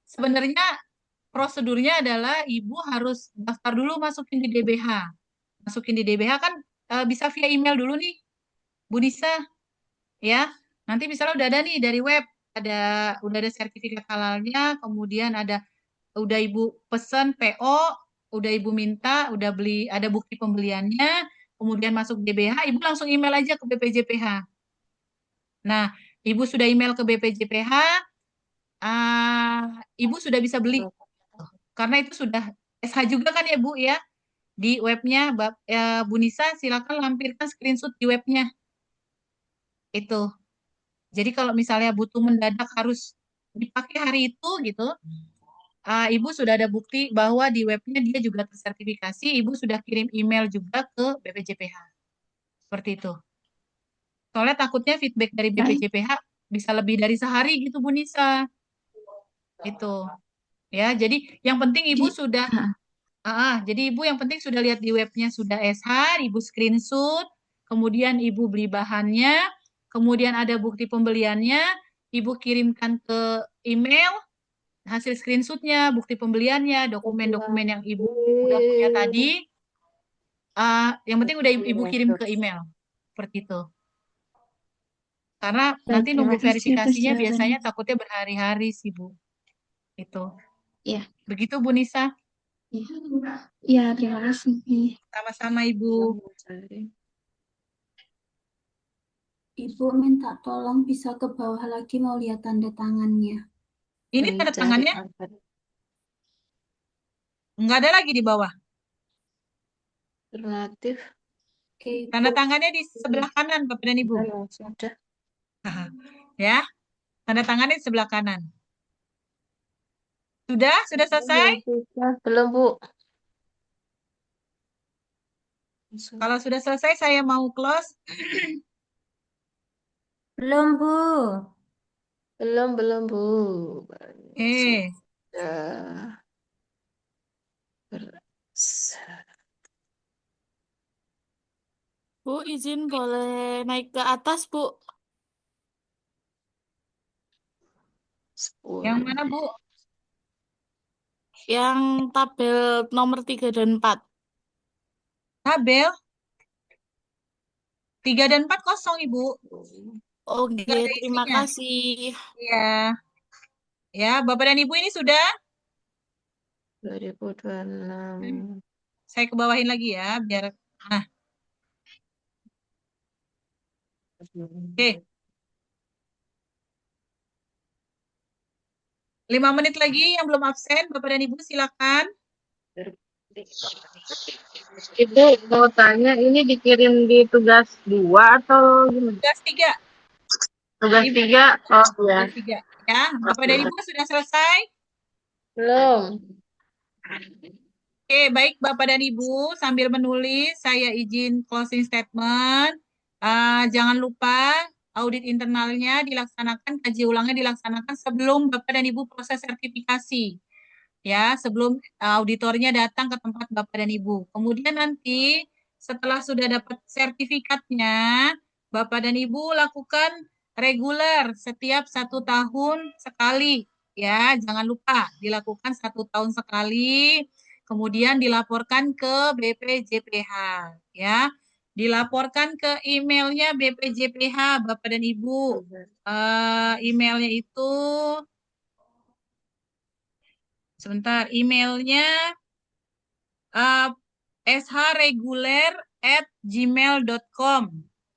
sebenarnya prosedurnya adalah ibu harus daftar dulu masukin di DBH. Masukin di DBH kan bisa via email dulu nih, Bu Nisa, ya. Nanti misalnya udah ada nih dari web, udah ada sertifikat halalnya, kemudian udah ibu pesen PO, udah ibu minta, udah beli, ada bukti pembeliannya, kemudian masuk DBH, ibu langsung email aja ke BPJPH. Nah, ibu sudah email ke BPJPH, ibu sudah bisa beli karena itu sudah SH juga kan ya Bu ya, di webnya Bu Nisa silakan lampirkan screenshot di webnya itu. Jadi kalau misalnya butuh mendadak harus dipakai hari itu gitu, ibu sudah ada bukti bahwa di webnya dia juga tersertifikasi, ibu sudah kirim email juga ke BPJPH. Seperti itu. Soalnya takutnya feedback dari BPJPH bisa lebih dari sehari gitu Bu Nisa. Itu. Ya, jadi yang penting ibu sudah jadi ibu yang penting sudah lihat di webnya sudah SH, ibu screenshot, kemudian ibu beli bahannya, kemudian ada bukti pembeliannya, ibu kirimkan ke email hasil screenshotnya, bukti pembeliannya, dokumen-dokumen yang ibu udah punya tadi, yang penting udah ibu kirim ke email, seperti itu. Karena nanti nunggu verifikasinya biasanya takutnya berhari-hari sih Bu. Itu. Iya. Begitu Bu Nisa. Iya, terima kasih. Sama-sama Ibu. Ibu minta tolong bisa ke bawah lagi mau lihat tanda tangannya. Ini tanda tangannya? Enggak ada lagi di bawah. Relatif. Tanda tangannya di sebelah kanan Bapak dan Ibu. Sudah. Ya, tanda tangannya di sebelah kanan. Sudah selesai? Belum Bu. Kalau sudah selesai saya mau close. Belum Bu. Belum Bu. Sudah. Bu, izin boleh naik ke atas, Bu? Yang mana Bu? Yang tabel nomor 3 dan 4. Tabel 3 dan 4 kosong Ibu. Oke, terima kasih. Iya. Ya, Bapak dan Ibu ini sudah? 2026. Saya ke bawahin lagi ya, biar. Nah. Oke. 5 menit lagi yang belum absen, Bapak dan Ibu silakan. Ibu mau tanya, ini dikirim di tugas 2 atau gimana? Tugas 3. Tugas 3? Oh ya. Tugas 3. Ya, Bapak dan Ibu sudah selesai? Belum. Oke, baik Bapak dan Ibu, sambil menulis saya izin closing statement. Jangan lupa audit internalnya dilaksanakan, kaji ulangnya dilaksanakan sebelum Bapak dan Ibu proses sertifikasi. Ya, sebelum auditornya datang ke tempat Bapak dan Ibu. Kemudian nanti setelah sudah dapat sertifikatnya, Bapak dan Ibu lakukan reguler setiap 1 tahun sekali. Ya, jangan lupa dilakukan 1 tahun sekali. Kemudian dilaporkan ke BPJPH. Ya, dilaporkan ke emailnya BPJPH, Bapak dan Ibu. Emailnya itu sebentar, emailnya shreguler@gmail.com.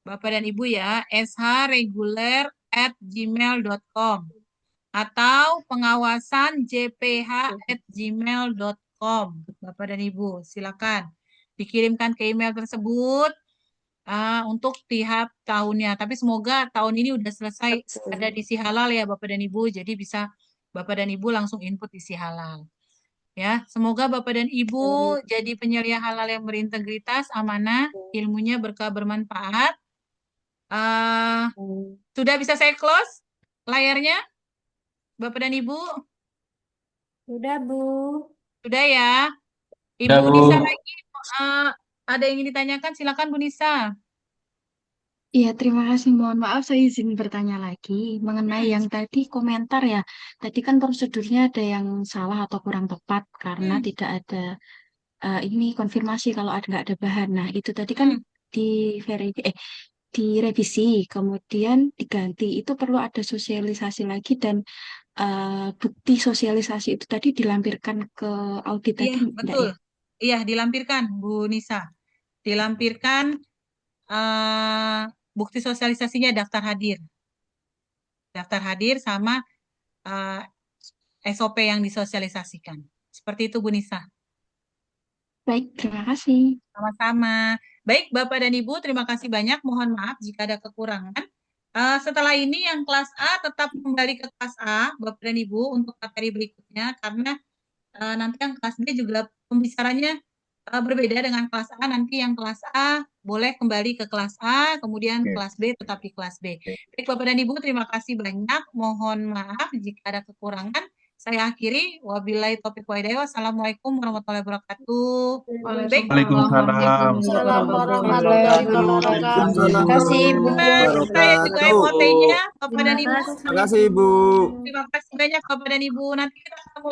Bapak dan Ibu ya, shreguler@gmail.com. Atau pengawasan jph@gmail.com. Bapak dan Ibu, silakan dikirimkan ke email tersebut untuk tiap tahunnya. Tapi semoga tahun ini udah selesai ada di Si Halal ya Bapak dan Ibu. Jadi bisa Bapak dan Ibu langsung input di Si Halal. Ya, semoga Bapak dan Ibu jadi penyelia halal yang berintegritas, amanah, ilmunya berkah bermanfaat. Sudah bisa saya close layarnya, Bapak dan Ibu? Sudah, Bu. Sudah ya. Ibu Sudah, Bu. Nisa lagi ada yang ingin ditanyakan? Silakan Bu Nisa. Iya, terima kasih. Mohon maaf, saya izin bertanya lagi mengenai yang tadi komentar ya. Tadi kan prosedurnya ada yang salah atau kurang tepat karena tidak ada ini konfirmasi kalau nggak ada bahan. Nah, itu tadi kan direvisi, kemudian diganti. Itu perlu ada sosialisasi lagi dan bukti sosialisasi itu tadi dilampirkan ke audit Iya, tadi enggak betul. ya? Iya, dilampirkan, Bu Nisa. Dilampirkan bukti sosialisasinya daftar hadir. Daftar hadir sama SOP yang disosialisasikan. Seperti itu, Bu Nisa. Baik, terima kasih. Sama-sama. Baik, Bapak dan Ibu, terima kasih banyak. Mohon maaf jika ada kekurangan. Setelah ini yang kelas A tetap kembali ke kelas A, Bapak dan Ibu, untuk materi berikutnya, karena nanti yang kelas B juga pembicaranya berbeda dengan kelas A. Nanti yang kelas A boleh kembali ke kelas A, kemudian kelas B tetap di kelas B. Baik, Bapak dan Ibu, terima kasih banyak. Mohon maaf jika ada kekurangan. Saya akhiri. Wabillahi taufiq wa hidayah. Wassalamualaikum warahmatullahi wabarakatuh. Baik. Waalaikumsalam. warahmatullahi wabarakatuh. Terima kasih, Ibu. Saya juga MOT-nya, Bapak dan Ibu. Terima kasih, Ibu. Terima kasih banyak Bapak dan Ibu. Nanti kita ketemu